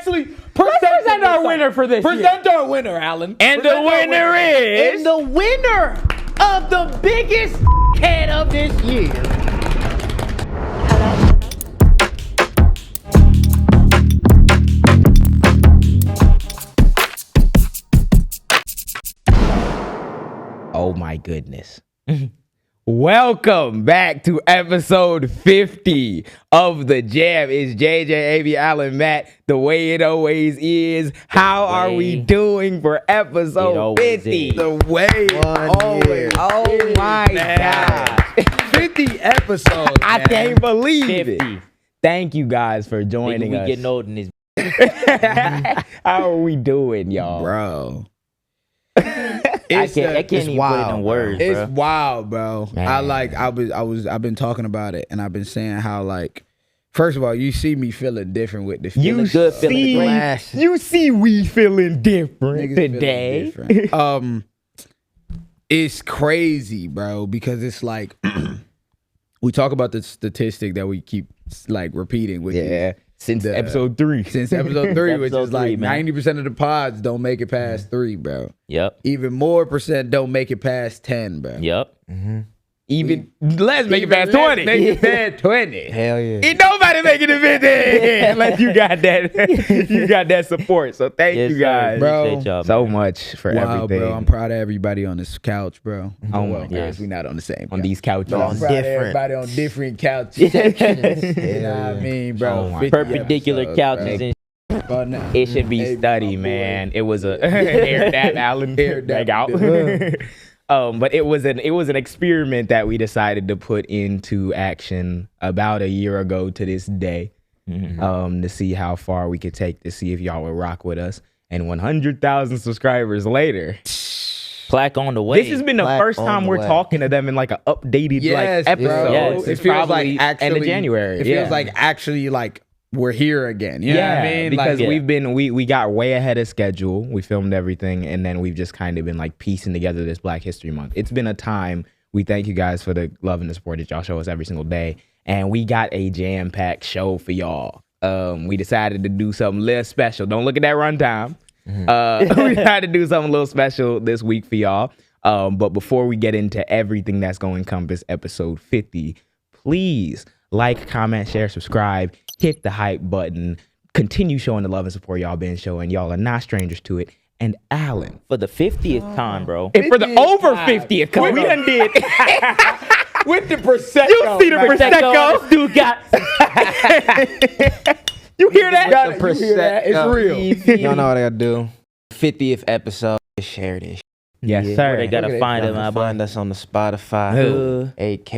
actually present our winner for this Present our winner, Alan. And the winner is... And the winner of the biggest head of this year. Oh my goodness. Welcome back to episode 50 of The Jam. It's JJ, AB, Allen, Matt, the way it always is. How are we doing for episode 50? The way always. Oh my God. 50 episodes, I man. can't believe 50. it. Thank you guys for joining us. We getting old in this. How are we doing, y'all? Bro. I can't even put it in words, bro. It's wild, bro. Man. I've been talking about it, and I've been saying how, like, first of all, you see me feeling different with the feeling. You see we feeling different Niggas today. feeling different. It's crazy, bro, because it's like we talk about the statistic that we keep like repeating, which is Since episode 3. Since episode 3, which is like 3, 90% of the pods don't make it past 3, bro. Yep. Even more percent don't make it past 10, bro. Yep. Even let's make it past 20. Make it past 20. Hell yeah. Ain't nobody making it 50 unless you got that. You got that support. So thank Yes, you guys, sir. Bro. Appreciate y'all, so man. much for Wow, everything. bro. I'm proud of everybody on this couch, bro. Oh Well, my I God. guess we not on the same On couch. these couches. But I'm proud of different. everybody on different couches. You know what I mean, bro? Oh my 50 Perpendicular episodes, couches bro. and But now- It should be Hey, study, my boy. man. It was a air that Allen Air that back out. But it was an experiment that we decided to put into action about a year ago to this day, to see how far we could take, to see if y'all would rock with us. And 100,000 subscribers later, plaque on the way. this has been the Plaque first on time the we're way. talking to them in like an updated Yes, like bro. episode. Yes. It It's feels probably like actually end of January. It feels like actually like we're here again. You know what I mean? because Like, we got way ahead of schedule. We filmed everything, and then we've just kind of been like piecing together this Black History Month. It's been a time. We thank you guys for the love and the support that y'all show us every single day, and we got a jam-packed show for y'all. We decided to do something a little special. Don't look at that runtime. We decided to do something a little special this week for y'all. But before we get into everything that's going to encompass episode 50, please like, comment, share, subscribe, hit the hype button, continue showing the love and support y'all been showing. Y'all are not strangers to it. And Alan, for the 50th time, bro. and for the 50th over time. 50th, because we done did. with the Prosecco. You see the Prosecco? Dude got You hear that? Got it. You hear that? It's real. Y'all know what I gotta do. 50th episode. Share this. Yes, Where sir. they gotta find it, my boy. Find us on the Spotify, AK,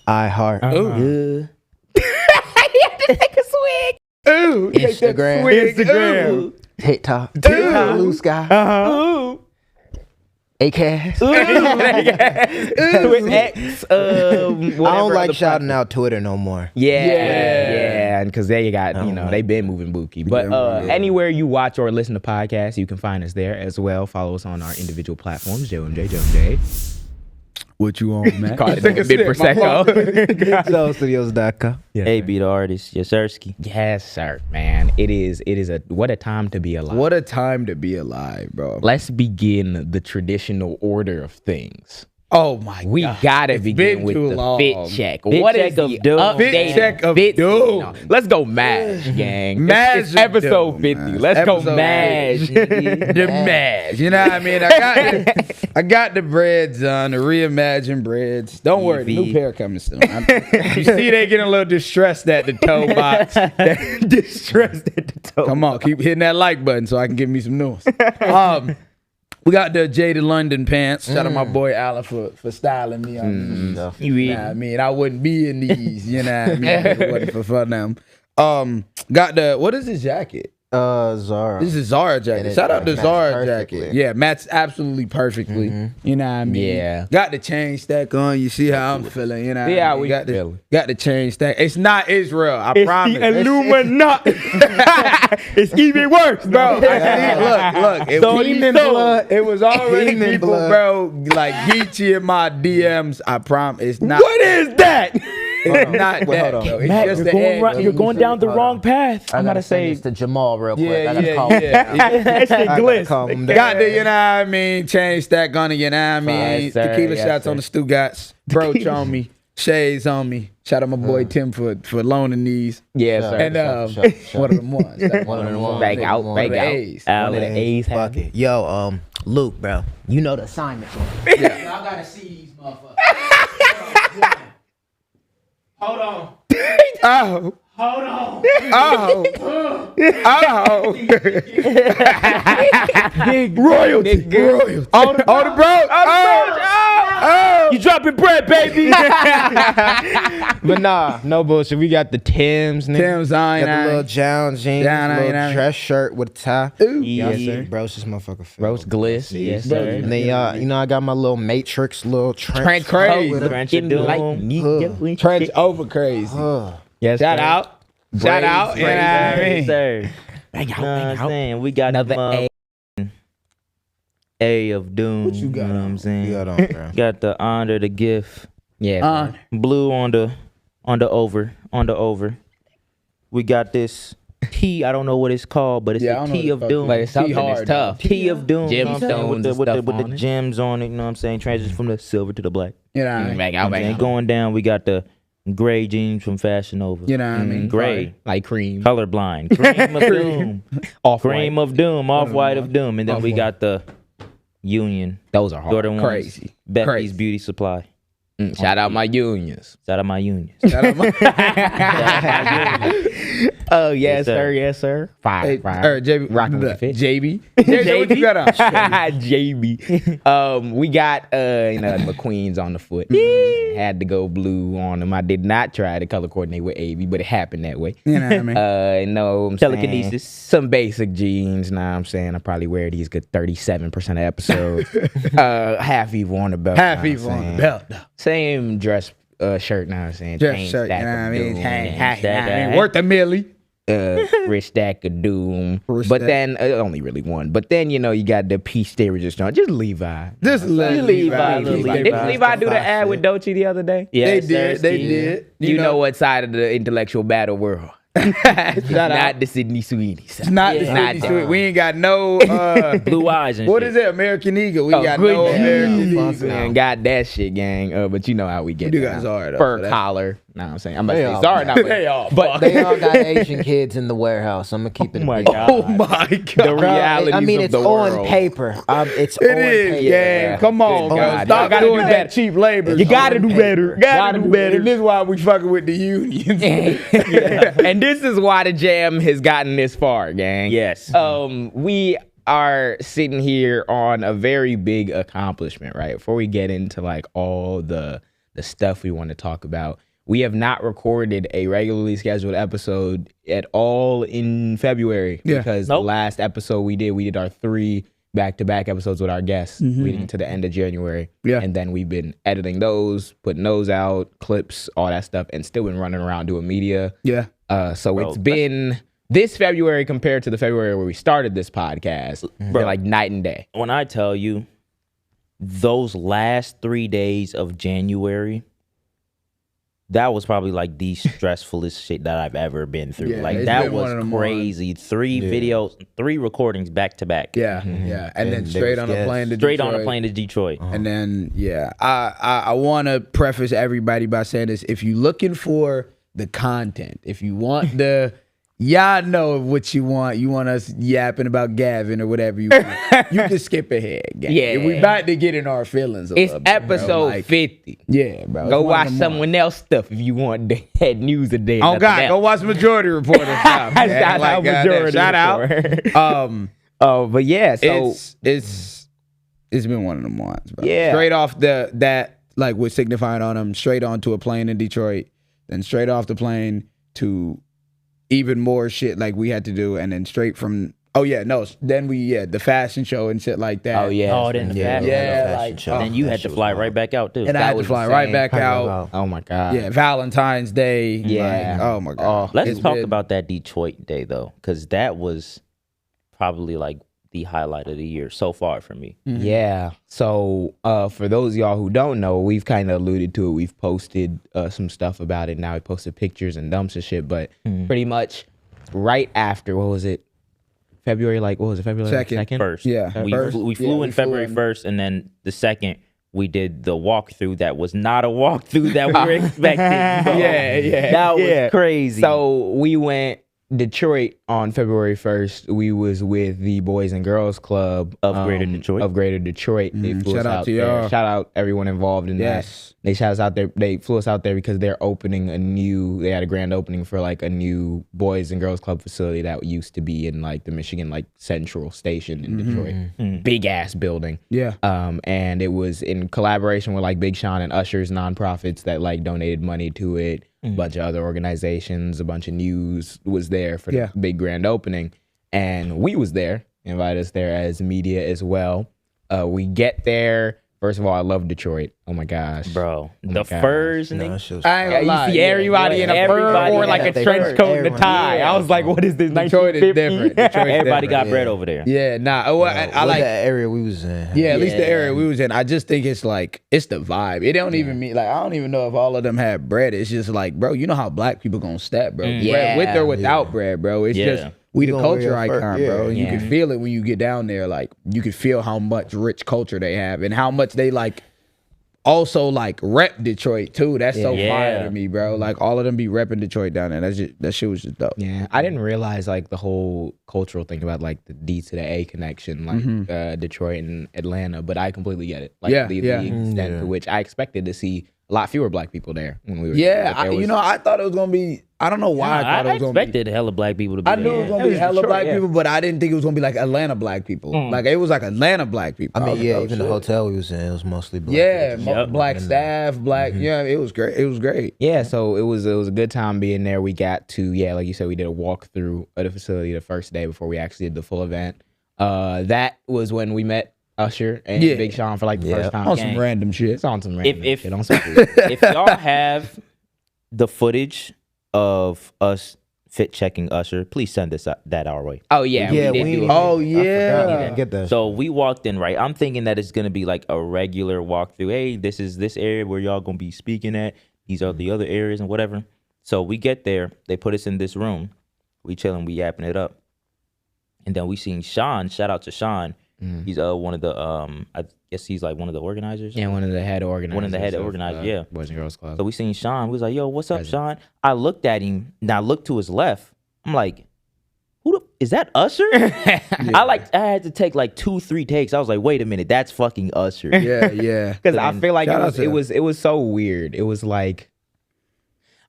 iHeart, Take a swig. Ooh, take that Instagram. swig. Instagram. Ooh. TikTok, TikTok. Blue Sky, Uh-huh. Acast. With X, I don't whatever like other shouting out Twitter no more. Yeah, because they got, they been moving bookie. But Yeah. anywhere you watch or listen to podcasts, you can find us there as well. Follow us on our individual platforms, JoMJ. What you on, man? Call it a bit Prosecco. SoulStudios.com. AB the artist, Yasirski. Yes, sir, man. It is what a time to be alive. What a time to be alive, bro. Let's begin the traditional order of things. Oh my We God. gotta It's begin been with too the long. fit check. Fit What check is of the doom. updated Fit check of fit- doom. No, let's go mash, gang. Mash It's of episode doom, 50. man. Let's go Episode mash. The mash. You know what I mean? I got the breads on, the reimagined breads. Don't worry, the new pair coming soon. You see they getting a little distressed at the toe box. Distressed at the toe. Come on, keep hitting that like button so I can give me some news. We got the Jaded London pants. Shout out my boy Alan for styling me on these. You You know what I mean? I wouldn't be in these, you know what I mean? If it wasn't for them. Got the, what is this jacket? Zara. This is Zara jacket. And it Shout out to matches Zara perfectly. jacket. Yeah, matches absolutely perfectly. You know what I mean? Yeah. Got the chain stack on. You see how I'm feeling. You know what See I how mean? we got the, feeling. got the chain stack. It's not Israel. I It's promise. the Illuminati. It's even worse, Bro, look. It So was, even blood. it was already Demon people, blood. bro, like Geechee in my DMs. I promise. It's not. What is that? It's not Wait, that. hold on. Though. It's Matt, just you're the going, edge. right, you're going down the wrong path. I'm gotta gonna say say- this to Jamal real quick. Yeah, I gotta yeah, call him yeah. down. That shit I gotta glitz. calm him down. Got the, you know what I mean, chain stack on it, you know what I mean? Yes, sir. Tequila Yes, shots sir. on the Stugats, brooch on me, shades on me. Shout out my boy Tim for loaning these. Yes, Yeah. sir. And Sure. one of them ones. One of them ones. Back out, One back of the out. A's. One of the A's Fuck have it. Yo, Luke, bro. You know the assignment. I gotta see these motherfuckers. Hold on. Oh. Hold on. Oh. Oh. Royalty. Royalty. All the bro. Oh. You dropping bread, baby. But nah, no bullshit. We got the Tims, nigga. Tim's Got the on. little Jaam jeans, Down, little down. dress shirt with a tie. Yes, sir. Bro's this motherfucker. Roast gliss. Yes, sir. And then y'all, you know, I got my little Matrix, little trench. Crazy. coat with a- Trench of doom. Trench over crazy. Yes, Shout sir. out. Shout out. You know what I mean? Sir. Bang out, Know what bang I'm out. saying? We got Another the A of doom. What you got know what on? I'm saying? You got on, bro. Got the honor, the gift. Yeah. Blue on the over. We got this T. I don't know what it's called, but it's Yeah, I a don't know T what of the fuck doom. But it's something hard, that's tough. T of doom. you know what I'm saying? Gemstones with the, and with the, stuff with the on it. gems on it. You know what I'm saying? Transition from the silver to the black. You know what I mean? Bang out, bang And out. going down, we got the gray jeans from Fashion Nova. You know what I mean? Gray, Like cream. colorblind, cream of doom, Off cream of doom, off white of doom, and then we got the Union. Those are hard. Jordan ones. Crazy. Becky's Crazy. Beauty Supply. Shout out my unions. Shout out my Unions. Shout out my- Oh, Yes, yes, sir. sir. Yes, sir. Hey, Fire. JB, Rocking with the fit. JB. JB, what you got on? JB. We got McQueen's on the foot. Had to go blue on them. I did not try to color coordinate with AV, but it happened that way. You know what I mean? No, I'm Telekinesis. saying some basic jeans. Nah, I'm saying I probably wear these good 37% of episodes. Half evil on the belt. Half nah, I'm evil on the saying. belt, though. Same dress shirt. Now I'm saying Dress chain shirt, you know stack what of I mean? doom, Stack. Worth a milli. Rich stack of doom. Rich But stack. then only really one. But then you got the piece they were just on. Just Levi. Just Levi. Didn't Levi do the ad with Doechii the other day? They did. They did. You know what side of the intellectual battle we're on. Not the Sydney Sweeney side. It's not the Yeah. Sydney Not Sweet. We ain't got no. Blue eyes and What shit. is it? American Eagle. We got good no gang. American Yeah, Eagle. We ain't got that shit, gang. But you know how we get You down. guys are, though, Fur so that's- collar. Know what I'm saying? I'm about They to say all- sorry, not They all. but They all got Asian kids in the warehouse. I'm gonna keep it. Oh my a beat. God. Oh my the God. realities I mean, of it's the on world. paper. It's It on is, paper. gang. Come on, Good guys. God. Stop Y'all gotta doing do that better. cheap labor. You gotta do better. Gotta do better. And this is why we fucking with the unions. And this is why the Jam has gotten this far, gang. Yes. We are sitting here on a very big accomplishment, right? Before we get into like all the stuff we want to talk about, we have not recorded a regularly scheduled episode at all in February because the last episode we did our 3 back-to-back episodes with our guests leading to the end of January. Yeah. And then we've been editing those, putting those out, clips, all that stuff, and still been running around doing media. Yeah. So it's been this February compared to the February where we started this podcast, been like night and day. When I tell you, those last 3 days of January, that was probably like the stressfulest shit that I've ever been through. Yeah, like it's that been one was of them crazy. 3 videos, 3 recordings back to back. Yeah. Yeah. And then they straight was on a gas. plane to Straight on a Detroit. plane to Detroit. And then, yeah, I want to preface everybody by saying this. If you're looking for the content, if you want the, y'all know what you want us yapping about Gavin or whatever you want, you can skip ahead. Gang. Yeah. We about to get in our feelings a It's little bit, bro. episode Like, 50. Yeah, bro. Go It's one watch of them someone else stuff if you want that news a day. Oh God, go watch Majority Report. Shout out Majority Shout out. Report. But yeah, so it's been one of them ones, bro. Yeah. Straight off that like we're signifying on them, straight onto a plane in Detroit, then straight off the plane to even more shit like we had to do, and then straight from then the fashion show and shit like that. oh yeah, Oh, then the Yeah, fashion. like Then you had to fly right back out too. and I had to was fly insane. right back out. oh my god, Yeah, Valentine's Day. Yeah. like, oh my god. Let's It's talk been- about that Detroit day though, because that was probably like the highlight of the year so far for me. Yeah. So for those of y'all who don't know, we've kind of alluded to it. We've posted some stuff about it. Now we posted pictures and dumps and shit. But pretty much right after, what was it? February, like, what was it? February 2nd? First. Yeah. We flew in February 1st, and then the 2nd, we did the walkthrough that was not a walkthrough that we were expecting. Bro. Yeah. That was crazy. So we went Detroit on February 1st. We was with the Boys and Girls Club Of Greater Detroit. Of Greater Detroit. They flew Shout us out to there. y'all. Shout out everyone involved in that. They shout us out there. They flew us out there because they're opening they had a grand opening for like a new Boys and Girls Club facility that used to be in like the Michigan like Central Station in Detroit. Big ass building. Yeah. And it was in collaboration with like Big Sean and Usher's nonprofits that like donated money to it. A bunch of other organizations, a bunch of news was there for the big grand opening. And we was there, invited us there as media as well. We get there. First of all, I love Detroit. Oh my gosh. Bro, the furs and I ain't Yeah, gonna lie. you see everybody in a fur Everybody or like had a their trench fur. coat and a Everyone. tie. Yeah. I was like, what is this? Detroit is 1950? different. Detroit's everybody different. got bread over there. Yeah, nah. Well, I like that area we was in. Yeah, at least the Yeah. area we was in. I just think it's like it's the vibe. It don't even mean like I don't even know if all of them had bread. It's just like, bro, you know how black people gonna step, bro. Bread, Yeah. with or without bread, bro. It's Yeah. just we the You gonna culture wear your fur- icon, yeah. bro. And you Yeah. can feel it when you get down there. Like you can feel how much rich culture they have and how much they like also like rep Detroit too. That's so Yeah. fire to me, bro. Like all of them be repping Detroit down there. That shit was just dope. Yeah, I didn't realize like the whole cultural thing about like the D to the A connection, like Detroit and Atlanta, but I completely get it. Like Yeah, the yeah. extent to which I expected to see a lot fewer black people there when we were Yeah, there. But there was- I thought it was gonna be. I don't know why I thought it was gonna be. expected hella black people to be I there. knew it was gonna It be was hella Detroit, black yeah. people, but I didn't think it was gonna be like Atlanta black people. Like it was like Atlanta black people. I mean, was yeah, like, oh, even the shit. hotel we was in, it was mostly black. Yeah, people. Yep. black staff, black. Yeah, it was great. It was great. Yeah, so it was a good time being there. We got to like you said, we did a walkthrough of the facility the first day before we actually did the full event. That was when we met Usher and Yeah. Big Sean for like the Yeah. first time. On some random shit. It's on some random if- shit. On some If y'all have the footage of us fit checking Usher, please send that our way. Oh yeah, Yeah, we did we- do it. Oh I yeah. forgot. Get that. So we walked in, right? I'm thinking that it's gonna be like a regular walkthrough. Hey, this is this area where y'all gonna be speaking at. These are the other areas and whatever. So we get there, they put us in this room. We chilling, we yapping it up. And then we seen Sean, shout out to Sean. He's one of the I guess he's like one of the organizers. Yeah, one of the head organizers. One of the head of, organizers, yeah. Boys and Girls Club. So we seen Sean. We was like, yo, what's up, Sean? I looked at him. Now I looked to his left. I'm like, is that Usher? I had to take like 2-3 takes. I was like, wait a minute, that's fucking Usher. Yeah, yeah. Because I feel like shout out to it was so weird. It was like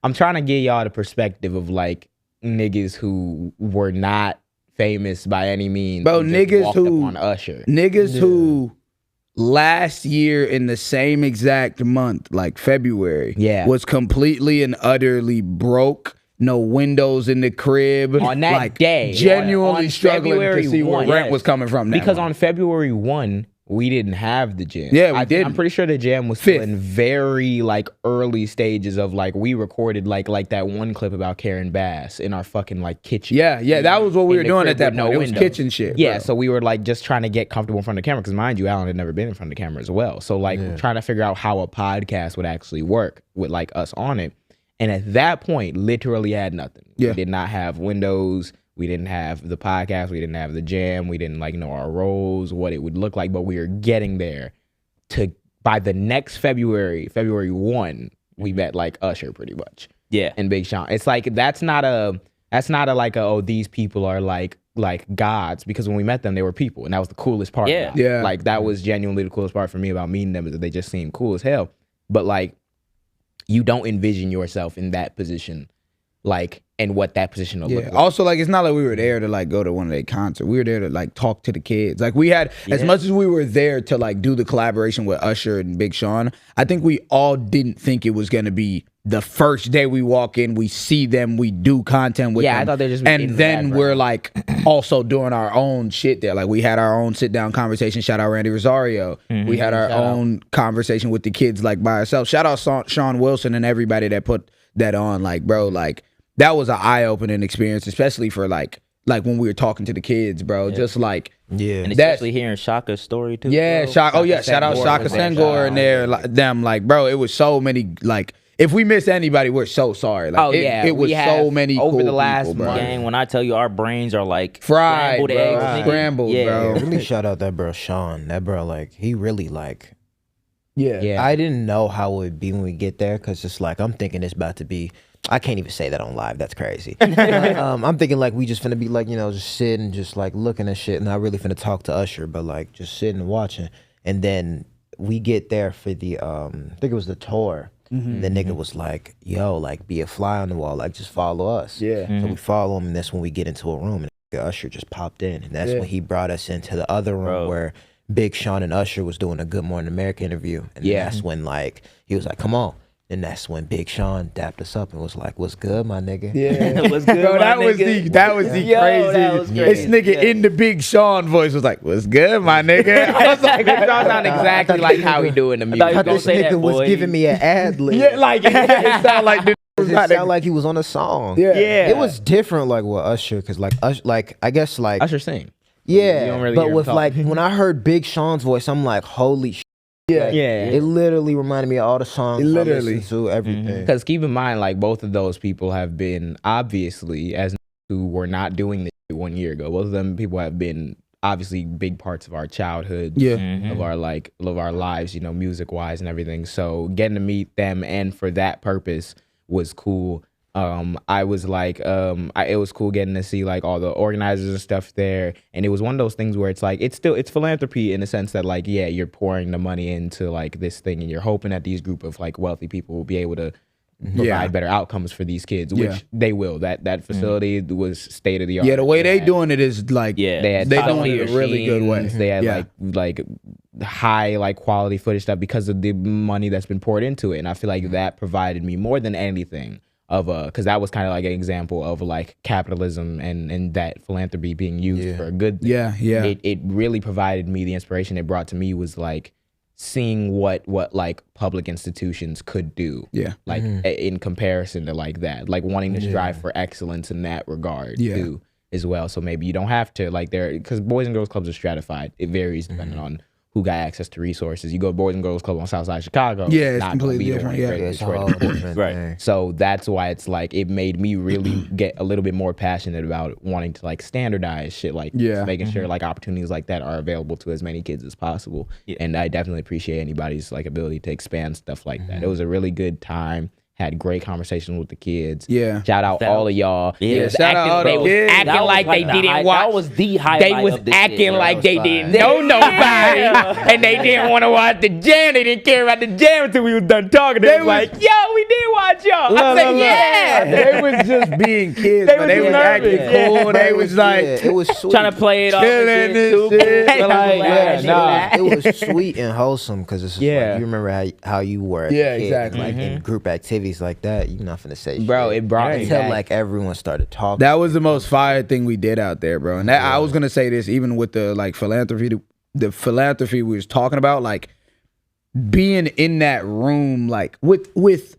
I'm trying to get y'all the perspective of like niggas who were not famous by any means. Bro, who just niggas walked who- up on Usher. Niggas who last year in the same exact month, like February, Yeah. was completely and utterly broke. No windows in the crib. On that like, day, genuinely on struggling February to see where 1, rent yes. was coming from. Because on February 1, we didn't have the jam. Yeah, we I'm didn't. pretty sure the jam was still Fifth. in very like early stages of like we recorded like that one clip about Karen Bass in our fucking like kitchen. yeah, that was what we in were the doing crib at that with no point. It was windows. kitchen shit. Yeah, bro. so we were like just trying to get comfortable in front of the camera because mind you, Alan had never been in front of the camera as well. So like trying to figure out how a podcast would actually work with like us on it. And at that point, literally had nothing. Yeah. We did not have windows. We didn't have the podcast. We didn't have the jam. We didn't like know our roles, what it would look like. But we were getting there. To by the next February 1, we met like Usher pretty much. Yeah. And Big Sean. It's like that's not a like a, oh, these people are like gods, because when we met them they were people, and that was the coolest part. Yeah. about it. Yeah. Like that was genuinely the coolest part for me about meeting them, is that they just seemed cool as hell. But like you don't envision yourself in that position, like, and what that position will look Yeah. like. Also, like, it's not like we were there to like go to one of their concerts. We were there to like talk to the kids. Like, we had as much as we were there to like do the collaboration with Usher and Big Sean. I think we all didn't think it was gonna be the first day we walk in, we see them, we do content with them. Yeah, I thought they'd just be in and the then we're background. like also doing our own shit there. Like, we had our own sit down conversation. Shout out Randy Rosario. We had our own conversation with the kids like by ourselves. Shout out Sean Wilson and everybody that put that on. Like, bro, like that was an eye opening experience, especially for like like when we were talking to the kids, bro. Just like Yeah. And That's- especially hearing Shaka's story too. yeah, bro. shout out Senghor Shaka was there. Senghor in there. Like, them, like, bro, it was so many. Like, if we miss anybody, we're so sorry. Like, it was we so have many over cool the last people, bro. month. Gang, when I tell you our brains are like Fried, scrambled bro. eggs, nigga. Scrambled, yeah. bro. Really shout out that bro Sean. That bro, like, he really like. Yeah. I didn't know how it would be when we get there because it's like I'm thinking it's about to be. I can't even say that on live. That's crazy. I'm thinking like we just finna be like, you know, just sitting, just like looking at shit, and not really finna talk to Usher, but like just sitting and watching. And then we get there for the I think it was the tour. And the nigga was like, yo, like be a fly on the wall, like just follow us. Yeah. So we follow him, and that's when we get into a room, and Usher just popped in, and that's when he brought us into the other room Bro. where Big Sean and Usher was doing a Good Morning America interview, and then that's when like he was like, come on. And that's when Big Sean dapped us up and was like, "What's good, my nigga?" Yeah, What's good, bro, my that was nigga? that was the Yo, crazy. that was This crazy. nigga Yeah. in the Big Sean voice was like, "What's good, my nigga?" I was like, Big Sean sound exactly like how he do in the thought music. you I thought gonna this say nigga that, was boy. giving me an ad lib. yeah, like it sounded like this was It not sounded like he was on a song. Yeah. It was different, like with Usher, because like I guess like Usher sing. yeah, You don't really but hear him with talk. like when I heard Big Sean's voice, I'm like, holy shit. Yeah. Yeah. It literally reminded me of all the songs. Literally. I listened to everything. Because keep in mind, like both of those people have been obviously as who were not doing this 1 year ago. Both of them people have been obviously big parts of our childhood, Yeah. of our lives, you know, music wise and everything. So getting to meet them and for that purpose was cool. I was like, it was cool getting to see like all the organizers and stuff there, and it was one of those things where it's like it's philanthropy in the sense that like you're pouring the money into like this thing, and you're hoping that these group of like wealthy people will be able to provide better outcomes for these kids, which they will. That facility was state of the art. Yeah, the way they doing it is like Yeah. They had they sound doing it a really good way. machines, They had Yeah. like high like quality footage stuff because of the money that's been poured into it, and I feel like that provided me more than anything of because that was kind of like an example of like capitalism and that philanthropy being used for a good thing. Yeah. It really provided me the inspiration it brought to me was like seeing what like public institutions could do. Yeah. Like in comparison to like that, like wanting to strive for excellence in that regard too as well. So maybe you don't have to like because Boys and Girls Clubs are stratified. It varies depending on who got access to resources. You go to Boys and Girls Club on Southside Chicago. Yeah, it's not gonna completely be the different, one yeah. in Yeah, it's a Detroit. whole different Right. thing. So that's why it's like it made me really get a little bit more passionate about wanting to like standardize shit, like Yeah. making sure like opportunities like that are available to as many kids as possible. Yeah. And I definitely appreciate anybody's like ability to expand stuff like that. It was a really good time. Had great conversations with the kids. Yeah. Shout out That all was- of y'all. Yeah, They was shout out all acting, the they was kids. acting That was like they the didn't high- watch. That was the They highlight was of this acting shit, like bro. they didn't know nobody, and they didn't want to watch the jam. They didn't care about the jam until we was done talking. They was like, "Yo, we did watch y'all." I said, "Yeah." They was just being kids, They but was they was nervous. acting Yeah. cool. They was like, Yeah, it was sweet. Trying to play it off Chilling and and shit, shit. stupid. Like, Yeah, nah. It was sweet and wholesome because it's just Yeah. like you remember how you were as Yeah, a kid, exactly. like in group activities like that. You're not finna say Bro, shit. it brought me until back. like everyone started talking. that was the most fire thing we did out there, bro. And that, I was gonna say this even with the like philanthropy, the philanthropy we was talking about, like being in that room, like with.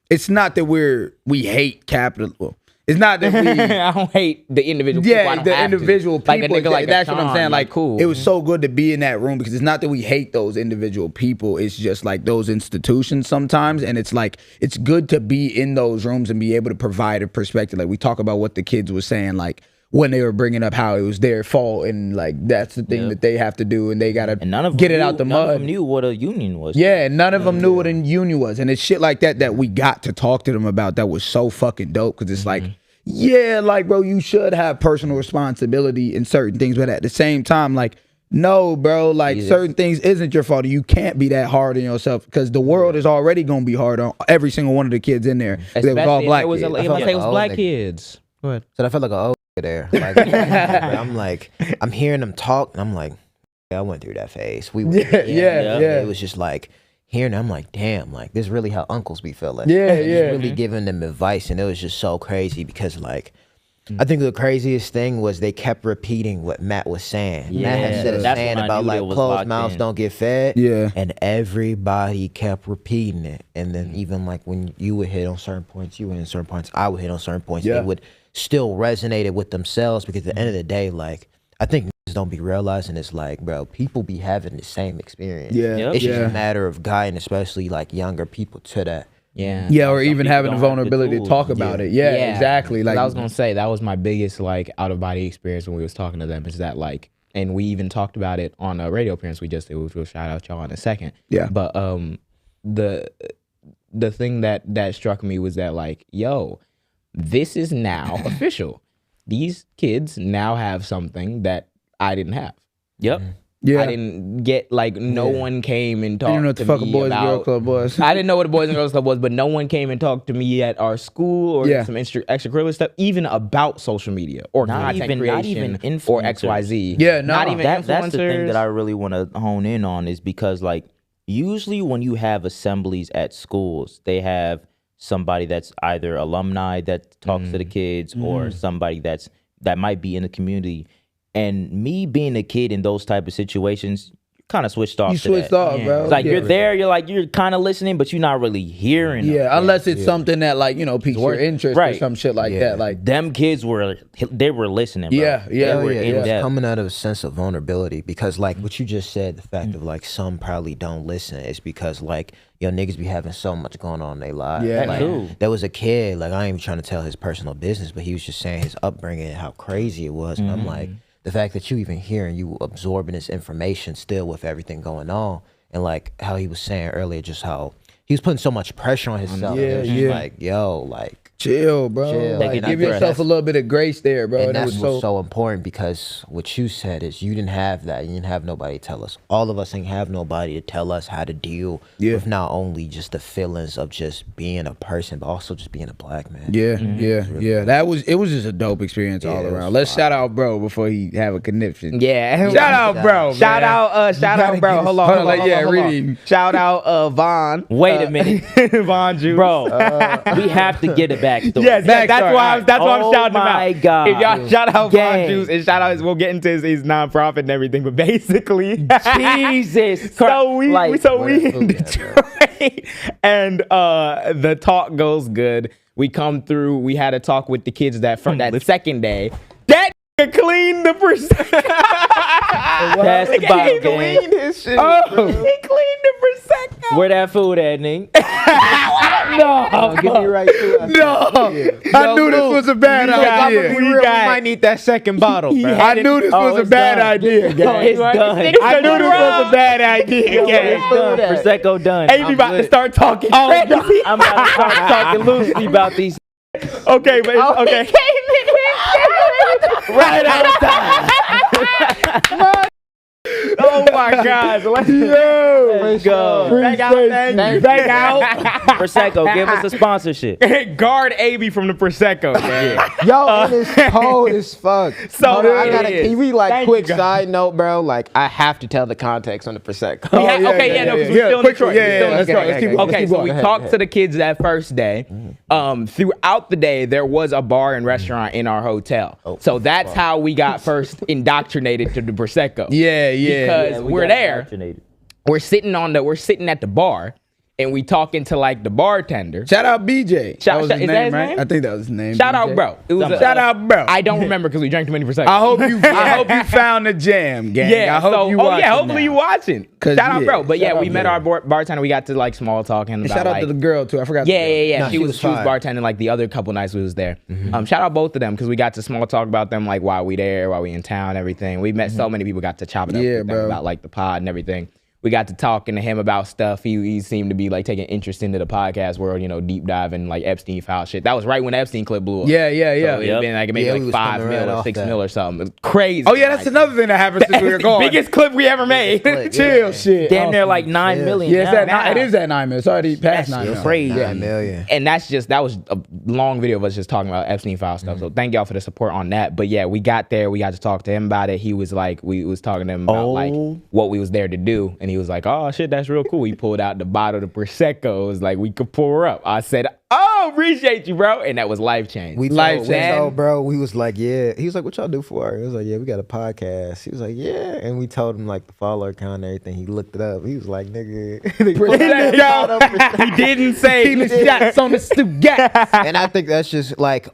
It's not that we hate capital. Well, it's not that we. I don't hate the individual people. I Yeah, don't the have to. individual people. Like a nigga like that's a what I'm Sean, saying. Like, cool. It was so good to be in that room because it's not that we hate those individual people. It's just like those institutions sometimes, and it's like it's good to be in those rooms and be able to provide a perspective. Like we talk about what the kids were saying, like when they were bringing up how it was their fault and like that's the thing that they have to do and they gotta And none of them get it knew, out the none of mud. them knew what a union was. Yeah, and none of them knew what a union was. And it's shit like that we got to talk to them about that was so fucking dope because it's like, yeah, like, bro, you should have personal responsibility in certain things. But at the same time, like, no, bro, like certain things isn't your fault. You can't be that hard on yourself because the world is already going to be hard on every single one of the kids in there. They was all Especially if black it was, kids. if felt it like was all black niggas. kids. Go ahead. So I felt like an old there. Like, I'm like, I'm hearing them talk, and I'm like, yeah, I went through that phase. We Yeah. It was just like hearing. I'm like, damn, like this really how uncles be feeling. Yeah, Just yeah. really giving them advice, and it was just so crazy because like. I think the craziest thing was they kept repeating what Matt was saying. Matt had said a That's saying when I about knew like it was closed locked mouths in. don't get fed. Yeah. And everybody kept repeating it. And then even like when you would hit on certain points, you would hit on certain points, I would hit on certain points. Yeah. They would still resonated with themselves, because at the end of the day, like, I think niggas don't be realizing it's like, bro, people be having the same experience. Yeah, Yep. It's just a matter of guiding, especially like younger people to that. Yeah, or even people having the don't have the vulnerability to tools. talk about it. Yeah, exactly. Like I was gonna say, that was my biggest like out of body experience when we was talking to them. Is that like, and we even talked about it on a radio appearance we just did, which we'll shout out y'all in a second. Yeah. But the thing that struck me was that like, yo, this is now official. These kids now have something that I didn't have. Yep. yeah. I didn't get like no one came and I talked didn't know what to the fuck a me Boys and about. Girls Club was. I didn't know what a Boys and Girls Club was, but no one came and talked to me at our school or some extracurricular stuff, even about social media or content creation or XYZ. Yeah, no. not even That's the thing influencers. that I really want to hone in on, is because like usually when you have assemblies at schools, they have somebody that's either alumni that talks to the kids or somebody that might be in the community. And me being a kid in those type of situations, kind of switched off. You switched off, bro. It's like you're there, you're kind of listening, but you're not really hearing. them. Yeah, unless it's something that like, you know, piques your interest or some shit like that. Like Them kids were listening. Bro. Yeah, They were in It's depth. coming out of a sense of vulnerability, because like what you just said, the fact of like some probably don't listen, is because like, yo, niggas be having so much going on in their lives. Yeah. Like, True. there was a kid, like I ain't even trying to tell his personal business, but he was just saying his upbringing and how crazy it was. And I'm like, the fact that you even hearing, you absorbing this information still with everything going on, and like how he was saying earlier, just how he was putting so much pressure on himself. Yeah, It was just yeah. like, yo, like, chill, bro. Chill. Like, Taking give deep yourself breaths. a little bit of grace there, bro. and And it that's was what's so important, because what you said is you didn't have that. You didn't have nobody to tell us. All of us ain't have nobody to tell us how to deal with not only just the feelings of just being a person, but also just being a black man. Yeah, yeah. It was just a dope experience all it was around. Let's shout out bro before he have a conniption. Yeah. Shout out bro. Shout man. out, bro. Hold on. really. Shout out, Vaughn. Wait a minute, Vaughn Juice. bro. We have to get a backstory. Yes, Backstory. that's why I'm Oh shouting him out. my God. If y'all shout out Vaughn Gang. Juice and shout out, we'll get into his nonprofit and everything, but basically, Jesus so we Christ. in Detroit, and the talk goes good. We come through. We had a talk with the kids that second day. That cleaned the Pass the bottle, He gang. cleaned his shit. Oh, he cleaned the prosecco. Where that food at, Ning? No, Get me right to it. no. I knew this was a bad idea. We might need that second bottle, bro. I knew this was a bad idea, guys. It's done. I knew this was a bad idea, gang. It's done. Prosecco done. Hey, we about to start talking crazy. I'm about to start talking loosely about these. Okay, but it's okay. Right on time. Oh my God. Let's go. Back out. Prosecco, give us a sponsorship. Guard AB from the Prosecco. Man. Yo, it is cold as fuck. So Hold on, I gotta. it is. Can we like Thank quick you, God. side note, bro? Like I have to tell the context on the prosecco. Because we're still in Detroit. Let's go. Let's keep going. Okay, so we talked to the kids that first day. Throughout the day, there was a bar and restaurant in our hotel. So that's how we got first indoctrinated to the Prosecco. Yeah. Because we're there. We're sitting at the bar, and we talking to like the bartender. Shout out BJ. Shout- That was his is that name, his right? name? I think that was his name. Shout BJ. out, bro. It was Shout out, bro. I don't remember because we drank too many Prosecco. I hope you found the jam, gang. Yeah, I hope you watching hopefully now. you watching. 'Cause, Shout out, yeah, bro. But yeah, shout we out, met bro. our bartender. We got to like small talking And about shout out like, to the girl too. I forgot. yeah. No, She was fire. bartending like the other couple nights we was there. Shout out both of them because we got to small talk about them like while we there, while we in town, everything. We met so many people, got to chop it up Yeah, with bro. them about like the pod and everything. We got to talking to him about stuff. He seemed to be like taking interest into the podcast world, you know, deep diving like Epstein file shit. That was right when the Epstein clip blew up. Yeah. So it had been like maybe Yeah, we like was 5 coming right mil or off 6 that. mil or something. It was crazy. Oh yeah, that's another thing that happened since we were gone. biggest clip we ever made. Chill shit. Damn near like 9 million. Yeah, it's now. at nine, it is at 9 minutes. It's already past 9 minutes. Crazy. Yeah, million. And that was a long video of us just talking about Epstein file stuff. So thank y'all for the support on that. But yeah, we got there. We got to talk to him about it. He was like, we was talking to him about like what we was there to do. And he was like, oh shit, that's real cool. He pulled out the bottle of Prosecco. It was like, we could pour her up. I said, oh, appreciate you, bro. And that was life change. We Life told bro, we was like, yeah. He was like, what y'all do for it? He was like, yeah, we got a podcast. He was like, yeah. And we told him like the follower count and everything. He looked it up. He was like, nigga. He didn't say Keep the shots on the Stugat. And I think that's just like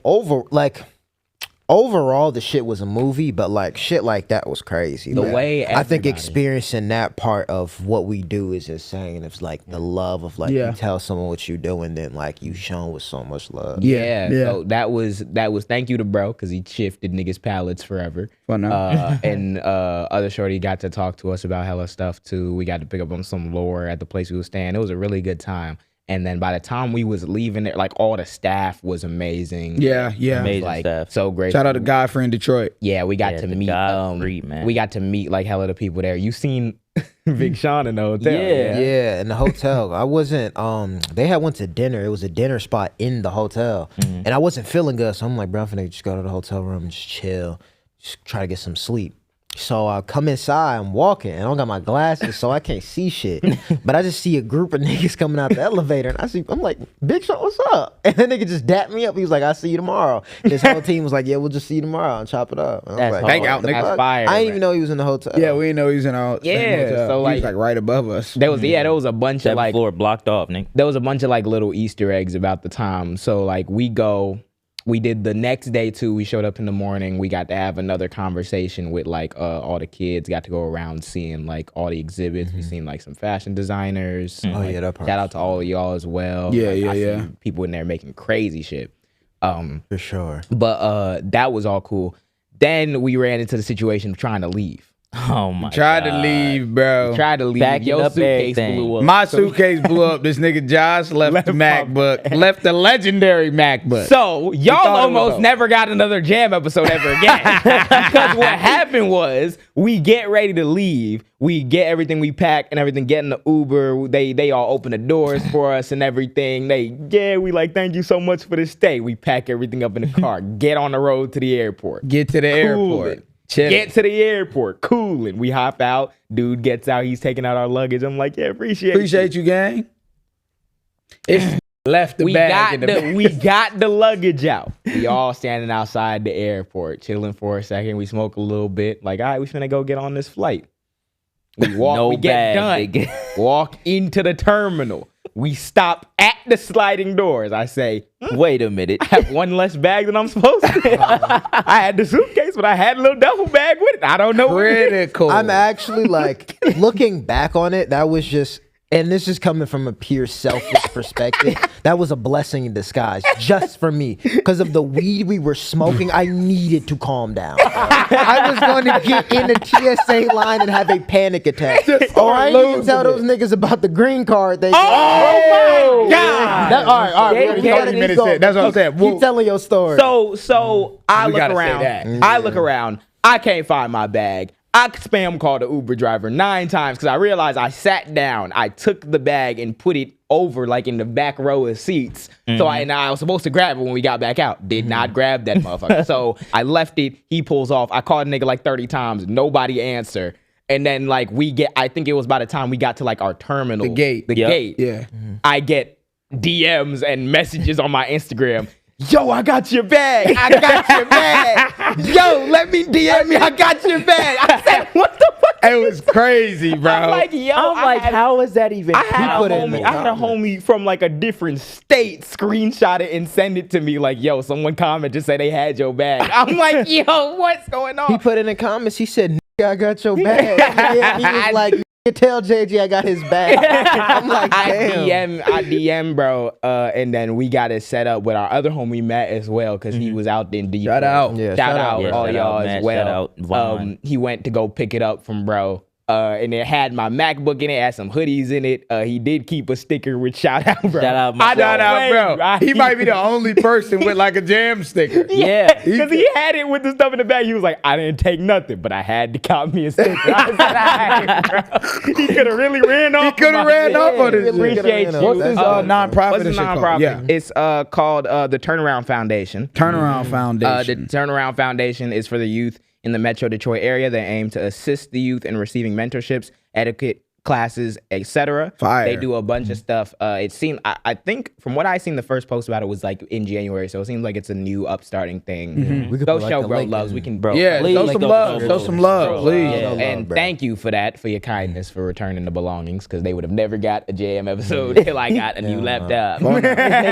overall the shit was a movie, but like shit like that was crazy. The Like, way I think everybody- experiencing that part of what we do is insane. It's like the love of like Yeah. you tell someone what you do and then like you shown with so much love. Yeah, Yeah. so that was thank you to bro because he shifted niggas pallets forever. Fun, And other shorty got to talk to us about hella stuff too. We got to pick up on some lore at the place we was staying. It was a really good time. And then by the time we was leaving there, like all the staff was amazing. Yeah, yeah. Amazing Like stuff. so great. Shout out to Godfrey in Detroit. Yeah, we got Yeah, to the meet. Godfrey, man. We got to meet like hella the people there. You seen Big Sean in the hotel? Yeah. Yeah, in the hotel. I wasn't they had went to dinner. It was a dinner spot in the hotel. And I wasn't feeling good. So I'm like, bro, I'm finna just go to the hotel room and just chill. Just try to get some sleep. So I come inside, I'm walking, and I don't got my glasses, so I can't see shit. But I just see a group of niggas coming out the elevator, and I'm like, Big Sean, what's up? And then nigga just dapped me up. He was like, I'll see you tomorrow. And his whole team was like, yeah, we'll just see you tomorrow and chop it up. And I was That's like, hard. Thank out, the nigga. fuck? That's fire, I didn't right? even know he was in the hotel. Yeah, we didn't know he was in our same Yeah, hotel. so, He was like- right above us. There was a bunch That of like floor blocked off, nigga. there was a bunch of like little Easter eggs about the time. So like we did the next day too. We showed up in the morning. We got to have another conversation with like all the kids. Got to go around seeing like all the exhibits. We seen like some fashion designers. Oh, Like, yeah, that part. shout out to all of y'all as well. Yeah, Like, yeah, I yeah. seen people in there making crazy shit. For sure. But that was all cool. Then we ran into the situation of trying to leave. Oh my Tried to God. leave, bro. Tried to leave. Backing Your up suitcase everything. blew up. My suitcase blew up. This nigga Josh left the MacBook. Left the legendary MacBook. So y'all thought it was almost over. never got another Jam episode ever again. Because what happened was we get ready to leave. We get everything we pack and everything, get in the Uber. They all open the doors for us and everything. We like, thank you so much for the stay. We pack everything up in the car. Get on the road to the airport. Get to the airport. Chill. Get to the airport. Cooling. We hop out. Dude gets out. He's taking out our luggage. I'm like, yeah, Appreciate you, gang. It's left the we bag got in the back. we got the luggage out. We all standing outside the airport, chilling for a second. We smoke a little bit. Like, all right, we finna go get on this flight. We walk. No we get bag, done. nigga. Walk into the terminal. We stop at the sliding doors. I say, Wait a minute. I have one less bag than I'm supposed to. I had the suitcase, but I had a little duffel bag with it. I don't know what it is. Critical. I'm actually like looking back on it, that was just, and this is coming from a pure selfish perspective. That was a blessing in disguise just for me. Because of the weed we were smoking, I needed to calm down. I was going to get in the TSA line and have a panic attack. Oh, I didn't even tell those niggas about the green card thing. Oh my God. All right. They we gave gotta 30 keep minutes going. in. That's what I'm saying. Keep telling your story. So I We look gotta say around. that. I look around. I can't find my bag. I spam called the Uber driver 9 times because I realized I sat down. I took the bag and put it over like in the back row of seats. So I was supposed to grab it when we got back out. Did not grab that motherfucker. So I left it. He pulls off. I called a nigga like 30 times. Nobody answer. And then like I think it was by the time we got to like our terminal. The gate. The Yep. gate. Yeah. I get DMs and messages on my Instagram. Yo, I got your bag. I got your bag. Yo, let me DM me. I got your bag. I said, what the fuck? It was crazy, bro. I'm like, yo, How is that even? I had put a it in homie. the I had a homie from like a different state screenshot it and send it to me. Like, yo, someone comment just say they had your bag. I'm like, yo, what's going he on? put in the comments, he said, "Nigga, I got your bag." Yeah, he was like, "Nigga, tell JG I got his bag." I'm like, damn. I DM, bro, and then we got it set up with our other homie Matt as well because he was out in Detroit. Shout out. Yeah, Shout out Yeah, all shout y'all out, as Matt. well. Shout out Vaughn. He went to go pick it up from bro. And it had my MacBook in it, had some hoodies in it. He did keep a sticker with shout out, bro. Shout out, my Shout out, bro. He might be the only person with like a Jam sticker. Yeah. Because he had it with the stuff in the bag. He was like, I didn't take nothing, but I had to cop me a sticker. I said, all right, bro. He could have really ran off. He could have ran off on his really shit. Appreciate ran you. off. What's his nonprofit? What's the and shit called? nonprofit? Yeah. It's called the Turnaround Foundation. Turnaround The Foundation. Turnaround Foundation is for the youth in the Metro Detroit area. They aim to assist the youth in receiving mentorships, classes, etc. Fire. They do a bunch of stuff. It seemed, I think, from what I seen, the first post about it was like in January, so it seems like it's a new upstarting thing. We could Go put, like, show the bro link loves. in. We can, Bro, Yeah, please show go some show love. some Show love. some love, Bro, please. yeah. and bro. thank you for that, for your kindness, for returning the belongings, because they would have never got a JM episode till I got a new laptop. This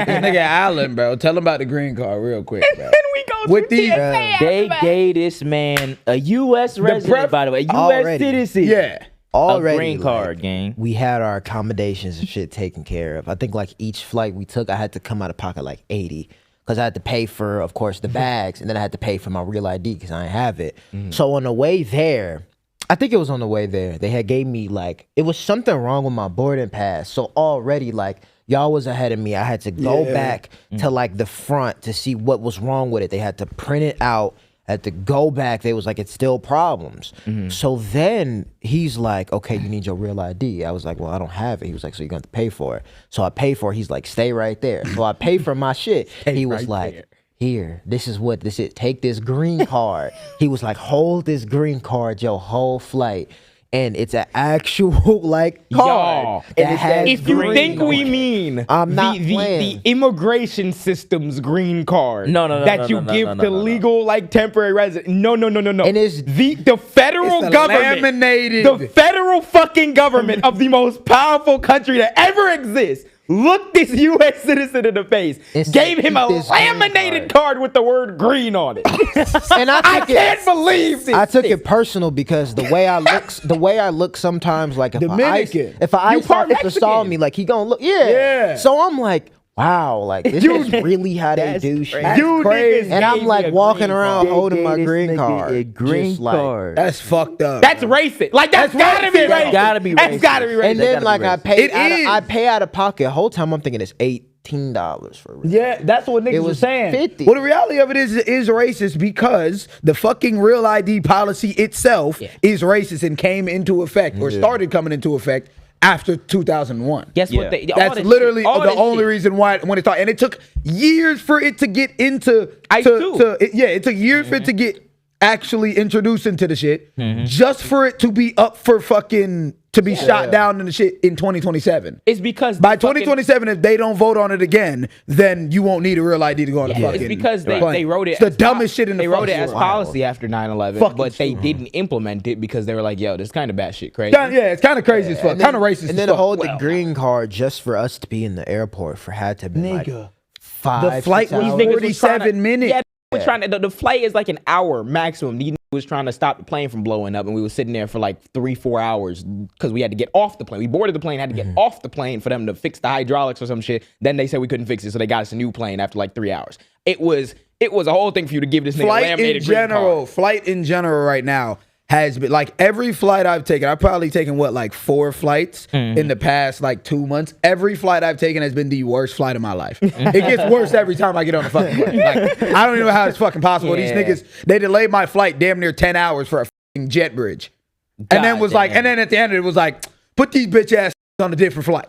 nigga Allen, bro. Tell him about the green card real quick, bro. we go With through these- TSA They after gave this man a U.S. resident, by the way, a U.S. Already. citizen. Yeah. Already, a green card, gang. We had our accommodations and shit taken care of. I think like each flight we took, I had to come out of pocket like 80 because I had to pay for, of course, the bags, and then I had to pay for my real ID because I didn't have it. So on the way there, I think it was on the way there, they had gave me like, it was something wrong with my boarding pass. So already like, y'all was ahead of me. I had to go back to like the front to see what was wrong with it. They had to print it out. Had to go back. They was like, it's still problems. So then he's like, okay, you need your real ID. I was like, well, I don't have it. He was like, so you're going to pay for it. So I paid for it. He's like, stay right there. So I paid for my shit. He was like, here, this is what this is. Take this green card. He was like, hold this green card your whole flight. And it's an actual like card. Y'all, that has if you green think on we it. mean I'm not the playing. immigration system's green card No, that you give to legal like temporary residents. No. And it's the federal It's government, laminated. the federal fucking government of the most powerful country that ever exists. Looked this U.S. citizen in the face, It's gave him a this green laminated card with the word green on it. and I can't believe this. I took it personal because the way I look sometimes, like if Dominican. if I You part officer saw Mexican. me, like he gonna look, yeah. So I'm like, wow, like this is really how they do shit. You crazy. niggas And gave I'm me like a walking green around card. holding my Gave this green nigga card, a green just like- card. That's fucked up. That's racist. Like that's gotta be racist. racist. Gotta be That's racist. gotta be racist. And then gotta like be I racist. pay, It is. I pay out of pocket. The whole time I'm thinking it's $18 for real. Yeah, that's what niggas It was was saying. 50. Well, the reality of it is racist because the fucking real ID policy itself is racist and came into effect or started coming into effect after 2001. Guess Yeah. what? All That's this literally shit, all the this only shit. reason why when it started, and it took years for it to get into. I too. It took years for it to get actually introduced into the shit, just for it to be up for fucking to be shot down in the shit in 2027. It's because By the fucking- 2027, if they don't vote on it again, then you won't need a real ID to go on the fucking. It's because they plane. wrote it. It's the as dumbest shit in the They wrote it fucking as world. policy after 9/11, Fucking but they stupid. didn't implement it because they were like, "Yo, this kind of batshit crazy." Yeah, it's kind of crazy as fuck, And then- kind of racist. And as then fuck. to hold the green card just for us to be in the airport for had to be like Nigga. 5. The flight 6 was hours. 47 minutes. Yeah, was trying to, the flight is like an hour maximum. These niggas was trying to stop the plane from blowing up, and we were sitting there for like 3-4 hours because we had to get off the plane. We boarded the plane, had to get off the plane for them to fix the hydraulics or some shit. Then they said we couldn't fix it, so they got us a new plane after like 3 hours. It was a whole thing for you to give this nigga a Flight in laminated green general, card. flight in general right now has been like every flight I've taken. I've probably taken what like 4 flights in the past like 2 months. Every flight I've taken has been the worst flight of my life. It gets worse every time I get on the fucking flight. Like I don't even know how it's fucking possible. Yeah. These niggas they delayed my flight damn near 10 hours for a fucking jet bridge, and then was like, damn. and then at the end it was like, put these bitch ass on a different flight.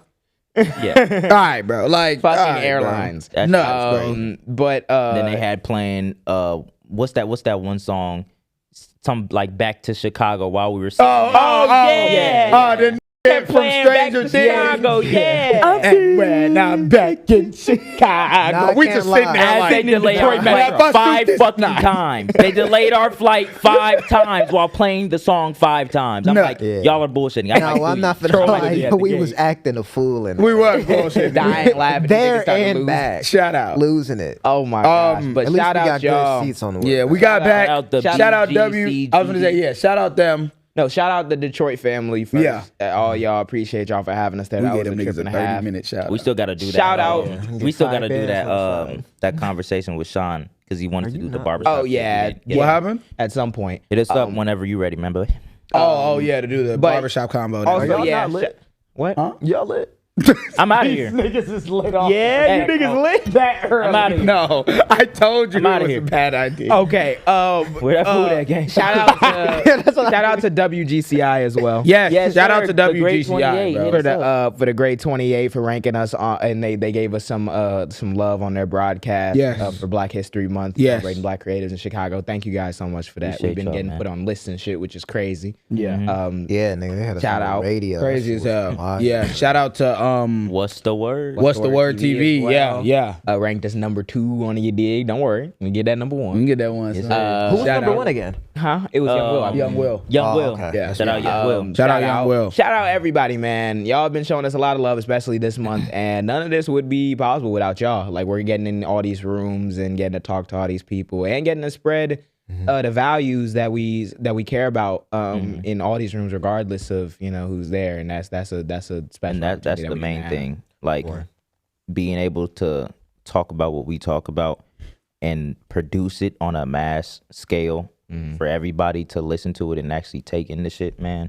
Yeah. All right, bro. Like Fucking all right, bro. airlines. That's Nuts, bro. But Then they had playing what's that one song? Some like Back to Chicago while we were sitting there. yeah. The Kept from playing Back Stranger to Things. Chicago, yeah. And when I'm back in Chicago, Nah, I we can't just sitting lie. there As like, they delayed our Detroit flight Metro. 5 This fucking night. times. They delayed our flight 5 times while playing the song 5 times. I'm No. like, Yeah. y'all are bullshitting. No, I'm not finna lie. We was acting a fool and we was bullshit. dying laughing. there Niggas started to and lose. back, Shout out. losing it. Oh my gosh! But At least shout we out got y'all. good seats on the way. Yeah, we got back. out the Shout out W. BGC. I was gonna say, yeah, shout out them. No, shout out the Detroit family first. Yeah. All y'all, appreciate y'all for having us there. We That gave was them a trip niggas a and a half. 30-minute shout. We still got to do that. Shout out. We still got to 5 do that. bands on That conversation with Sean because he wanted to do the barbershop. Oh, yeah. shit. What happened? At some point. Hit us up whenever you ready. Remember? Oh, yeah, to do the but barbershop combo. Also, y'all yeah. not lit? What? Huh? Y'all lit? I'm out of here. Niggas is lit off. Yeah, you niggas lit that early. I'm out of here. No, I told you I'm it outta was here. a bad idea. Okay. Where that food at, gang? Shout out to WGCI as well. Yes, Yes, shout sir. out to The grade WGCI, 28, bro. hit For the grade 28 for ranking us on, and they gave us some love on their broadcast. Yes. For Black History Month. Yes. Celebrating Black creatives in Chicago. Thank you guys so much for that. Appreciate We've been y'all, getting man. put on lists and shit, which is crazy. Yeah, Yeah, nigga, they had us Shout on the out. radio. crazy as That shit was hell. wild. Yeah, shout out to What's the word? What's the Word TV? as well. Yeah. Ranked us number 2 on your dig. Don't worry, we get that number We 1. can get that one. Yes, son. sir. Who was Shout number out. 1 again? Huh? It was Young Will. I Young believe. Will. Young Oh, Will. okay. Yeah. Shout out Young Will. Shout out Young Will. Shout out everybody, man. Y'all have been showing us a lot of love, especially this month. And none of this would be possible without y'all. Like, we're getting in all these rooms and getting to talk to all these people and getting to spread the values that we care about in all these rooms, regardless of who's there. And that's a special. And that's opportunity the that we main can have. thing. Like being able to talk about what we talk about and produce it on a mass scale for everybody to listen to it and actually take in the shit, man.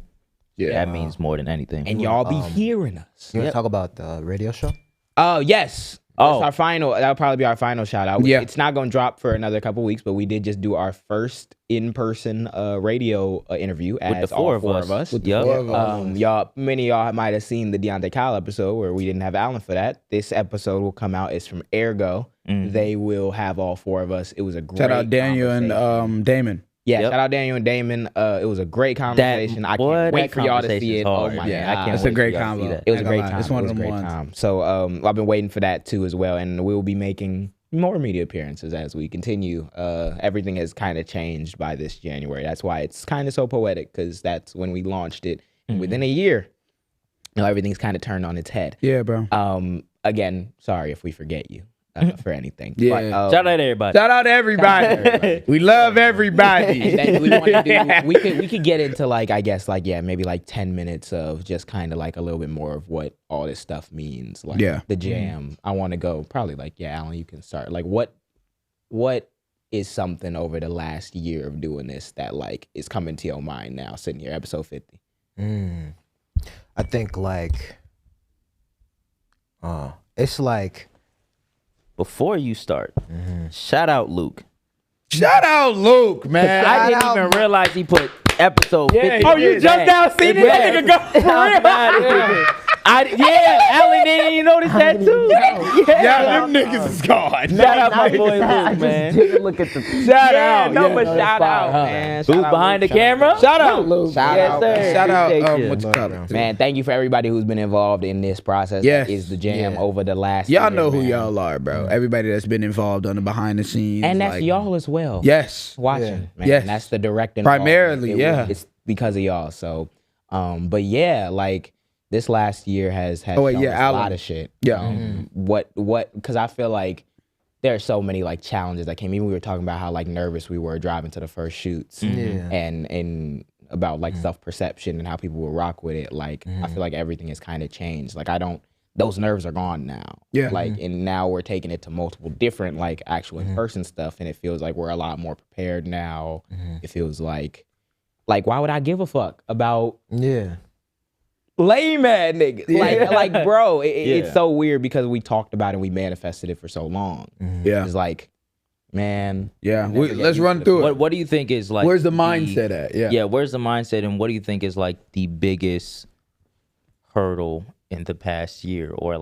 Yeah. That means more than anything. And y'all be hearing us. You want to talk about the radio show? Oh, yes. Oh. That's our final. That'll probably be our final shout out. Yeah. It's not going to drop for another couple weeks, but we did just do our first in-person radio interview as the all four of of us. us. Yup. Four of us. Many of y'all might have seen the Deontay Kyle episode where we didn't have Alan for that. This episode will come out. It's from Ergo. They will have all 4 of us. It was a great Shout out Daniel conversation. and Damon. Yeah, Yep. shout out Daniel and Damon. It was a great conversation. I can't wait for y'all to see it. Oh my Yeah, god, it's a great for y'all to see combo. that. it was a Ain't great gonna lie, time. It's one It was of a them great ones. time. So I've been waiting for that too as well, and we'll be making more media appearances as we continue. Everything has kind of changed by this January. That's why it's kind of so poetic, because that's when we launched it. And within a year, everything's kind of turned on its head. Yeah, bro. Again, sorry if we forget you for anything. Yeah. But, Shout out to everybody. Shout out to everybody. We love everybody. and then we want to do. We could get into maybe 10 minutes of just kind of a little bit more of what all this stuff means. Like Yeah. the jam. I want to go probably Alan, you can start. Like what is something over the last year of doing this that is coming to your mind now, sitting here, episode 50? I think it's Before you start, shout out Luke. Shout out Luke, man. I didn't even realize he put episode 50. Oh, you jumped down, seen it? That nigga go for real. Alan didn't even notice that too. Yeah, them niggas is gone. Shout out my boy Luke, man. look at the Shout out. Shout out, fire, man. Who's behind the camera? Shout out. Shout out. Yes, sir. Shout out. Appreciate you. What you call it? Man, thank you for everybody who's been involved in this process. Yes. That is the jam Yeah. over the last Y'all year, know who man. y'all are, bro. Everybody that's been involved on the behind the scenes. And that's y'all as well. Yes. Watching, man. Yes. That's the direct Primarily, involvement. yeah. It's because of y'all. So, but yeah, this last year has Oh, wait, shown yeah, us a Alan. lot of shit. Yeah. What? Because I feel like there are so many challenges that came. Even we were talking about how nervous we were driving to the first shoots, and about self perception and how people will rock with it. I feel like everything has kind of changed. Those nerves are gone now. Yeah. And now we're taking it to multiple different actual in person stuff, and it feels like we're a lot more prepared now. It feels like why would I give a fuck about lame ass niggas? Bro, it's so weird because we talked about it and we manifested it for so long. Yeah. It's man. Yeah. never get Let's used run to through it. What do you think is Where's the mindset at? Yeah. Yeah, where's the mindset, and what do you think is the biggest hurdle in the past year, or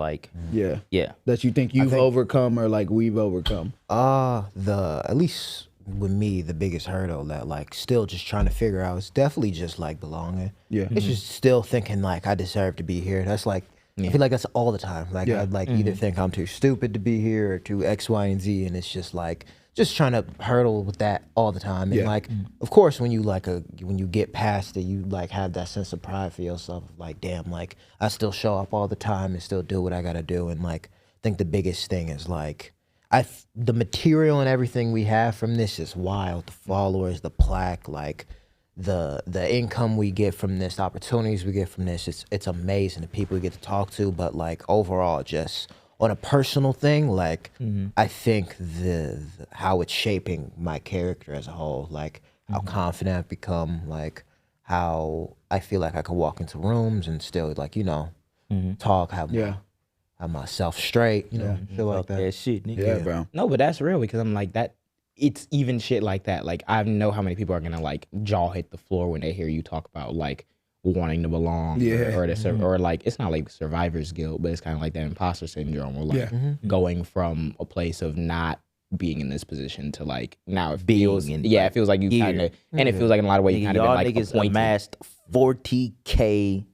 Yeah. That you think you've overcome or we've overcome. at least with me, the biggest hurdle that still just trying to figure out is definitely just belonging. Yeah. It's just still thinking I deserve to be here. That's I feel like that's all the time. Yeah. I'd either think I'm too stupid to be here or too X, Y, and Z, and it's just just trying to hurdle with that all the time. And Yeah. of course, when you when you get past it, you have that sense of pride for yourself. Damn, I still show up all the time and still do what I gotta do. And I think the biggest thing is the material and everything we have from this is wild. The followers, the plaque, the income we get from this, the opportunities we get from this, it's amazing. The people we get to talk to, but overall, just on a personal thing, I think the how it's shaping my character as a whole, how confident I've become, how I feel I could walk into rooms and still talk, have myself straight, you know, feel like that. That shit, nigga. Yeah, bro. No, but that's real because I'm like that. It's even shit like that. Like I know how many people are gonna like jaw hit the floor when they hear you talk about like wanting to belong, or like it's not like survivor's guilt, but it's kind of like that imposter syndrome, or like going from a place of not being in this position to like now it feels it feels like you kind of, and it feels like in a lot of ways you kind of been like niggas appointed. amassed 40K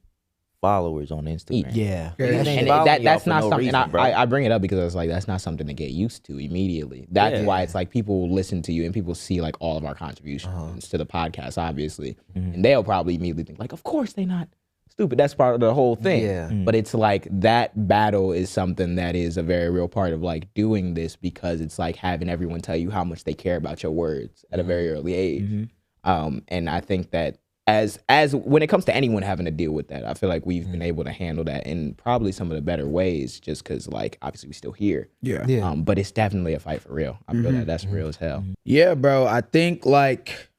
followers on Instagram. Yeah. And that's not something. Reason, I bring it up because it's like that's not something to get used to immediately. That's why it's like people listen to you and people see like all of our contributions to the podcast, obviously, and they'll probably immediately think like, of course they not stupid. That's part of the whole thing. Yeah. But it's like that battle is something that is a very real part of like doing this, because it's like having everyone tell you how much they care about your words at a very early age. And I think that as when it comes to anyone having to deal with that, I feel like we've been able to handle that in probably some of the better ways, just because like obviously we still here. But it's definitely a fight for real. I feel that that's real as hell. Yeah, bro. I think like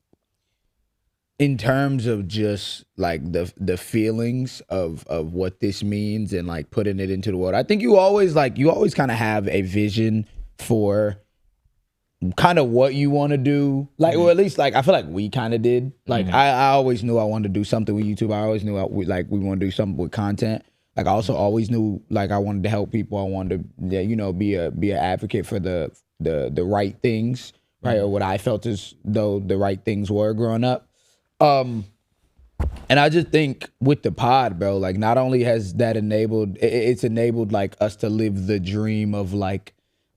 in terms of just like the feelings of what this means and like putting it into the world, I think you always kind of have a vision for kind of what you want to do, like, or at least like I feel like we kind of did. Like I always knew I wanted to do something with YouTube. I always knew we want to do something with content. Like I also always knew like I wanted to help people. I wanted to be an advocate for the right things, right, or what I felt as though the right things were growing up. And I just think with the pod, bro, like not only has that it's enabled like us to live the dream of like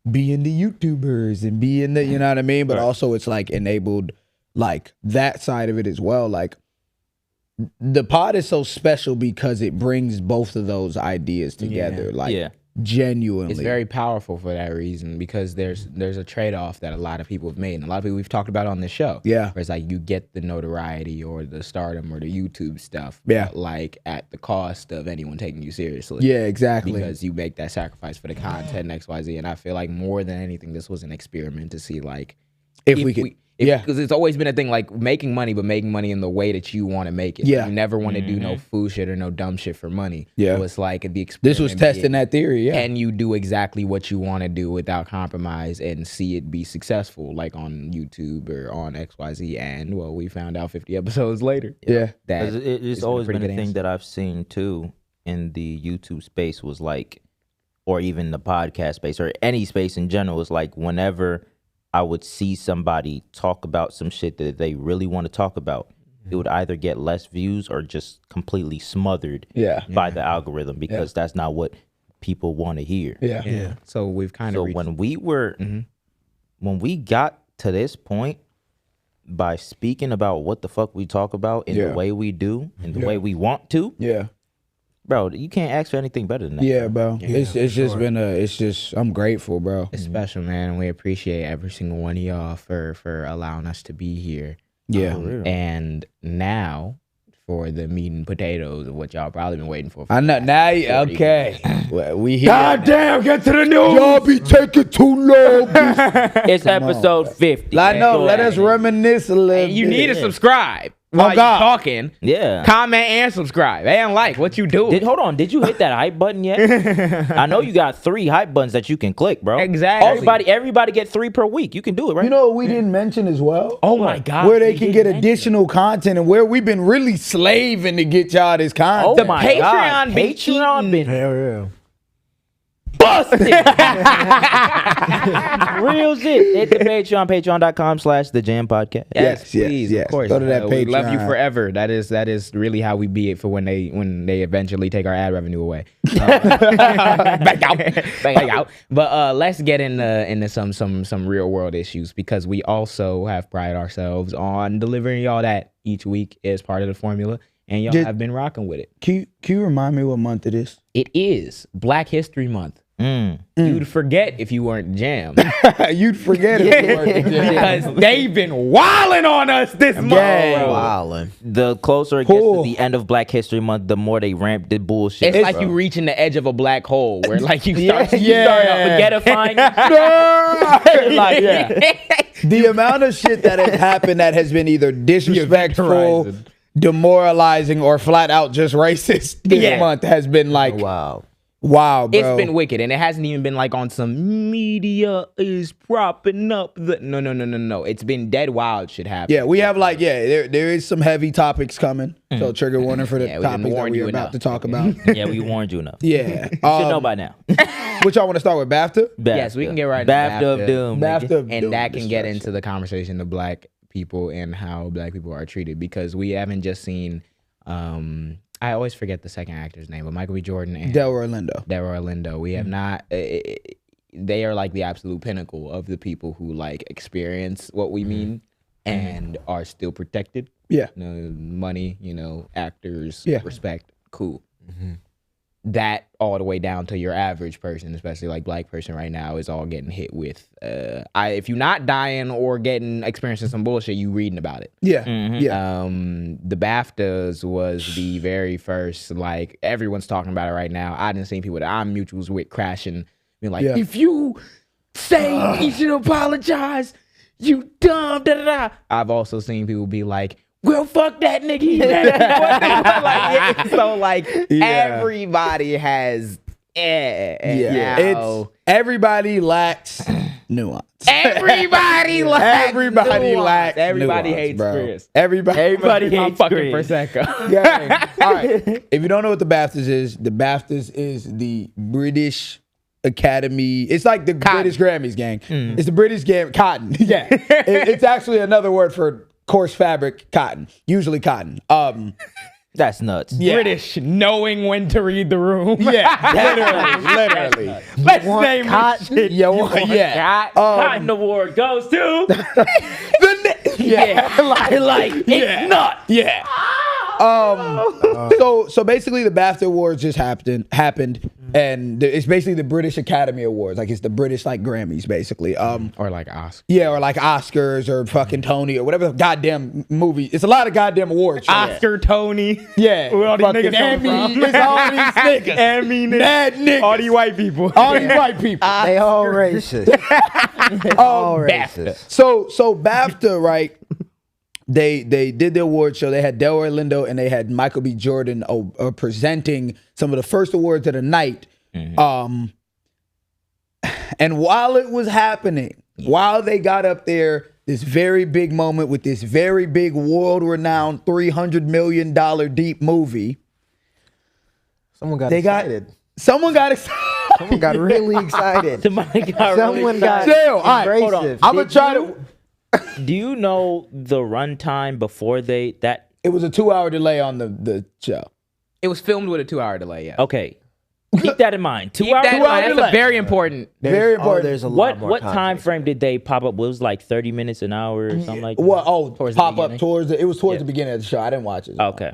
being the YouTubers and being the, you know what I mean? But also it's like enabled like that side of it as well. Like the pod is so special because it brings both of those ideas together. Like genuinely. It's very powerful for that reason, because there's a trade-off that a lot of people have made, and a lot of people we've talked about on this show. Yeah. Where it's like you get the notoriety or the stardom or the YouTube stuff, but like at the cost of anyone taking you seriously. Yeah, exactly. Because you make that sacrifice for the content and XYZ. And I feel like more than anything, this was an experiment to see like if we could. Because it's always been a thing like making money, but making money in the way that you want to make it. Yeah. You never want to do no fool shit or no dumb shit for money. Yeah. So it's like the experiment. This was testing that theory, yeah. Can you do exactly what you want to do without compromise and see it be successful, like on YouTube or on XYZ? And well, we found out 50 episodes later. Yeah. That it's always been a thing that I've seen too in the YouTube space was like, or even the podcast space or any space in general, is like whenever I would see somebody talk about some shit that they really want to talk about, it would either get less views or just completely smothered by the algorithm, because that's not what people want to hear. Yeah. So we've kind of when we got to this point, by speaking about what the fuck we talk about in the way we do, in the way we want to, bro, you can't ask for anything better than that. Yeah, bro. It's just been I'm grateful, bro. It's special, man, and we appreciate every single one of y'all for allowing us to be here. Yeah. And now for the meat and potatoes of what y'all probably been waiting for. I know now. Okay, we here. God damn, get to the news. Y'all be taking too long. It's episode 50. I know. Let us reminisce a little. You bit. need to subscribe while you talking. Yeah. Comment and subscribe. And like what you do. Hold on. Did you hit that hype button yet? I know you got 3 hype buttons that you can click, bro. Exactly. Everybody get 3 per week. You can do it, right? You know what we didn't mention as well? Oh my God. Where they can get additional content and where we've been really slaving to get y'all this content. Oh my God. Patreon been Hell yeah. busted. Real shit. Hit the Patreon, patreon.com/thejaampodcast. Yes, Yes, please, yes. of course. Go to that We love you Patreon. forever. That is really how we be it for when they eventually take our ad revenue away. Back out. But let's get into some real world issues, because we also have prided ourselves on delivering y'all that each week as part of the formula, and y'all have been rocking with it. Can you remind me what month it is? It is Black History Month. You'd forget if you weren't Jam. You'd forget if you weren't the Jam. Because they've been wilding on us this month. Bro. Wildin'. The closer it gets to the end of Black History Month, the more they ramp the bullshit. It's like you reaching the edge of a black hole where like you start forget forgettifying. The amount of shit that has happened that has been either disrespectful, demoralizing or flat out just racist this month has been like Wow. wow, bro. It's been wicked, and it hasn't even been like on some media is propping up the. No. It's been dead wild shit happening. Yeah, we have like there is some heavy topics coming. So trigger warning for the Yeah, we didn't topics that warn we're you about enough. to talk about. Yeah, we warned you enough. Yeah, You should know by now. which y'all want to start with BAFTA? Yes, we can get right into BAFTA of BAFTA. doom. nigga. BAFTA of And doom that can get destruction. into the conversation of black people and how black people are treated, because we haven't just seen I always forget the second actor's name, but Michael B. Jordan and Delroy Lindo. Delroy Lindo. We have not they are like the absolute pinnacle of the people who like experience what we mean and are still protected. Yeah. You know, money, actors, Yeah. respect, cool. That all the way down to your average person, especially like black person right now, is all getting hit with. If you're not dying or experiencing some bullshit, you reading about it. Yeah, Mm-hmm. yeah. The BAFTAs was the very first, like everyone's talking about it right now. I didn't see people that I'm mutuals with crashing, being like, Yeah. if you say you should apologize, you dumb, da da da. I've also seen people be like, well, fuck that nigga. He so like everybody has It's everybody lacks nuance. everybody lacks Everybody nuance. lacks Everybody nuance, hates bro. Chris. Everybody I'm hates fucking Chris. Prosecco. Gang. All right. If you don't know what the BAFTAs is, the BAFTAs is the British Academy. It's like the British Grammys, gang. It's the British cotton. Yeah. It's actually another word for coarse fabric, cotton. Usually cotton. That's nuts. Yeah. British, knowing when to read the room. Yeah, literally. Let's name cotton? it. Yeah. Cotton Award goes to Yeah. it's nuts. Yeah. So basically the BAFTA Awards just happened, and it's basically the British Academy Awards. Like it's the British like Grammys, basically. Or like Oscar. Yeah, or like Oscars or fucking Tony or whatever goddamn movie. It's a lot of goddamn awards. Oscar, Tony. Yeah. Where all these Fucking niggas come Emmy. from. It's all these niggas. Emmy niggas. Mad niggas. All these white people. All these white people. They all racist. all racist. So BAFTA, right? They did the award show. They had Delroy Lindo and they had Michael B. Jordan presenting some of the first awards of the night. And while it was happening, while they got up there, this very big moment with this very big world-renowned $300 million deep movie, Someone got They got- excited. someone got excited. Someone got really excited. Somebody got Someone really got excited. Chill. All right, hold on. abrasive. I'm gonna try to. Do you know the runtime before that? It was a 2-hour delay on the show. It was filmed with a 2-hour delay, yeah. Okay, keep that in mind. 2 Keep hours. that in mind. That's delay. very important. Very important. There's a lot What more what time context. frame did they pop up? It was like 30 minutes, an hour, or something like that. Well, Towards the pop up beginning. towards it was towards Yeah. the beginning of the show. I didn't watch it. Okay.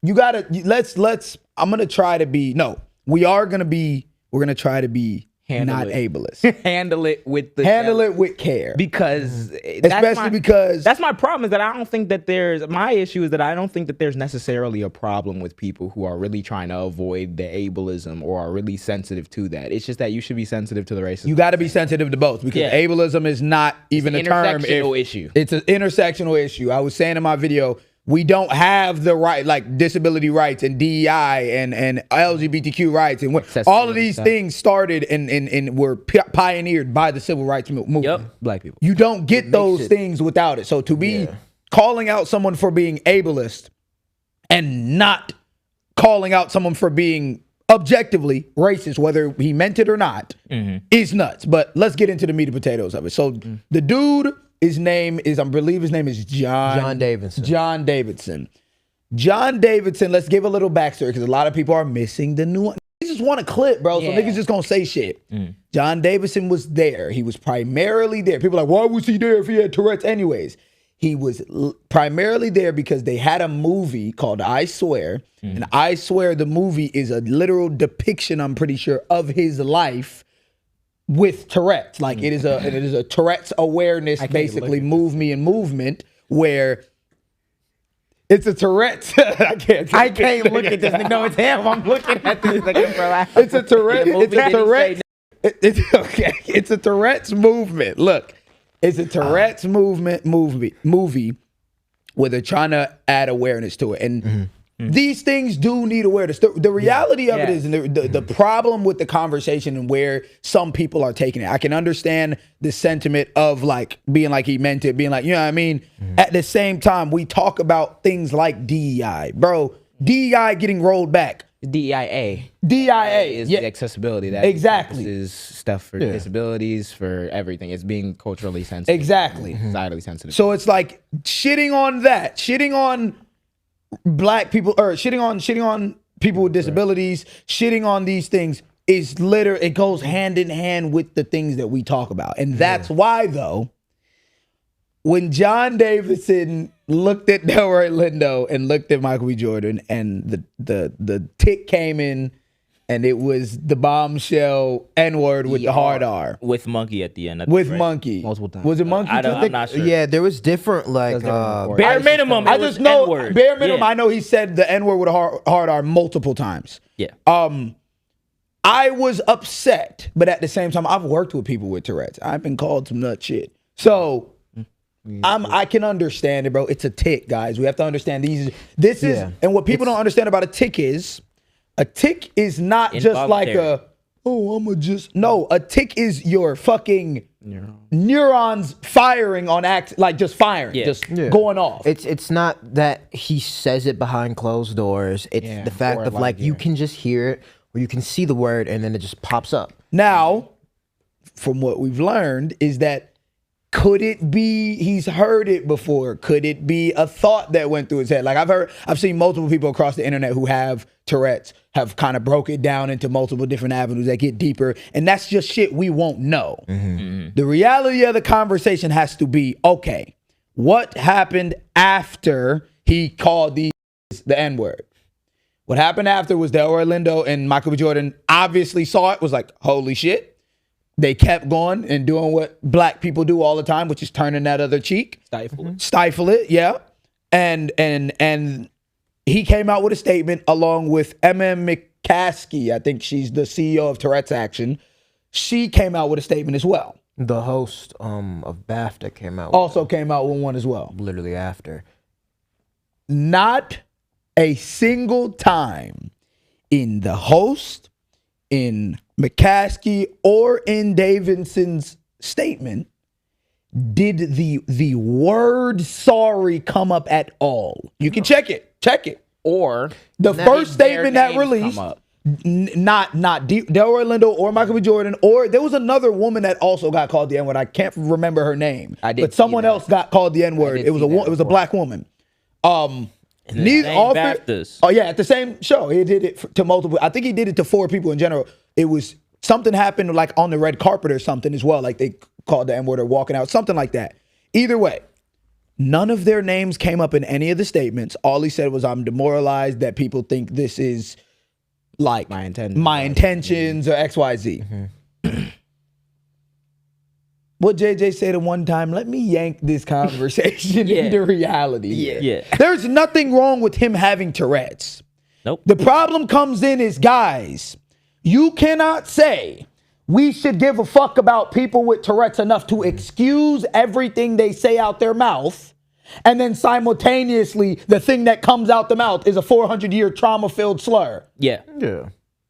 You gotta let's. I'm gonna try to be. No, we are gonna be. We're gonna try to be Handle not it. ableist. Handle it with the Handle it with care. because Especially because that's my problem, is that I don't think that my issue is that I don't think that there's necessarily a problem with people who are really trying to avoid the ableism or are really sensitive to that. It's just that you should be sensitive to the racism. you got to be sensitive to both because Yeah. ableism is not even a term. intersectional issue. It's an intersectional issue. I was saying in my video, we don't have the right, like disability rights and DEI and LGBTQ rights and all of these stuff. things started and were pioneered by the civil rights movement. Yep. Black people. You don't get those things without it. So to be calling out someone for being ableist and not calling out someone for being objectively racist, whether he meant it or not, is nuts. But let's get into the meat and potatoes of it. So the dude, his name is, I believe his name is John Davidson. John Davidson. John Davidson, let's give a little backstory because a lot of people are missing the nuance. They just want a clip, bro. So Yeah. niggas just gonna say shit. John Davidson was there. He was primarily there. People are like, why was he there if he had Tourette's anyways? He was primarily there because they had a movie called I Swear. And I Swear the movie is a literal depiction, I'm pretty sure, of his life with Tourette's. Like it is a Tourette's awareness, basically movement where it's a Tourette's. I can't Look at this nigga. No, it's him. I'm looking at this nigga for like. It's a Tourette. movie, It's a did he say Tourette's. It's okay. It's a Tourette's movement. Look, it's a Tourette's movie where they're trying to add awareness to it. And these things do need awareness. The reality of it is, and the problem with the conversation and where some people are taking it, I can understand the sentiment of like being like he meant it, being like, you know what I mean? At the same time, we talk about things like DEI. Bro, DEI getting rolled back. DIA. DIA is the accessibility that exactly is stuff for disabilities, for everything. It's being culturally sensitive. Exactly. Societally sensitive. So it's like shitting on that, shitting on black people, or shitting on people with disabilities, shitting on these things is it goes hand in hand with the things that we talk about. And that's why, though, when John Davidson looked at Delroy Lindo and looked at Michael B. Jordan, and the tick came in, and it was the bombshell N-word with the hard R. With monkey at the end. With monkey. Multiple times. Was it monkey? I'm not sure. Yeah, there was different like Bare minimum. I it was just know N-word. bare minimum. Yeah. I know he said the N-word with a hard R multiple times. Yeah. I was upset, but at the same time, I've worked with people with Tourette's. I've been called some nut shit. So I can understand it, bro. It's a tick, guys. We have to understand this is, and what people don't understand about a tick is not just like no, a tick is your fucking neurons firing on just firing, going off. It's not that he says it behind closed doors. It's the fact of like you can just hear it, or you can see the word, and then it just pops up. Now, from what we've learned is that, could it be he's heard it before? Could it be a thought that went through his head? Like I've seen multiple people across the internet who have Tourette's have kind of broke it down into multiple different avenues that get deeper. And that's just shit we won't know. The reality of the conversation has to be, okay, what happened after he called the N-word? What happened after was Delroy Lindo and Michael B. Jordan obviously saw it, was like, holy shit. They kept going and doing what black people do all the time, which is turning that other cheek. Stifle it, yeah. And he came out with a statement along with McCaskey. I think she's the CEO of Tourette's Action. She came out with a statement as well. The host of BAFTA came out with one as well. Literally after. Not a single time in the host, in McCaskey, or in Davidson's statement did the word sorry come up at all. You can check it. Or the first statement that released, not Delroy Lindo or Michael B. Jordan, or there was another woman that also got called the N-word. I can't remember her name, but someone else got called the N-word. It was a black woman. BAFTAs. Oh yeah, at the same show, he did it to multiple. I think he did it to 4 people in general. It was something happened like on the red carpet or something as well. Like they called the N-word or walking out, something like that. Either way, none of their names came up in any of the statements. All he said was, "I'm demoralized that people think this is like my intentions or XYZ." What JJ said at one time, let me yank this conversation into reality. Yeah. There's nothing wrong with him having Tourette's. Nope. The problem comes in is, guys, you cannot say we should give a fuck about people with Tourette's enough to excuse everything they say out their mouth, and then simultaneously the thing that comes out the mouth is a 400-year trauma-filled slur. Yeah.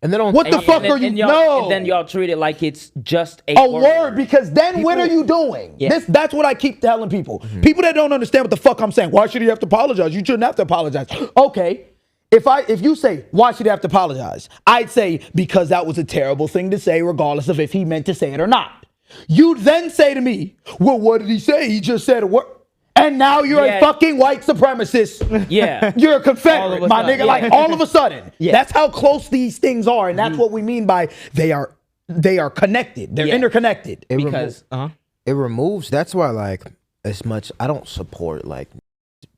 And then on What the fuck are you? No. And then y'all treat it like it's just a word, because then what are you doing? That's what I keep telling people. People that don't understand what the fuck I'm saying. Why should he have to apologize? You shouldn't have to apologize. Okay. If you say, why should he have to apologize? I'd say, because that was a terrible thing to say, regardless of if he meant to say it or not. You'd then say to me, well, what did he say? He just said a word. And now you're a fucking white supremacist. Yeah. You're a Confederate, my nigga. Like all of a sudden. Yeah. That's how close these things are. And that's what we mean by they are connected. They're interconnected. It removes, that's why like as much I don't support like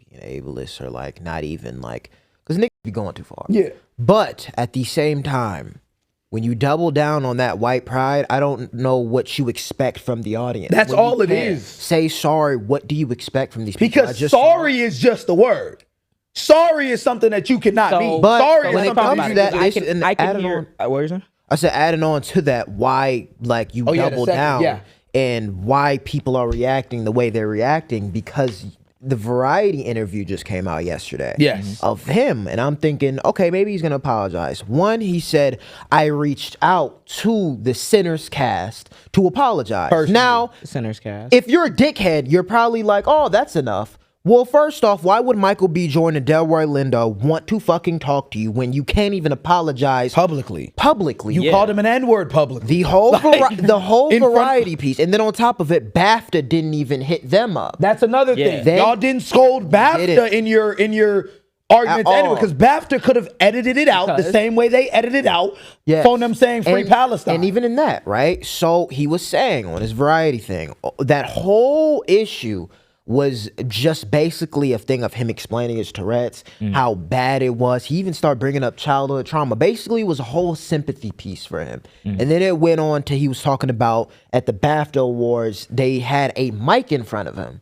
being ableist or like not even like, because niggas be going too far. Yeah. But at the same time, when you double down on that white pride, I don't know what you expect from the audience. That's when all you it can't is. Say sorry, what do you expect from these people? Because sorry is just a word. Sorry is something that you cannot mean. But Sorry when is it something comes to that that, I can hear. What are you saying? I said adding on to that, why like you double down and why people are reacting the way they're reacting, because the Variety interview just came out yesterday. Yes. Of him. And I'm thinking, okay, maybe he's going to apologize. One, he said, I reached out to the Sinners cast to apologize. Personally. Now, Sinners cast. if you're a dickhead, you're probably like, oh, that's enough. Well, first off, why would Michael B. Jordan and Delroy Lindo want to fucking talk to you when you can't even apologize Publicly. publicly? You called him an N-word publicly. The whole the whole in front- Variety piece, and then on top of it, BAFTA didn't even hit them up. That's another thing. Then- Y'all didn't scold BAFTA Didn't. in your arguments At anyway, all. because BAFTA could have edited it out the same way they edited out Yes. phone them saying free And- Palestine. And even in that, right? So he was saying on his Variety thing, that whole issue was just basically a thing of him explaining his Tourette's, how bad it was. He even started bringing up childhood trauma. Basically, it was a whole sympathy piece for him. And then it went on to he was talking about at the BAFTA Awards, they had a mic in front of him.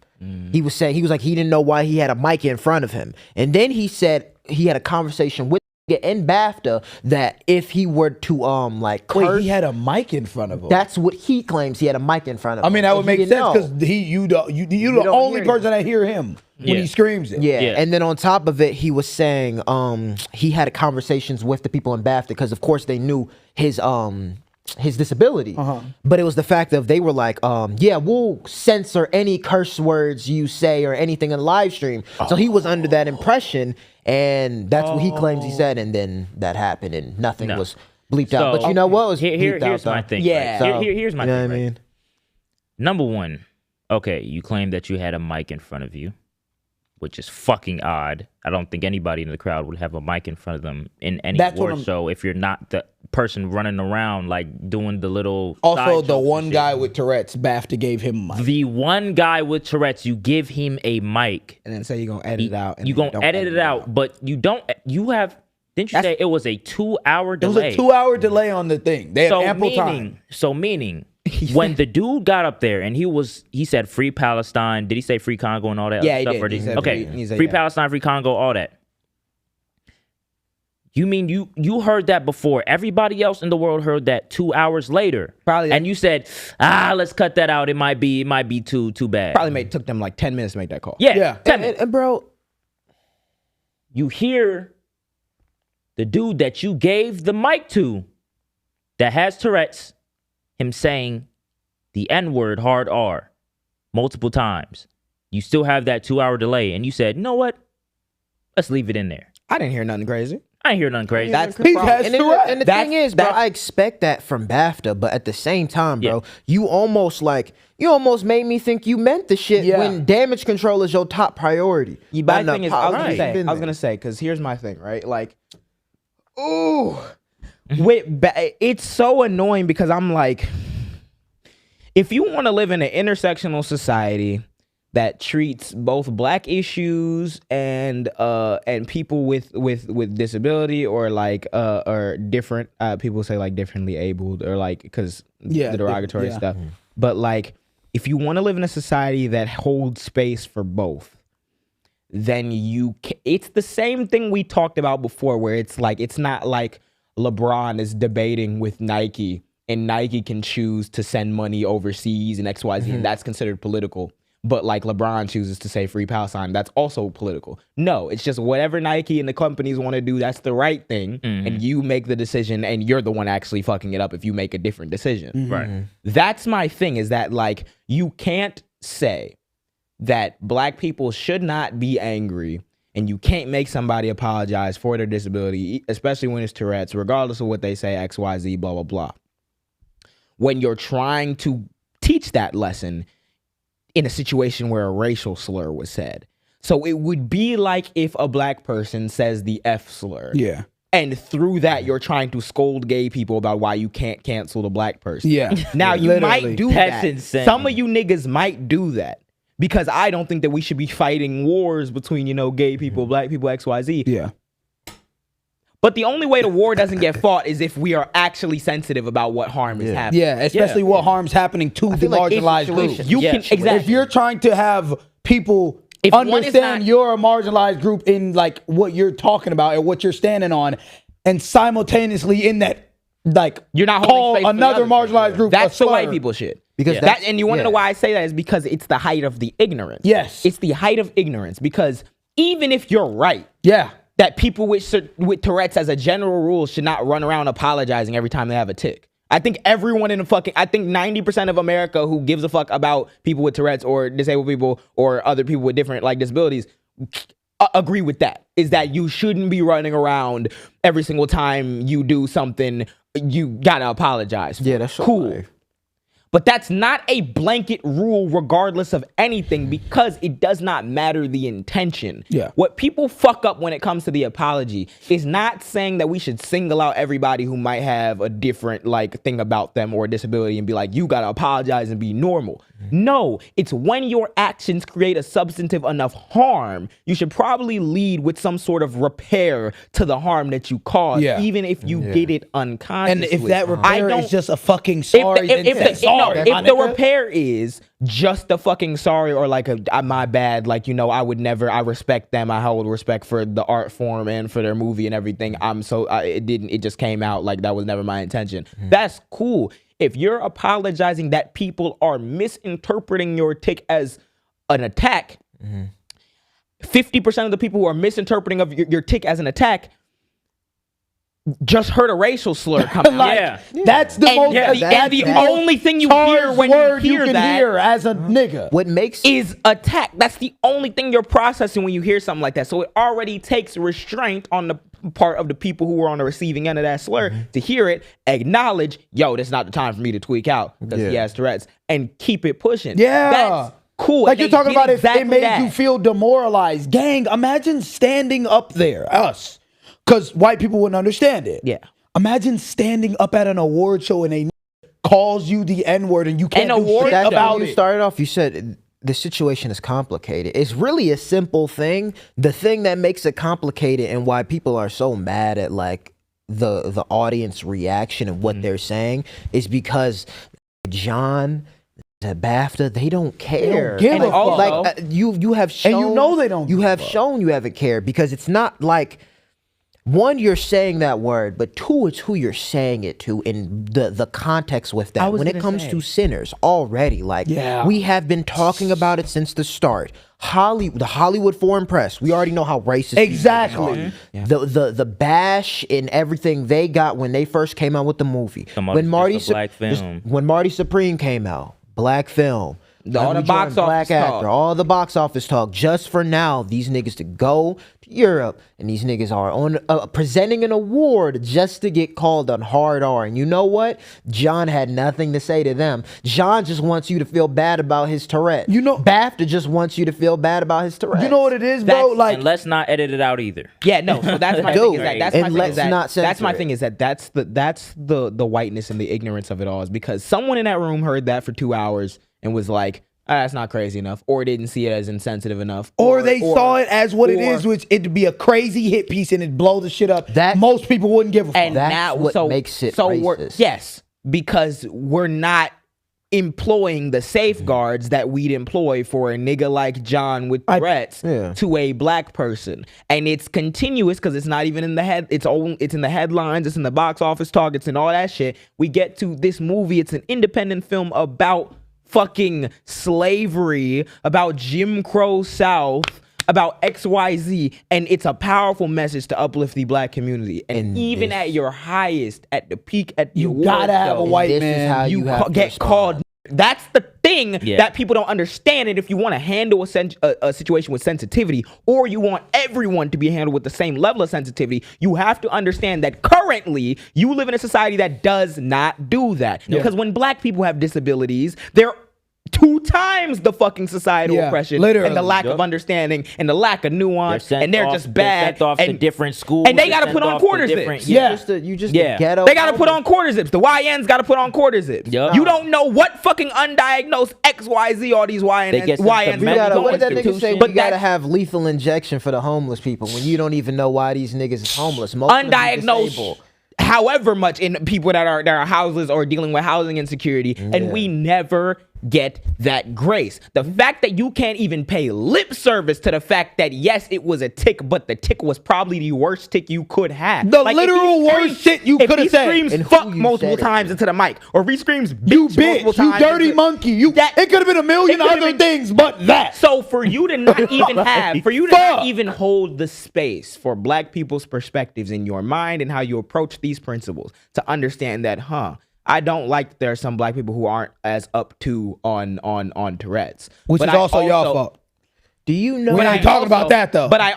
He was saying, he was like, he didn't know why he had a mic in front of him. And then he said he had a conversation with in BAFTA that if he were to like curse, Wait, he had a mic in front of him. that's what he claims. He had a mic in front of him. I mean, that And would he make didn't sense know. because you the don't only hear person that hear him when he screams it. Yeah. Yeah. And then on top of it, he was saying he had conversations with the people in BAFTA because of course they knew his disability. But it was the fact of they were like, yeah, we'll censor any curse words you say or anything in live stream. So he was under that impression, and that's what he claims he said, and then that happened and nothing No. was bleeped out. But you know what was bleeped here's out, my though? thing. Yeah. right? So, Here's my you know thing. what I right? mean? Number one, okay, you claim that you had a mic in front of you, which is fucking odd. I don't think anybody in the crowd would have a mic in front of them in any That's what award I'm- show if you're not the person running around like doing the little Also, side the jokes and one shit. guy with Tourette's, BAFTA gave him a mic. The one guy with Tourette's, you give him a mic. And then say you're going to edit it out. And You then gonna don't edit it out, but you don't. You have. Didn't you That's- say it was a 2-hour It was delay? a 2-hour delay on the thing. They had ample time. So meaning, when the dude got up there and he said free Palestine. Did he say free Congo and all that? Yeah, other he stuff? did. Or He said okay, free- he said, free yeah. Palestine, free Congo, all that. You mean you heard that before everybody else in the world heard that 2 hours later? Probably. And you said, let's cut that out. It might be too bad. Probably took them like 10 minutes to make that call. Yeah. Yeah. 10 minutes. And bro, You hear the dude that you gave the mic to that has Tourette's, him saying the N-word, hard R, multiple times. You still have that 2-hour delay, and you said, you know what? Let's leave it in there. I didn't hear nothing crazy. I ain't hear nothing crazy. That's the He problem. has And, then, Tourette's. and the That's- thing is, bro, that's- I expect that from BAFTA, but at the same time, bro, Yeah. you almost made me think you meant the shit Yeah. when damage control is your top priority. But the thing is, I was Right. gonna say, because here's my thing, right? Like, ooh, it's so annoying because I'm like, if you want to live in an intersectional society that treats both black issues and people with disability or like or different people say like differently abled or like because Yeah, the derogatory yeah. stuff, but like if you want to live in a society that holds space for both, then it's the same thing we talked about before where it's like it's not like LeBron is debating with Nike and Nike can choose to send money overseas and XYZ and that's considered political. But like LeBron chooses to say free Palestine, that's also political. No, it's just whatever Nike and the companies want to do, that's the right thing. And you make the decision and you're the one actually fucking it up if you make a different decision. Right. That's my thing is that like you can't say that black people should not be angry and you can't make somebody apologize for their disability, especially when it's Tourette's, regardless of what they say, XYZ, blah, blah, blah. When you're trying to teach that lesson in a situation where a racial slur was said. So it would be like if a black person says the F slur. Yeah. And through that, you're trying to scold gay people about why you can't cancel the black person. Yeah. Now, you Literally. might do That's that. insane. Some of you niggas might do that. Because I don't think that we should be fighting wars between, gay people, black people, XYZ. Yeah. But the only way the war doesn't get fought is if we are actually sensitive about what harm is happening. Yeah, especially what harm's happening to the feel like marginalized each group. situation- You Yeah. can exactly. If you're trying to have people If one is understand not- you're a marginalized group in like what you're talking about and what you're standing on, and simultaneously in that like You're not call holding space for the another other marginalized people. group. That's a the white slur. people shit. Because that, and you want to know why I say that is because it's the height of the ignorance. Yes. It's the height of ignorance because even if you're right, Yeah. that people with Tourette's as a general rule should not run around apologizing every time they have a tick. I think everyone in the I think 90% of America who gives a fuck about people with Tourette's or disabled people or other people with different like disabilities agree with that. Is that you shouldn't be running around every single time you do something, you gotta apologize for. Yeah, that's so cool. life. But that's not a blanket rule regardless of anything because it does not matter the intention. Yeah. What people fuck up when it comes to the apology is not saying that we should single out everybody who might have a different like thing about them or a disability and be like, you gotta apologize and be normal. No, it's when your actions create a substantive enough harm, you should probably lead with some sort of repair to the harm that you caused, even if you did it unconsciously. And if that repair is just a fucking sorry, if the repair is just a fucking sorry or like my bad, like, you know, I respect them. I hold respect for the art form and for their movie and everything. It just came out like that was never my intention. That's cool. If you're apologizing that people are misinterpreting your tick as an attack, 50% of the people who are misinterpreting of your tick as an attack just heard a racial slur come out. That's the most. And the only thing you hear when you hear that hear as a nigga. What makes is attack. That's the only thing you're processing when you hear something like that. So it already takes restraint on the part of the people who are on the receiving end of that slur to hear it, acknowledge, yo, this is not the time for me to tweak out because he has Tourette's, and keep it pushing. Yeah. That's cool. Like you're talking about if it made that. you feel demoralized. Gang, imagine standing up there, us, because white people wouldn't understand it. Yeah. Imagine standing up at an award show and they calls you the N-word and you can't do shit about you it. started off, you said the situation is complicated. It's really a simple thing. The thing that makes it complicated and why people are so mad at like the audience reaction and what they're saying is because John, the BAFTA, they don't care. They don't give a fuck. Like you have shown, and you know they don't. You have shown you haven't cared because it's not like. One, you're saying that word, but two, it's who you're saying it to in the context with that. When it comes to sinners already, like we have been talking about it since the start. The Hollywood Foreign Press, we already know how racist exactly the bash and everything they got when they first came out with the movie. When Marty Supreme came out, black film. All the box office talk. All the box office talk. Just for now, these niggas to go to Europe and these niggas are on presenting an award just to get called on hard R. And you know what? John had nothing to say to them. John just wants you to feel bad about his Tourette. You know, BAFTA just wants you to feel bad about his Tourette. You know what it is, bro? And let's not edit it out either. Yeah, no. So that's my thing. That's my thing is that that's the whiteness and the ignorance of it all is because someone in that room heard that for 2 hours and was like, that's not crazy enough, or didn't see it as insensitive enough, or they saw it as what it is, which it'd be a crazy hit piece and it'd blow the shit up. That most people wouldn't give a fuck. And that's what makes it racist. Yes, because we're not employing the safeguards that we'd employ for a nigga like John with Tourette's to a black person, and it's continuous because it's not even in the head. It's in the headlines. It's in the box office talk. It's in all that shit. We get to this movie. It's an independent film about fucking slavery, about Jim Crow South, about XYZ, and it's a powerful message to uplift the black community. And even at your highest, at the peak, at the you gotta have a white man. You get called. That's the thing that people don't understand. And if you want to handle a situation with sensitivity, or you want everyone to be handled with the same level of sensitivity, you have to understand that currently you live in a society that does not do that. Because when black people have disabilities, they're 2 times the fucking societal oppression and the lack of understanding and the lack of nuance, and they're just bad. They're sent off to different schools, and they got to put on quarter zips. You just ghetto. They got to put on quarter zips. The YNs got to put on quarter zips. You don't know what fucking undiagnosed XYZ all these YNs what did that nigga say? But you gotta have lethal injection for the homeless people when you don't even know why these niggas is homeless. Most undiagnosed. However much in people that are houseless or dealing with housing insecurity, and we never get that grace. The fact that you can't even pay lip service to the fact that yes, it was a tick, but the tick was probably the worst tick you could have. The Like, literal worst shit you could have said. If he screams And who fuck you multiple said it times to. into the mic, or if he screams You bitch multiple bitch, you times dirty into- monkey. That- It could have been a million it could've other been- things, but that. So for you to not even have, for you to not Fuck. even hold the space for black people's perspectives in your mind and how you approach these principles, to understand that, I don't like that there are some black people who aren't as up to on Tourette's. Which But is also y'all fault. Do you know? We ain't talking about that, though. But I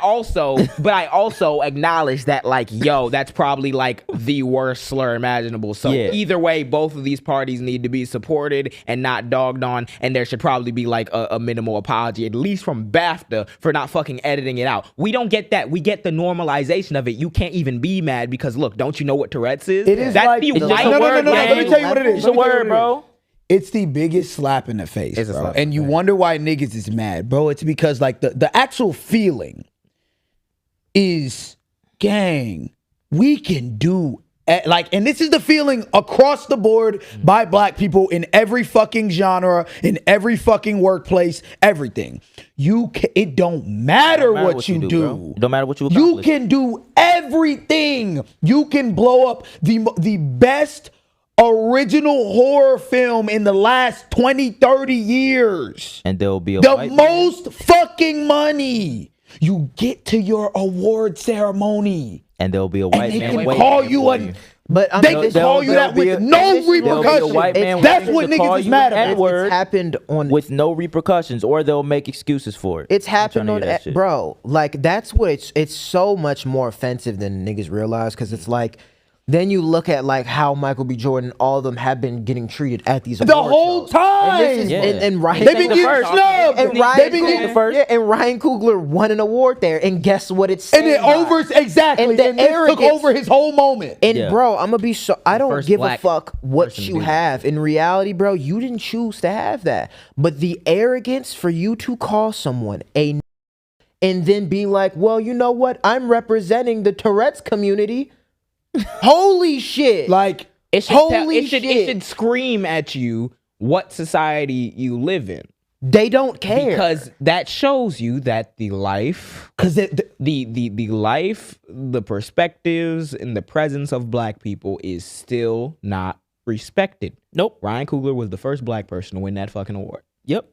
also acknowledge that, like, yo, that's probably like the worst slur imaginable. So Yeah. either way, both of these parties need to be supported and not dogged on, and there should probably be like a minimal apology, at least from BAFTA, for not fucking editing it out. We don't get that. We get the normalization of it. You can't even be mad because, look, don't you know what Tourette's is? It is That's like the no, white no, no, no, word, no. Let me gang. tell you what it is. It's Let a me tell you word, what it is. bro. It's the biggest slap in the face, It's a bro. slap in And the you face. wonder why niggas is mad, bro. It's because like the actual feeling is, gang, we can do and this is the feeling across the board by black people in every fucking genre, in every fucking workplace, everything. It don't matter what you do. bro. It don't matter what you You accomplish. can do everything. You can blow up the best original horror film in the last 20, 30 years. And there'll be a The white man. most fucking money. You get to your award ceremony And there'll be a and white they man can waiting call for you a... But They can call you that with no repercussions. white man That's waiting what to call niggas is you mad an about. N-word. It's happened on. with no repercussions, or they'll make excuses for it. It's I'm happened trying on to hear that shit. bro. Like that's what it's so much more offensive than niggas realize, because it's like. Then you look at like how Michael B. Jordan, all of them have been getting treated at these The award whole shows. time. And, this is, Yeah. and Ryan, They been the getting first. snubbed. and They Ryan, been the getting... first. yeah, and Ryan Coogler won an award there, and guess what it's And it over... Exactly. And the And this took arrogance- over his whole moment. And Yeah. bro, I'm gonna be so. I don't first give a black fuck what person to you do that. have. In reality, bro, you didn't choose to have that. But the arrogance for you to call someone a and then be like, well, you know what? I'm representing the Tourette's community. Holy shit! Like... It should, Holy it shit. should scream at you what society you live in. They don't care Because that shows you that the life, Because the life, the perspectives, and the presence of black people is still not respected. Nope. Ryan Coogler was the first black person to win that fucking award. Yep.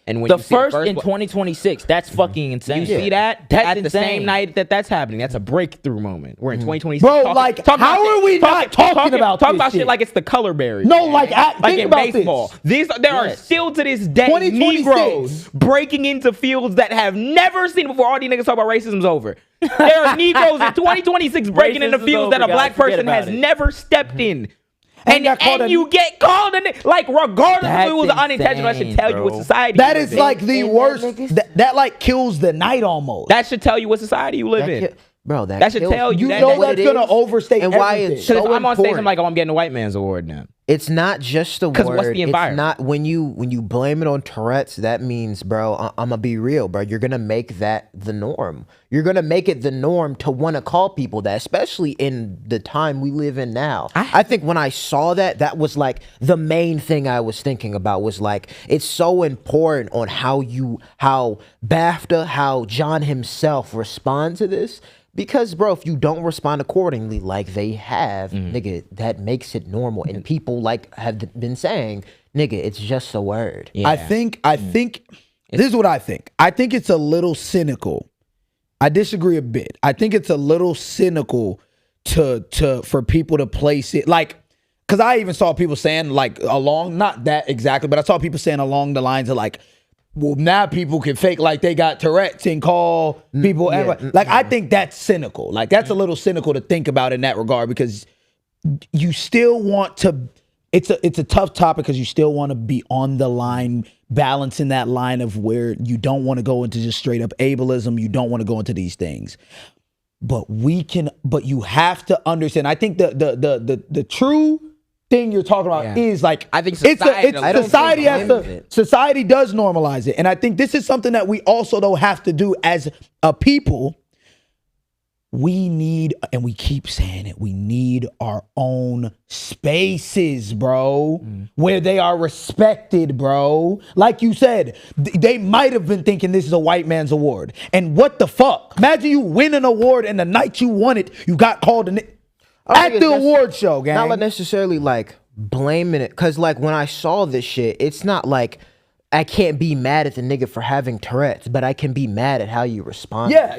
And when The you see first in bla- 2026. That's fucking insane. you see that That's at the insane. same night that's happening. That's a breakthrough moment. We're in 2026. Bro, like, how are we not talking about talk this about shit shit? like it's the color berry? No, like, like think in about baseball. this. There are Yes. still to this day 2026. Negroes breaking into fields that have never seen before. All these niggas talk about racism's over. There are Negroes in 2026 breaking into Racism's fields that a over, black guys. Forget person about has it. never stepped in. And got called And a- you get called like regardless That's if it was unintentional, that should insane, tell you what bro. society That you is live in. like the And worst. that That like kills the night almost. That should tell you what society you live That in. ki- bro, That should kills- tell you You that- know what that's it gonna is overstate and why everything. it's Because so if I'm on stage, I'm important. like, oh, I'm getting a white man's award now. It's not just the 'Cause word. what's the it's environment? not when you blame it on Tourette's. That means, bro, I'm gonna be real, bro. You're gonna make that the norm. You're gonna make it the norm to want to call people that, especially in the time we live in now. I think when I saw that, that was like the main thing I was thinking about. Was like it's so important on how BAFTA, how John himself respond to this. Because, bro, if you don't respond accordingly like they have, nigga, that makes it normal. And people like have been saying, nigga, it's just a word. Yeah. I think this is what I think. I think it's a little cynical. I disagree a bit. I think it's a little cynical for people to place it like, because I even saw people saying like along, not that exactly, but I saw people saying along the lines of like, well, now people can fake like they got Tourette's and call people. Like, I think that's cynical. Like, that's a little cynical to think about in that regard, because you still want to. It's a tough topic because you still want to be on the line, balancing that line of where you don't want to go into just straight up ableism. You don't want to go into these things, but you have to understand. I think the true thing you're talking about is like, I think society does normalize it. And I think this is something that we also though have to do as a people. we need, and we keep saying it, we need our own spaces, bro, where they are respected, bro. Like you said, they might have been thinking this is a white man's award. And what the fuck? Imagine you win an award and the night you won it, you got called at the award show, gang. Not necessarily like blaming it, because like when I saw this shit, it's not like I can't be mad at the nigga for having Tourette's, but I can be mad at how you respond. Yeah.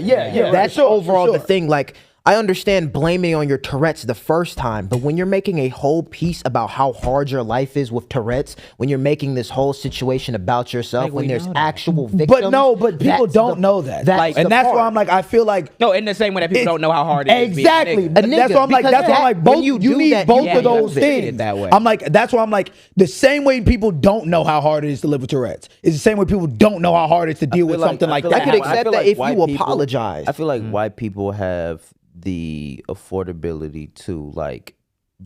That's for sure, overall for the sure. thing. Like, I understand blaming on your Tourette's the first time, but when you're making a whole piece about how hard your life is with Tourette's, when you're making this whole situation about yourself, when there's actual victims. But people don't know that. And that's why I'm like, I feel like No, in the same way that people don't know how hard it is. exactly. Being a nigga. That's why I'm like, because that- both when you you do need that, both yeah, of you those have to see it things. that way. I'm like, that's why I'm like, the same way people don't know how hard it is to live with Tourette's is the same way people don't know how hard it is to deal with something like feel that. I could accept feel that if white you people- apologize. I feel like white people have the affordability to like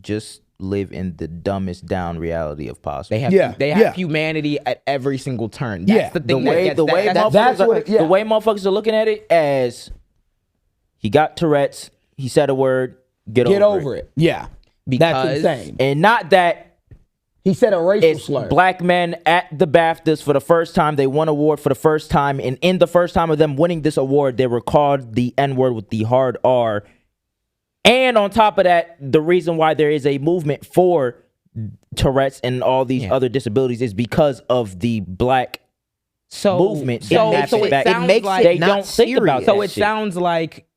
just live in the dumbest down reality of possible. They have humanity at every single turn. That's the thing. The way motherfuckers are looking at it as he got Tourette's, he said a word, get over it. Yeah. That's insane. And not that He said a racial it's slur. black men at the BAFTAs for the first time. They won an award for the first time. And in the first time of them winning this award, they were called the N-word with the hard R. And on top of that, the reason why there is a movement for Tourette's and all these other disabilities is because of the black movement. So it sounds like they don't think about So that it shit. sounds like,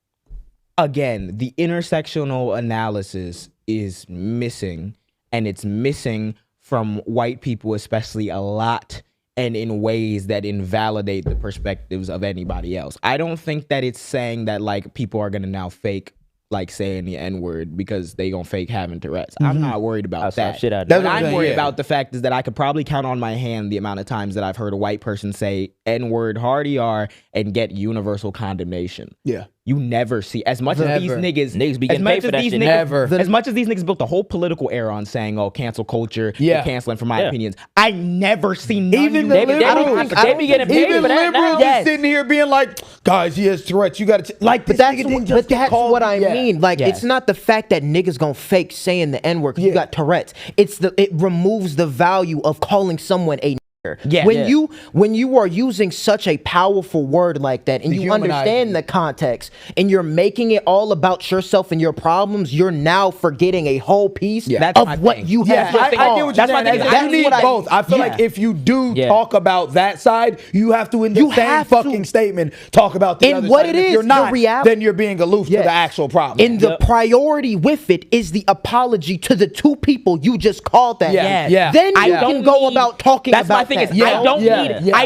again, the intersectional analysis is missing, and it's missing from white people, especially a lot, and in ways that invalidate the perspectives of anybody else. I don't think that it's saying that like people are gonna now fake like saying the N-word because they gonna fake having Tourette's. I'm not worried about that. Shit out That's What what I'm I'm saying, worried yeah. about the fact is that I could probably count on my hand the amount of times that I've heard a white person say N-word hard ER and get universal condemnation. Yeah. You never see as much as these Never. niggas Niggas be as getting much paid as for that these shit. niggas Never. as much as these niggas built the whole political era on saying, oh, cancel culture, Yeah. you're canceling for my opinions. I never see none Even you the niggas- liberals, they be getting paid even for that now. liberals Yes. is sitting here being like, guys, he has Tourette's. You got to like. But This nigga didn't just get called- what I yeah. mean. Like, Yes. it's not the fact that niggas gonna fake saying the N-word 'cause you Yeah. got Tourette's. It removes the value of calling someone a nigger. Yeah. When you are using such a powerful word like that, and you Dehumanizing understand the context, and you're making it all about yourself and your problems, you're now forgetting a whole piece That's my of what thing. you Yeah, have. I to get what you're That's my saying. thing. You need both. I feel yeah. like if you do Yeah. talk about that side, you have to, in the You same have fucking to. statement, talk about the And other what side. it If is, you're the not, reality- then you're being aloof to Yes. the actual problem. And the priority with it is the apology to the two people you just called that. Yeah, yeah. Then you I can don't go need- about talking That's about my thing that. is I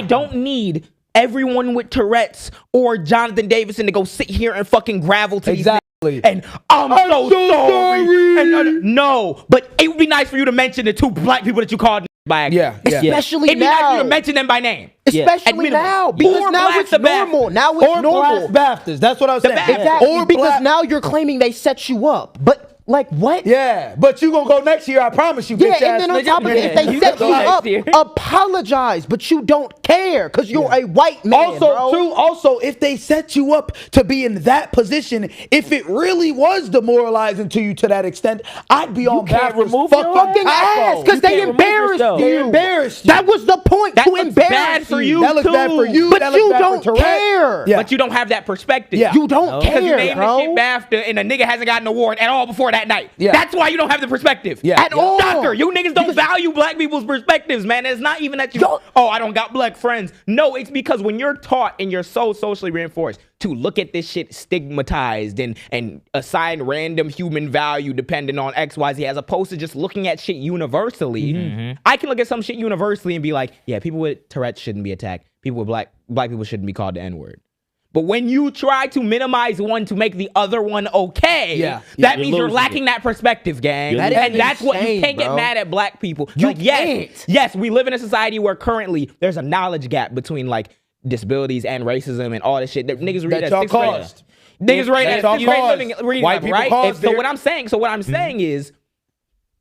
don't Yeah. need everyone with Tourette's or Jonathan Davidson to go sit here and fucking gravel to Exactly. these niggas. And I'm so sorry. And, no, but it would be nice for you to mention the two black people that you called by accident. Yeah, yeah. Especially It'd be nice for you now. to mention them by name. Especially Admittedly. now. Because Or now blast it's the back. normal. Now it's or normal. blast BAFTAs. That's what I was saying. BAFTAs. Exactly. Or Because blast- now you're claiming they set you up. But like what? Yeah, but you gonna go next year. I promise you. Yeah, bitch ass and then on nigga. top of it, if they You set go you next up, year. apologize. But you don't care because you're a white man, bro. Also, if they set you up to be in that position, if it really was demoralizing to you to that extent, I'd be on can't BAFTA's remove your fucking ass because they can't remove embarrassed yourself. you. They embarrassed you. That was the point. That to looks embarrass bad for you. That looks bad for too. you. But That looks you bad for don't Tourette's. care. Yeah. But you don't have that perspective. Yeah. You don't Because you care, named bro. the shit BAFTA and a nigga hasn't gotten an award at all before that night. Yeah. That's why you don't have the perspective. Yeah. At all. Shocker. You niggas don't value black people's perspectives, man. It's not even that you, Yo. oh, I don't got black friends. No, it's because when you're taught and you're so socially reinforced to look at this shit stigmatized and assign random human value depending on X, Y, Z, as opposed to just looking at shit universally. I can look at some shit universally and be like, yeah, people with Tourette's shouldn't be attacked. People with black people shouldn't be called the N-word. But when you try to minimize one to make the other one okay, Yeah. that You're means you're losing lacking that perspective, gang. That is And that's what you insane, can't get bro. mad at black people. You Like, yes, can't. yes, we live in a society where currently there's a knowledge gap between like disabilities and racism and all this shit that niggas read That at y'all sixth grade. caused. Niggas read That at y'all sixth grade caused. living reading White level, people right? caused So it. what I'm saying is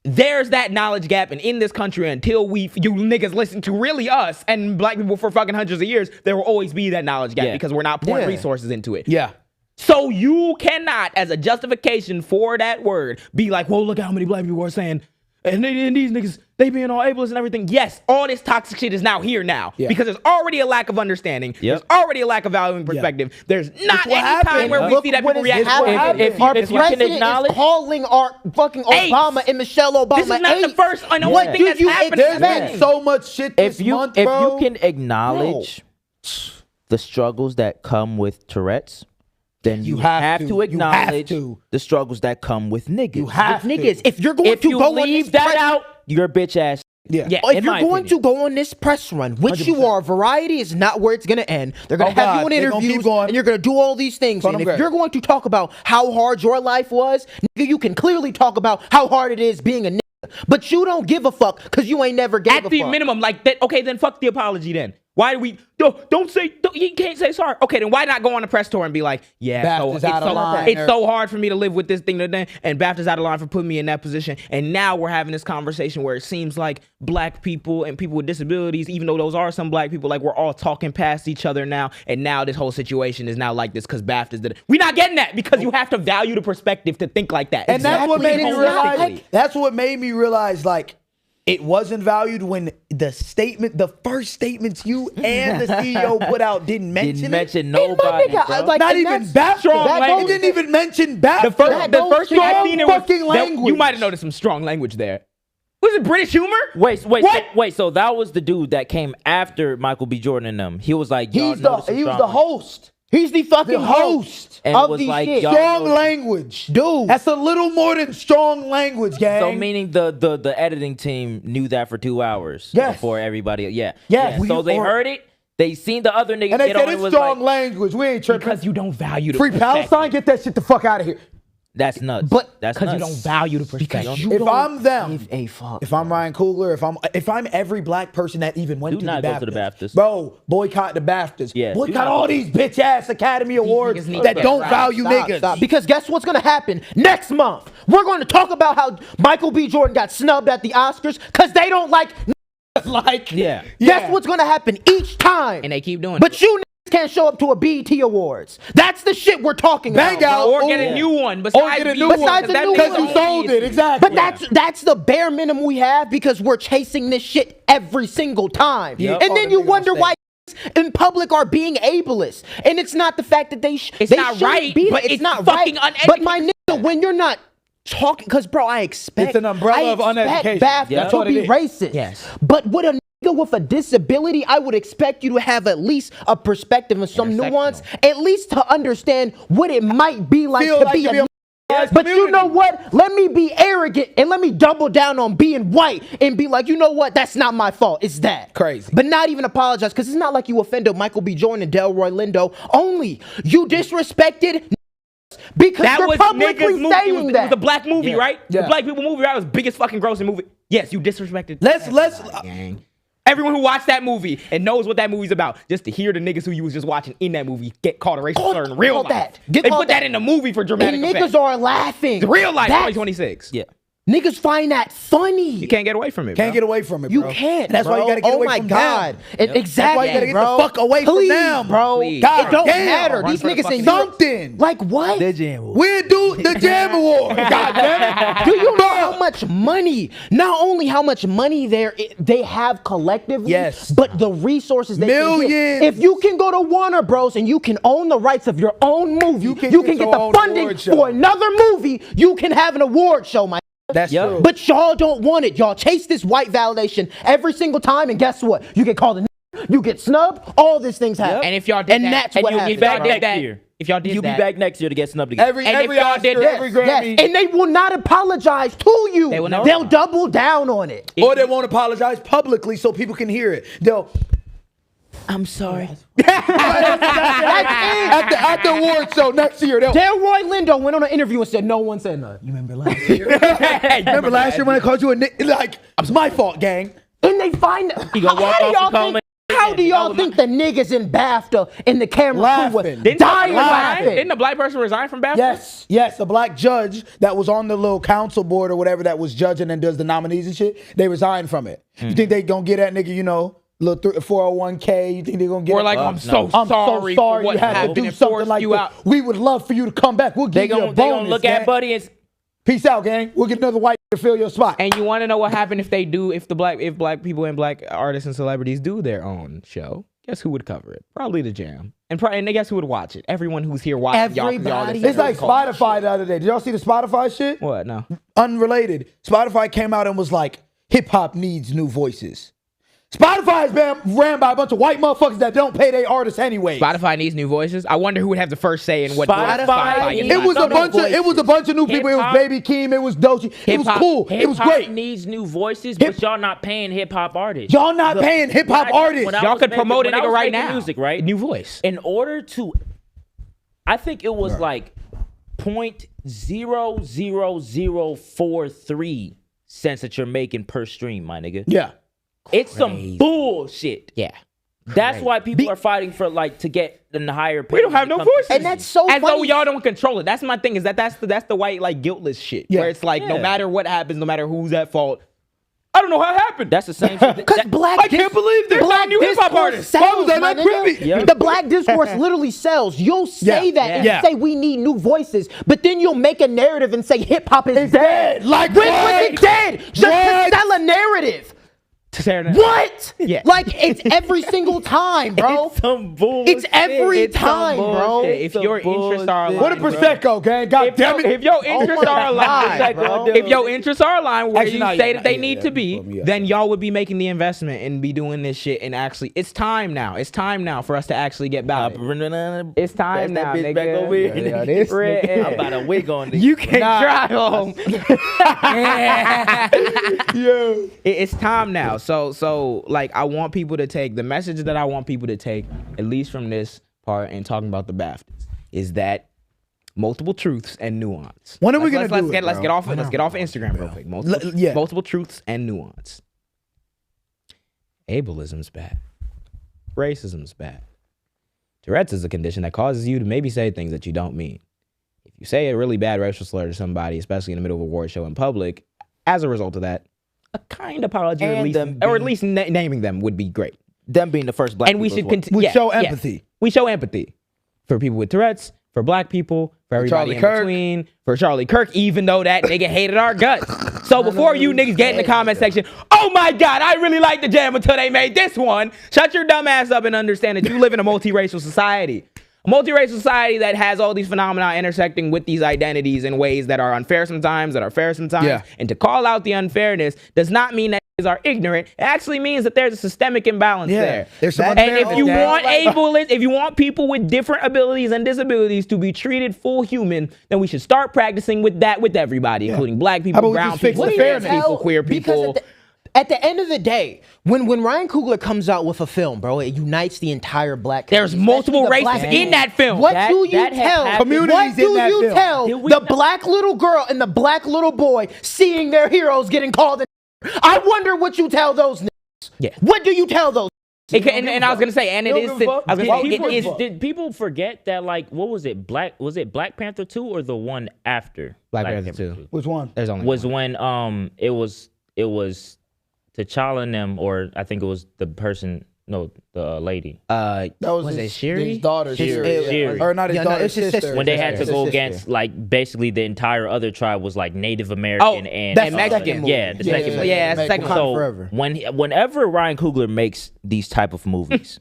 there's that knowledge gap, and in this country, until you niggas listen to really us and black people for fucking hundreds of years, there will always be that knowledge gap Yeah. because we're not pouring Yeah. resources into it. Yeah. So you cannot, as a justification for that word, be like, well, look how many black people are saying, and these niggas, they being all ableist and everything. Yes, all this toxic shit is now here now. Yeah. Because there's already a lack of understanding. There's already a lack of valuing perspective. There's not what any happened. time where we Look see that what people is react. happening. If Our you can president acknowledge- is calling our fucking Apes. Obama and Michelle Obama. This is not the apes. first and only What thing do that's you happening. There's expect? been so much shit this If you month, if bro. you can acknowledge the struggles that come with Tourette's, then you have to You have acknowledge to. the struggles that come with niggas. You have Niggas, to. if you're going If to you go on leave this that press- out, you're a bitch ass. Yeah. Yeah. if in you're my going opinion. to go on this press run, which you 100%. are, variety is not where it's going to end. They're going Oh, to have God, you in they gonna keep interviews, going. and you're going to do all these things. Call And them if great. you're going to talk about how hard your life was, nigga, you can clearly talk about how hard it is being a nigga. But you don't give a fuck because you ain't never gave a At the fuck. minimum, like that. Okay, then fuck the apology. Then why do we? Don't say. You can't say sorry. Okay, then why not go on a press tour and be like, yeah, BAFTA's out of line, it's or- so hard for me to live with this thing today, and BAFTA's out of line for putting me in that position. And now we're having this conversation where it seems like black people and people with disabilities, even though those are some black people, like we're all talking past each other now. And now this whole situation is now like this because BAFTA's did it. We're not getting that because you have to value the perspective to think like that. And that's what made me realize. Holistically. That's what made me realize, like, it wasn't valued when the first statements you and the CEO put out didn't mention Didn't it. mention And my nobody, nigga, bro. like, Not and even that's- BAFTA. that It goes- didn't even mention BAFTA. The first thing I seen it was fucking language. You might have noticed some strong language there. Was it British humor? Wait. What? So that was the dude that came after Michael B. Jordan and them. He was like, y'all He noticed some was strong the language. host. He's the fucking The host host. And of was these like, shit. y'all- Strong know- language, Dude. That's a little more than strong language, gang. So meaning the editing team knew that for 2 hours Yes. before everybody. Yeah. Yes. So they Or- heard it. They seen the other niggas and they get said on. It it's was strong like, language. We ain't tripping. Because you don't value the Free perspective. Palestine, get that shit the fuck out of here. that's nuts. But- that's Because you nuts. don't value the perspective. If I'm them, give a fuck. if I'm Ryan Coogler, if I'm every black person that even went Do to not the go BAFTAs, to the BAFTAs. bro, boycott the BAFTAs. Yeah, do boycott not all go. these bitch ass Academy Awards niggas need that to don't stop, value Stop, niggas. stop. Because guess what's gonna happen next month? We're going to talk about how Michael B. Jordan got snubbed at the Oscars because they don't like. Like, Yeah. Guess what's gonna happen each time? And they keep doing But it. you niggas can't show up to a BET Awards. That's the shit we're talking Bang about. out. bro. Or get a Ooh. new one. Or Besides get a new BET, one. Besides a that new Because nigga you one. sold it, exactly. But that's the bare minimum we have because we're chasing this shit every single time. Yep. And Oh, then the you nigga wonder on why in public are being ableist. And it's not the fact that It's they not shouldn't right, be but there. it's not fucking right. uneducated. But my nigga, when you're not talking, because bro, I expect It's an umbrella of I expect uneducation. BAFTA That's to what it be is. racist. Yes. But with a nigga with a disability, I would expect you to have at least a perspective and some nuance, at least to understand what it might be like Feel to like be to a be a nigga. But you know what? Let me be arrogant and let me double down on being white and be like, you know what? That's not my fault. It's that. Crazy. But not even apologize because it's not like you offended Michael B. Jordan and Delroy Lindo. Only you disrespected because That you're was publicly niggas movie. saying It was that. a black movie, right? Yeah. The black people movie, right? It was the biggest fucking grossing movie. Yes, you disrespected. Let's Gang. Everyone who watched that movie and knows what that movie's about, just to hear the niggas who you was just watching in that movie get called a racist Call- slur in real call life. that. Get They called put that that. in the movie for dramatic And effect. niggas are laughing. Real life That's- 2026. Yeah. Niggas find that funny. You can't get away from it. can't bro. get away from it, You bro. can't. And that's why you bro. gotta get oh away my from God. them. Exactly. That's why you gotta get bro. the fuck away from Please, them, bro. Please. God It don't damn. matter. Run These for the niggas fucking ain't something. Like what? We do the Jaam Award. God damn it. Do you know how much money? Not only how much money they have collectively, Yes. but the resources they can Millions. get. If you can go to Warner Bros. And you can own the rights of your own movie, you can get get your the own funding award show. for another movie. You can have an award show, my. That's Yep. true. But y'all don't want it. Y'all chase this white validation every single time, and guess what? You get called a you get snubbed. All these things happen. And if y'all did and that, that's and what you'll happens. get back bro. next year. If y'all did You'll that, be back next year to get snubbed again. Every And if y'all Oscar, did that- every Yes, Grammy. and they will not apologize to you. They will not. They'll double down on it. Or they won't apologize publicly so people can hear it. They'll I'm sorry. at the award show next year. They'll Delroy Lindo went on an interview and said no one said nothing. You remember last year? remember last year when I called you a nick? Like, it's my fault, gang. And they find He gonna walk how do off y'all and call think? How do y'all think the niggas in BAFTA and the camera crew Laughing. were dying laughing? Didn't the black person resign from BAFTA? Yes, a black judge that was on the little council board or whatever that was judging and does the nominees and shit, they resigned from it. You think they gonna get that nigga, little 401k. You think they're gonna get? Or like, I'm so sorry for what you had to happened do and something forced like you that. out. We would love for you to come back. We'll give you a bonus. They gonna look gang. at Buddy and Peace out, gang. We'll get another white to fill your spot. And you want to know what happened if black people and black artists and celebrities do their own show? Guess who would cover it? Probably the Jam. And guess who would watch it? Everyone who's here watching. Everybody. It's like Spotify the other day. Did y'all see the Spotify shit? What? No. Unrelated. Spotify came out and was like, hip hop needs new voices. Spotify is ran by a bunch of white motherfuckers that don't pay their artists anyway. Spotify needs new voices. I wonder who would have the first say in what Spotify needs It was a bunch of new people. It was Baby Keem. It was Doechii. It was cool. It was great. Hip-hop needs new voices, but y'all not paying hip-hop artists. Y'all not paying hip hop artists. Y'all could promote a nigga right now. Music, right? New voice. In order to, I think it was like 0.00043 cents that you're making per stream, my nigga. Yeah. It's some bullshit. Yeah. That's why people are fighting for to get the higher pay. We don't have no voices. And that's so As though funny. y'all don't control it. That's my thing. Is that's the white guiltless shit. Yeah. Where it's like no Yeah. matter what happens, no matter who's at fault. I don't know how it happened. That's the same shit. Because I can't believe there's no new hip-hop artists. Why was that not creepy? Yeah. The black discourse literally sells. You'll say Yeah. that and Yeah. say we need new voices, but then you'll make a narrative and say hip hop is dead. Like when what? was it dead? Just to What? sell a narrative. What? What? Yeah. Like it's every single time, bro. It's some bullshit. It's every It's some time, bro. bullshit. If Some your interests are bullshit. aligned, What a Prosecco, gang. God damn it. If your interests my are aligned, God, bro. if your interests are aligned where Actually, you no, say yeah, that they yeah, need yeah, to you be, put me up. then y'all would be making the investment and be doing this shit. And actually, it's time now. It's time now for us to actually get back. It's time now, That bitch nigga. back over here. Yeah, this nigga. I'm about to wig on this. You can't drive home. Yeah. It's time now. So like I want people to take the message that I want people to take, at least from this part and talking about the BAFTAs, is that multiple truths and nuance. When are we gonna do it, Let's bro? get off Instagram real quick. Multiple truths and nuance. Ableism's bad. Racism's bad. Tourette's is a condition that causes you to maybe say things that you don't mean. If you say a really bad racial slur to somebody, especially in the middle of a award show in public, as a result of that, a kind apology, or at least naming them would be great. Them being the first black And we people should as well. continue. We show empathy. We show empathy for people with Tourette's, for black people, for everybody Charlie in Kirk. between, for Charlie Kirk, even though that nigga hated our guts. So before you niggas get in the comment section, oh my God, I really like the Jam until they made this one. Shut your dumb ass up and understand that you live in a multiracial society. A multiracial society that has all these phenomena intersecting with these identities in ways that are unfair sometimes, that are fair sometimes. Yeah. And to call out the unfairness does not mean that niggas are ignorant. It actually means that there's a systemic imbalance there. There's some And if you unfairness. want ableists, if you want people with different abilities and disabilities to be treated full human, then we should start practicing with that with everybody, including black How about people, we brown just fix people, the trans fairness? people, queer people. Because at the end of the day, when Ryan Coogler comes out with a film, bro, it unites the entire black There's community, multiple especially the races black in that film. What That- do you that has tell? happened. Communities What do in that you film. tell Did we the not- black little girl and the black little boy seeing their heroes getting called? I wonder what you tell those niggas. Yeah. What do you tell those? And I was gonna say, and it is. I was gonna say, it is. Did people forget that, like, what was it? Was it Black Panther 2 or the one after Black Panther 2. Which one? There's only was one. when it was T'Challa and them, or I think it was the person, no, the lady. That was it his, Shiri? his daughter. Shiri. Or not his Yeah, no, daughter, it's his sister. sister. When they had to His go sister. against, like, basically the entire other tribe was like Native American and that's Mexican. Yeah, the second movie. Yeah, it's second. Wakanda So forever. whenever Ryan Coogler makes these type of movies,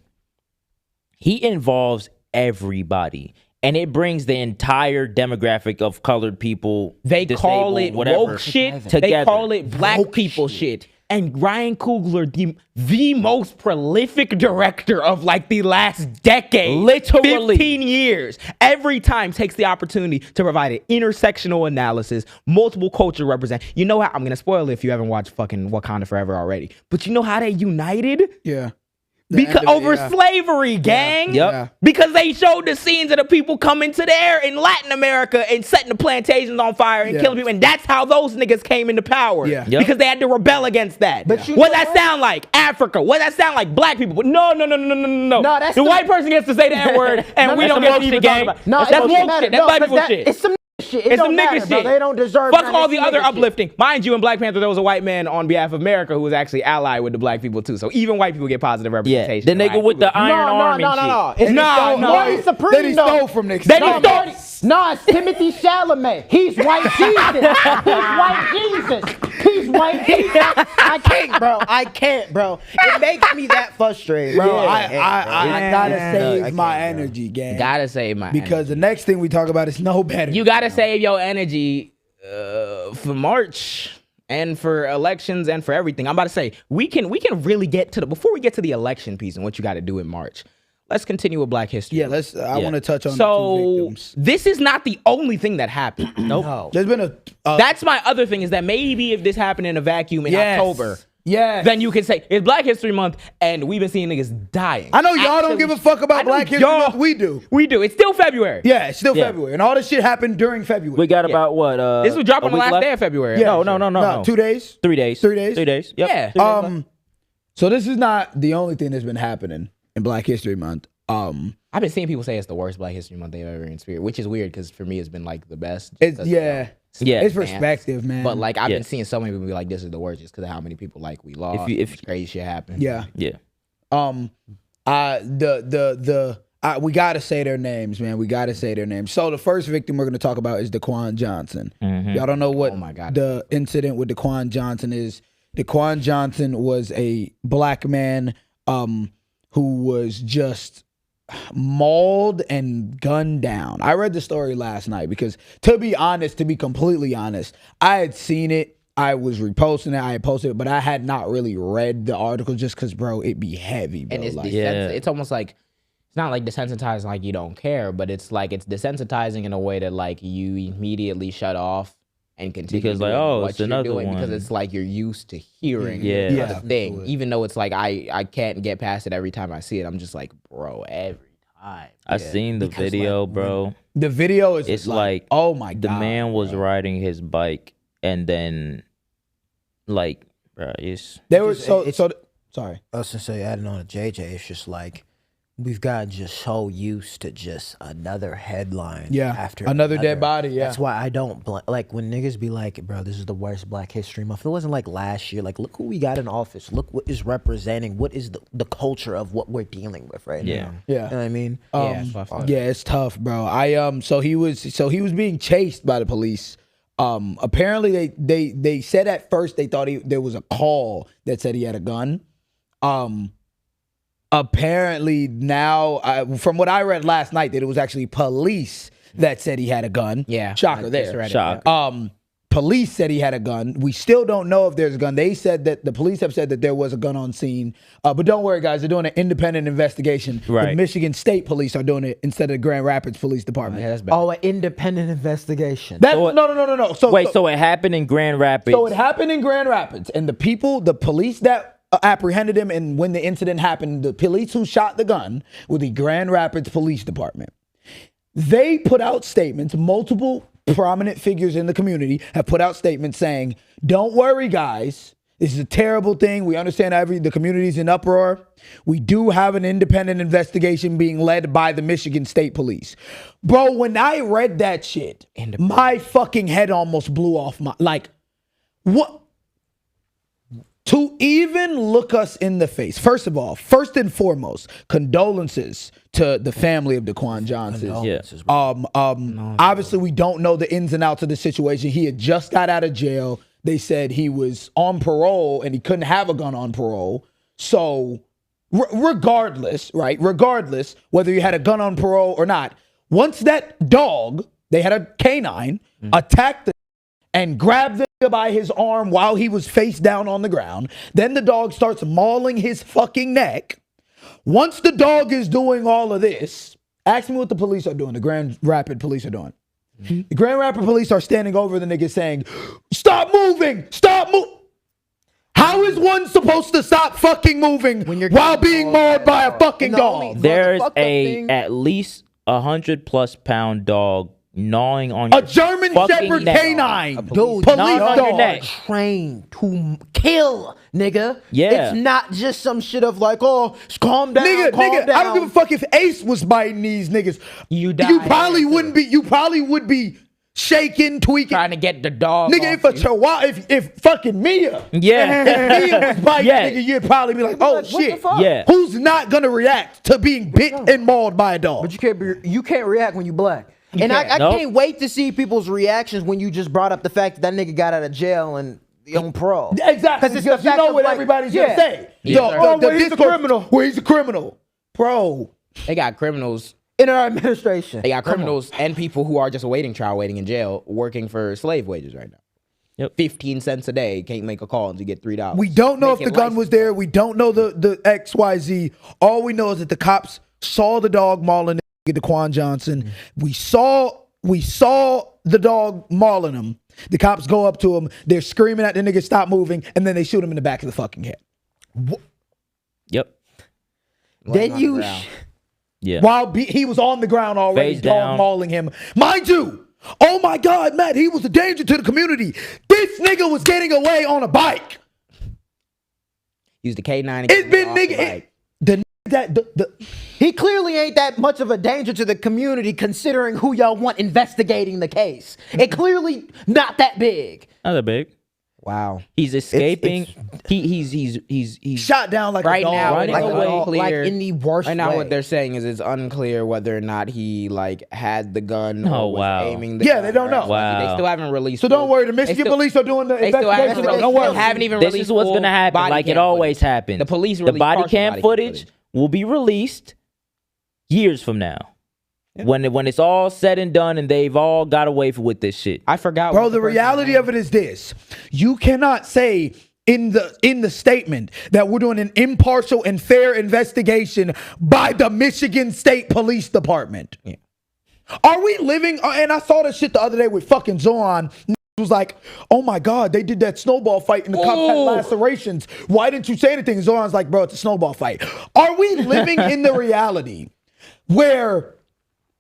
he involves everybody, and it brings the entire demographic of colored people. They call disabled, it whatever, woke shit. They together. call it black people shit. And Ryan Coogler, the most prolific director of like the last decade, Literally. 15 years, every time takes the opportunity to provide an intersectional analysis, multiple culture represent. You know how, I'm going to spoil it if you haven't watched fucking Wakanda Forever already, but you know how they united? Yeah. Because over slavery, gang. Yep. Yeah. Because they showed the scenes of the people coming to there in Latin America and setting the plantations on fire and Yeah. killing people. And that's how those niggas came into power. Yeah. Yep. Because they had to rebel against that. But you what know that what? sound like? Africa. What that sound like? Black people. But no. No, that's the the- white person gets to say the N-word and we that's don't some get woke to even shit, talk gang. about it. No, That's it doesn't woke matter. shit. That's No, black 'cause people shit. It's some shit. It It's don't some matter, nigga bro. shit. They don't deserve Fuck none. all It's the some other nigga shit. uplifting. Mind you, in Black Panther, there was a white man on behalf of America who was actually allied with the black people too. So even white people get positive Yeah, representation. the nigga with the iron arm and shit. It's Nah, Marty Supreme, Then he though. stole from niggas. Then he No, stole- Marty, no, it's Timothy Chalamet. He's white Jesus. He's white Jesus. He's white Jesus. I can't, bro. It makes me that frustrated. Bro, Yeah. I gotta Yeah. save I my can't, bro. energy, gang. Gotta save my because the next thing we talk about is no better. you gotta save your energy for March and for elections and for everything. I'm about to say we can really get to before we get to the election piece and what you got to do in March. Let's continue with Black History. Yeah, let's. I want to touch on the two So victims. this is not the only thing that happened. Nope. No. There's been a. That's my other thing is that maybe if this happened in a vacuum in Yes. October, Yes. then you can say it's Black History Month and we've been seeing niggas dying. I know y'all don't give a fuck I about know Black History y'all- Month. We do. We do. It's still February. Yeah, it's still Yeah. February, and all this shit happened during February. We got about what? This was dropped a on the week last left? day of February. Yeah. No. 2 days. 3 days. 3 days? 3 days. Yep. Yeah. 3 days left. So this is not the only thing that's been happening in Black History Month. I've been seeing people say it's the worst Black History Month they've ever experienced, which is weird because for me it's been like the best. It's Because, yeah, Yeah. it's perspective, man. But like I've Yeah. been seeing so many people be like, "This is the worst," just because of how many people like we lost. if- crazy shit happened. yeah, Yeah. we gotta say their names, man. We gotta say their names. So the first victim we're gonna talk about is Daquan Johnson. Y'all don't know what Oh my God. the incident with Daquan Johnson is. Daquan Johnson was a black man who was just mauled and gunned down. I read the story last night because to be completely honest, I had seen it. I was reposting it. I had posted it, but I had not really read the article just because, bro, it'd be heavy, bro. And it's like, it's almost like it's not like desensitizing like you don't care, but it's like it's desensitizing in a way that like you immediately shut off and continue Because, like, doing oh, what it's you're another doing because one. it's like you're used to hearing Yeah. the Yeah. thing. Even though it's like I can't get past it every time I see it. I'm just like, bro, every time. I seen the Because, video, like, bro. the video is It's like oh my The god, man was bro. riding his bike, and then, like, bro, it's They were just- so it's- so. Sorry. Us to say adding on to JJ, it's just like we've gotten just so used to just another headline. Yeah, after another dead body, yeah. That's why I don't like when niggas be like, bro, this is the worst Black History Month. It wasn't like last year. Like, look who we got in office. Look what is representing. What is the culture of what we're dealing with right Yeah. now. Yeah. You know what I mean? Yeah, it's tough, bro. So he was being chased by the police. Apparently they said at first they thought there was a call that said he had a gun. Apparently now, from what I read last night, that it was actually police that said he had a gun. Yeah. Shocker I there. just read it, Shock. Police said he had a gun. We still don't know if there's a gun. They said that the police have said that there was a gun on scene. But don't worry, guys. They're doing an independent investigation. The Right. Michigan State Police are doing it instead of the Grand Rapids Police Department. Yeah, that's bad. Oh, an independent investigation. No. so it happened in Grand Rapids. So it happened in Grand Rapids, and the police that apprehended him, and when the incident happened, the police who shot the gun were the Grand Rapids Police Department. They put out statements. Multiple prominent figures in the community have put out statements saying, "Don't worry, guys. This is a terrible thing. We understand the community's in uproar. We do have an independent investigation being led by the Michigan State Police." Bro, when I read that shit, my fucking head almost blew off my, like, what? To even look us in the face. First of all, first and foremost, condolences to the family of Daquan Johnson. Condolences, bro. Obviously, we don't know the ins and outs of the situation. He had just got out of jail. They said he was on parole and he couldn't have a gun on parole. So, regardless, right? Regardless, whether you had a gun on parole or not, once that dog, they had a canine, attacked the and grabbed the nigga by his arm while he was face down on the ground. Then the dog starts mauling his fucking neck. Once the dog is doing all of this, ask me what the police are doing, the Grand Rapid police are doing. The Grand Rapid police are standing over the nigga saying, "Stop moving! Stop moving!" How is one supposed to stop fucking moving while being mauled by a fucking dog? There's fucked up thing- at least 100+ pound dog gnawing on A your German fucking Shepherd neck. canine. Dude, Police gnawing on your dog. neck. Trained to kill, nigga. Yeah. It's not just some shit of like, oh, calm down, Nigga, calm down. I don't give a fuck if Ace was biting these niggas. You You die probably after. wouldn't be. You probably would be shaking, tweaking. Trying to get the dog. Nigga, if off a you. chihuahua, if fucking Mia, Yeah. if Mia was biting, Yeah. nigga, you'd probably be like, oh shit. Yeah. Who's not gonna react to being bit and mauled by a dog? But you can't react when you black. And I Nope. can't wait to see people's reactions when you just brought up the fact that nigga got out of jail and on parole. Exactly, it's because the you fact know of, what like, everybody's yeah. gonna say. Yeah. He's a criminal. Well, he's a criminal, bro. They got criminals. In our administration. They got criminals and people who are just awaiting trial, waiting in jail, working for slave wages right now. Yep. 15 cents a day, can't make a call and you get $3. We don't know if the Making gun license was there. We don't know the XYZ. All we know is that the cops saw the dog mauling the Daquan Johnson. We saw the dog mauling him. The cops go up to him. They're screaming at the nigga, stop moving, and then they shoot him in the back of the fucking head. Yep. laying Then on the you ground. Yeah. While he was on the ground already, Face dog down. mauling him. Mind you, oh my God, Matt, he was a danger to the community. This nigga was getting away on a bike. Use the K9. It's been nigga. He clearly ain't that much of a danger to the community considering who y'all want investigating the case. It clearly not that big. Not that big. Wow. He's escaping. He's Shot down like Right a dog. now, Running it's away. unclear. Like in the worst Right now, way. what they're saying is it's unclear whether or not he like had the gun Oh, or was wow. aiming the Yeah, gun, they don't right? know. Wow. They still haven't released. So don't worry, the They Michigan still- police are doing the They still investigation. haven't, Don't worry. haven't even This released is what's full gonna happen, body like it cam always footage. happens. The police the released body partial cam footage will be released years from now. When it's all said and done and they've all got away with this shit. I forgot. Bro, what the person's reality name- of it is this. You cannot say in the statement that we're doing an impartial and fair investigation by the Michigan State Police Department. Yeah. Are we living, and I saw that shit the other day with fucking Zoran. Was like, oh my God, they did that snowball fight and the cops had lacerations. Why didn't you say anything? Zoran's like, bro, it's a snowball fight. Are we living in the reality where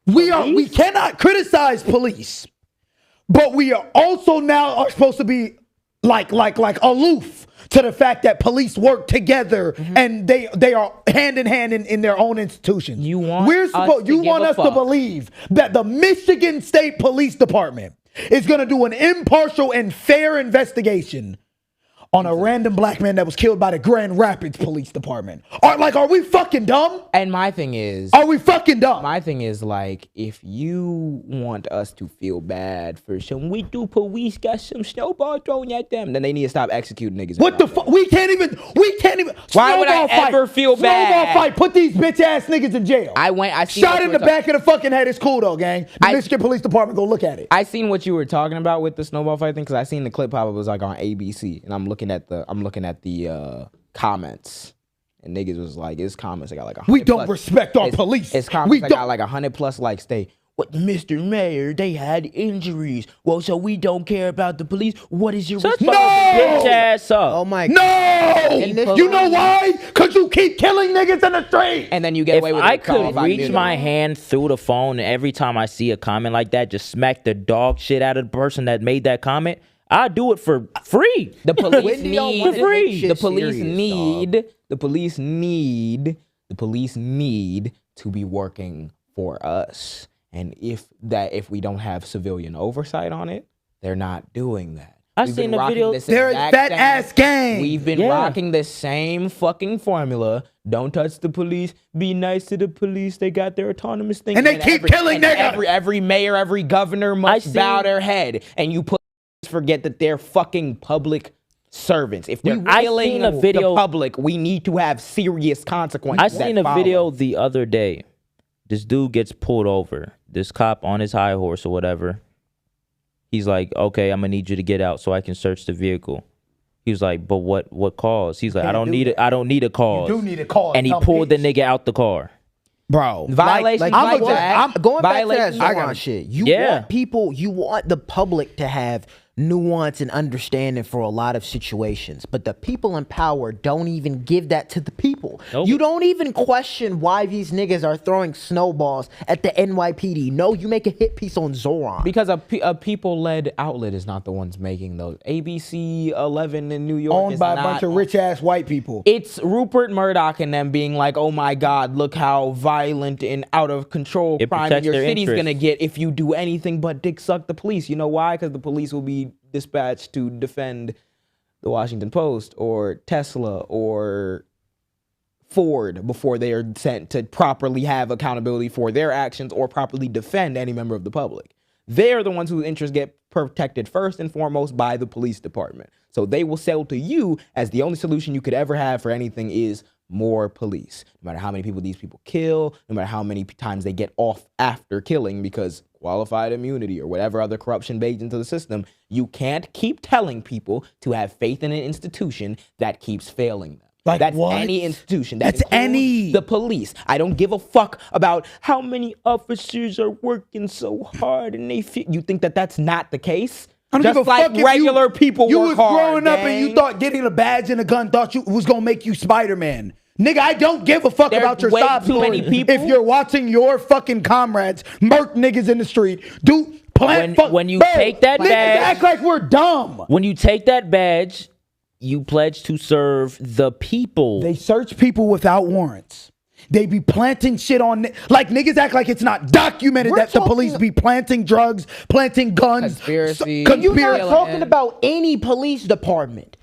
we cannot criticize police, but we are also now are supposed to be like aloof to the fact that police work together and they are hand in hand in their own institutions. You want us to you give want a us to fuck. believe that the Michigan State Police Department is going to do an impartial and fair investigation on a random black man that was killed by the Grand Rapids Police Department. Are we fucking dumb? And my thing is, Are we fucking dumb? my thing is like, if you want us to feel bad for some weak police got some snowball thrown at them, then they need to stop executing niggas. What the fuck? We can't even. Why would I Snowball ever feel bad? Snowball fight. Put these bitch ass niggas in jail. I seen Shot what in you the were back of the fucking head. It's cool though, gang. The Michigan Police Department go look at it. I seen what you were talking about with the snowball fight thing because I seen the clip how it was like on ABC, and I'm looking at the comments, and niggas was like, it's comments that got like 100 We don't plus- respect our it's- police. It's We comments that got don't- like 100+ likes. They, what, Mr. Mayor, they had injuries. Well, so we don't care about the police. What is your Shut No! your bitch ass up. Oh my No! this- You know why? Because you keep killing niggas in the street. And then you get If away with I it. could reach my hand through the phone and every time I see a comment like that, just smack the dog shit out of the person that made that comment, I'll do it for free. The police When do y'all need wanna take shit the police serious, need dog? the police need the police need to be working for us. And if we don't have civilian oversight on it, they're not doing that. I We've seen been the rocking video. this They're a exact fat same- ass gang. We've been Yeah. rocking the same fucking formula. Don't touch the police. Be nice to the police. They got their autonomous thing. And they keep killing niggas. Every mayor, every governor must bow their head. And you forget that they're fucking public servants. If they're I killing seen a video- the public, we need to have serious consequences. I seen that a follow. video the other day. This dude gets pulled over. This cop on his high horse or whatever. He's like, okay, I'm gonna need you to get out so I can search the vehicle. He was like, but what cause? He's like, I don't need a cause. You do need a cause. And he dumb pulled the bitch. nigga out the car. Bro. Violations I'm like a- that. I'm going back to that Violations- Zoran shit. You Yeah. want people, you want the public to have nuance and understanding for a lot of situations, but the people in power don't even give that to the people. Nope. You don't even question why these niggas are throwing snowballs at the NYPD. No, you make a hit piece on Zoran. Because a people-led outlet is not the ones making those. ABC 11 in New York Owned is by a not, bunch of rich-ass white people. It's Rupert Murdoch and them being like, oh my God, look how violent and out of control It crime in protects your their city's interests. gonna get if you do anything but dick suck the police. You know why? Because the police will be dispatched to defend the Washington Post or Tesla or Ford before they are sent to properly have accountability for their actions or properly defend any member of the public. They're the ones whose interests get protected first and foremost by the police department. So they will sell to you as the only solution you could ever have for anything is more police. No matter how many people these people kill, no matter how many times they get off after killing because qualified immunity or whatever other corruption baked into the system, you can't keep telling people to have faith in an institution that keeps failing them. Like That's what? any institution. That's includes any. the police. I don't give a fuck about how many officers are working so hard and they feel. You think that that's not the case? I don't Just give a like fuck if regular people you work was hard, growing up and you gang. thought getting a badge and a gun thought you was gonna make you Spider-Man. Nigga, I don't give a fuck There's about your way sob too story. many people. If you're watching your fucking comrades murk niggas in the street, When you take that niggas badge- act like we're dumb. When you take that badge, you pledge to serve the people. They search people without warrants. They be planting shit on, like niggas act like it's not documented We're that the talking- police be planting drugs, planting guns. Conspiracy. You're not Conspiracy. talking about any police department.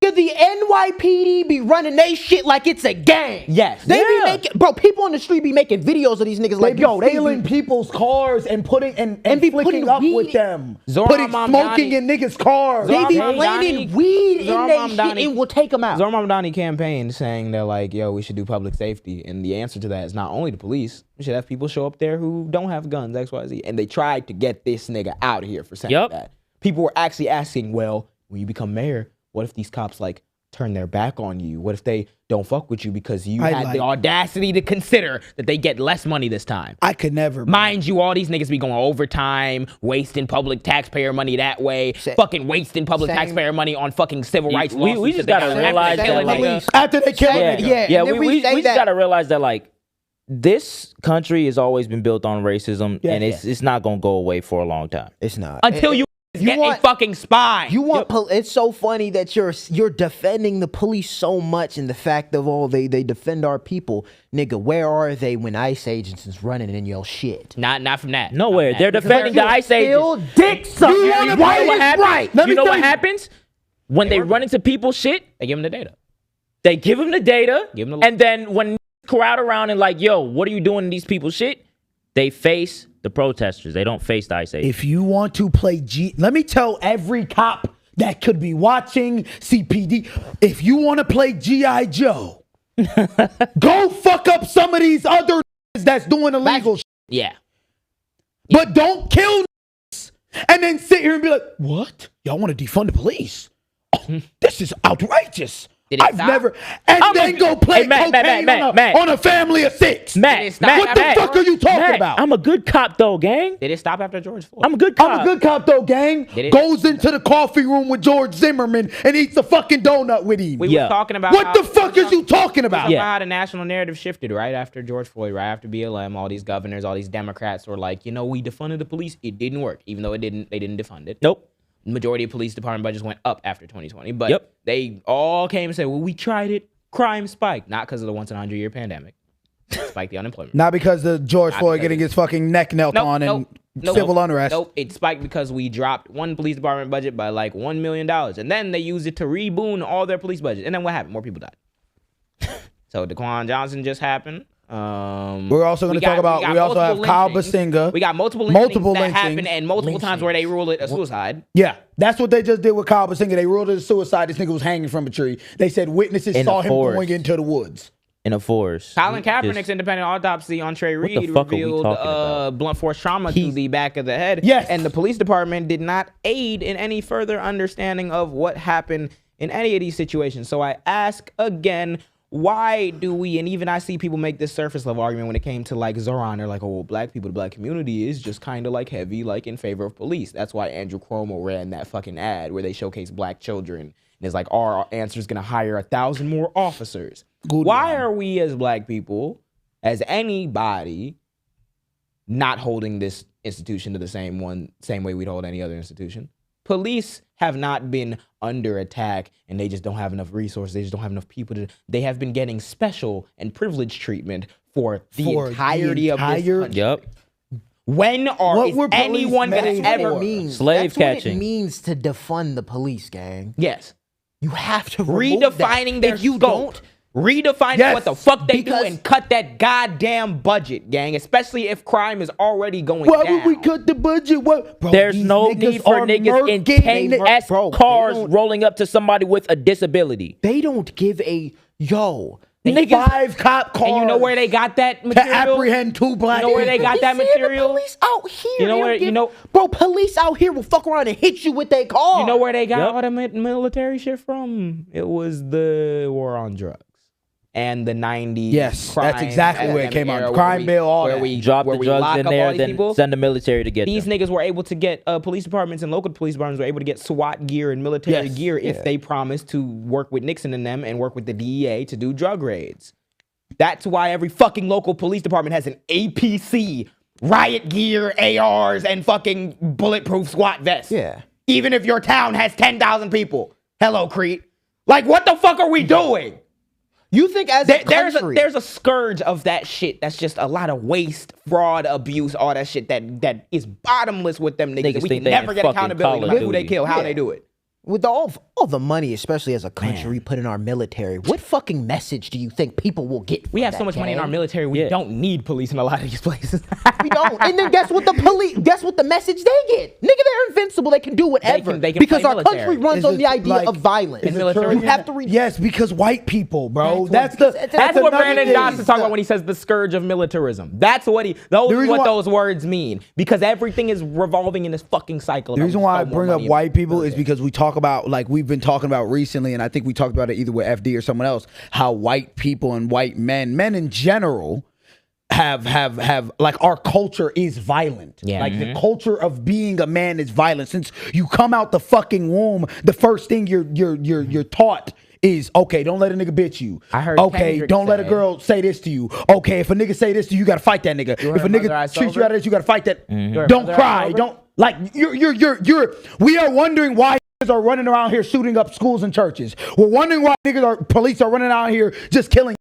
Nigga, the NYPD be running they shit like it's a gang. Yes. They be Yeah. making, bro, people on the street be making videos of these niggas They like, be yo, they stealing be, people's cars and putting and be flicking putting up weed with in- them. Zoran Putting Mamdani- smoking in niggas' cars. they be Zoran planting Mamdani- weed in Zoran they shit Mamdani- and will take them out. Zoran Mamdani campaign saying they're like, yo, we should do public safety. And the answer to that is not only the police. We should have people show up there who don't have guns, XYZ. And they tried to get this nigga out of here for saying Yup. that. People were actually asking, well, when you become mayor, what if these cops like turn their back on you? What if they don't fuck with you because you I had like- the audacity to consider that they get less money this time? I could never. Mind you, all these niggas be going overtime, wasting public taxpayer money that way, fucking wasting public Same. taxpayer money on fucking civil rights we lawsuits just that they gotta have realize to kill that, a like, nigga. After they kill Yeah, a nigga. yeah. Yeah, and then we say just that- gotta realize that like this country has always been built on racism, Yeah, and it's not gonna go away for a long time. It's not. Until you get want- a fucking spy. You want it's so funny that you're defending the police so much and the fact of all they defend our people. Nigga, where are they when ICE agents is running in your shit? not from that. Nowhere. Not They're from that. defending the ICE Still agents. dick sucking. You You wanna know play what this happens? right? Let You me know tell what you. happens when they run into people's shit? They give him the data. They give them the data, Give 'em the- and then when crowd around and like, yo, what are you doing in these people's shit? They face the protesters. They don't face the ICE agents. If you want to play let me tell every cop that could be watching CPD, if you want to play G.I. Joe, go fuck up some of these other that's doing illegal shit. Yeah. But don't kill and then sit here and be like, what? Y'all want to defund the police? Oh, this is outrageous. Did it I've stop? never, and then go play Matt, cocaine Matt. on a family of 6. Matt, what the fuck are you talking Matt, about? I'm a good cop though, gang. Did it stop after George Floyd? I'm a good cop. I'm a good cop though, gang. Did it- Goes into the coffee room with George Zimmerman and eats a fucking donut with him. We Yeah. were talking about What the fuck is you talking about? Talking Yeah. about how the national narrative shifted right after George Floyd, right after BLM. All these governors, all these Democrats were like, you know, we defunded the police. It didn't work, even though they didn't defund it. Nope. Majority of police department budgets went up after 2020, but Yep. they all came and said, well, we tried it. Crime spiked, not because of the once in 100-year pandemic. Spiked the unemployment. Not because of George Not Floyd because getting of- his fucking neck knelt on and civil unrest. Nope, it spiked because we dropped one police department budget by like $1 million, and then they used it to reboon all their police budget. And then what happened? More people died. So Daquan Johnson just happened. We're also going we to talk got- about, we also have multiple Kyle lynchings. Basinga. We got multiple lynchings that happened and multiple times where they ruled it a suicide. Yeah, that's what they just did with Kyle Basinga. They ruled it a suicide. This nigga was hanging from a tree. They said witnesses In saw a him forest. going into the woods. In a forest. Colin Kaepernick's Just- independent autopsy on Trey the Reed fuck are we revealed talking about? blunt force trauma to the back of the head. Yes. And the police department did not aid in any further understanding of what happened in any of these situations. So I ask again, why do we, and even I see people make this surface level argument when it came to like Zoran. They're like, oh, well, black people, the black community is just kind of like heavy, like in favor of police. That's why Andrew Cuomo ran that fucking ad where they showcase black children. And it's like, our answer is going to hire 1,000 more officers. Why are we as black people, as anybody, not holding this institution to the same way we'd hold any other institution? Police have not been under attack and they just don't have enough resources. They just don't have enough people to. They have been getting special and privileged treatment for the entirety of this country. Yep. When is anyone going to ever slave catching? That's what it means to defund the police, gang. Yes. You have to redefining their scope. Redefining what the fuck they do and cut that goddamn budget, gang. Especially if crime is already going down. Why would we cut the budget? What? Bro, there's no need for niggas in 10S cars rolling up to somebody with a disability. They don't give a niggas, 5 cop cars. And you know where they got that material? To apprehend 2 black. You know where they got that material? Police out here. Bro, police out here will fuck around and hit you with their car. You know where they got all the military shit from? It was the war on drugs. And the 90s. Yes, that's exactly where it came out. Crime bill, all that. We drop the drugs in there, then send the military to get these them. niggas were able to get police departments and local police departments were able to get SWAT gear and military gear if they promised to work with Nixon and them and work with the DEA to do drug raids. That's why every fucking local police department has an APC, riot gear, ARs, and fucking bulletproof SWAT vests. Yeah. Even if your town has 10,000 people. Hello, Crete. Like, what the fuck are we doing? You think as a country... There's a scourge of that shit that's just a lot of waste, fraud, abuse, all that shit that is bottomless with them niggas. We can never get accountability no matter who they kill, how they do it. With all the money, especially as a country, we put in our military, what fucking message do you think people will get? We have so much money in our military, we don't need police in a lot of these places. We don't. And then guess what the message they get? Nigga, they're invincible. They can do whatever. They can because our country runs on the idea of violence. And military. You have to read. Yes, because white people, bro. That's what Brandon Johnson talking about when he says the scourge of militarism. That's what those words mean. Because everything is revolving in this fucking cycle. The reason why I bring up white people is because we talk about, like we've been talking about recently, and I think we talked about it either with FD or someone else, how white people and white men in general, have like our culture is violent. Yeah. Like the culture of being a man is violent. Since you come out the fucking womb, the first thing you're taught is, okay, don't let a nigga bitch you. I heard okay, Kendrick don't let a girl say this to you. Okay, if a nigga say this to you, you gotta fight that nigga. If a nigga treats you out of this, you gotta fight that. Don't cry. Don't like we are wondering why niggas are running around here shooting up schools and churches. We're wondering why police are running out here just killing.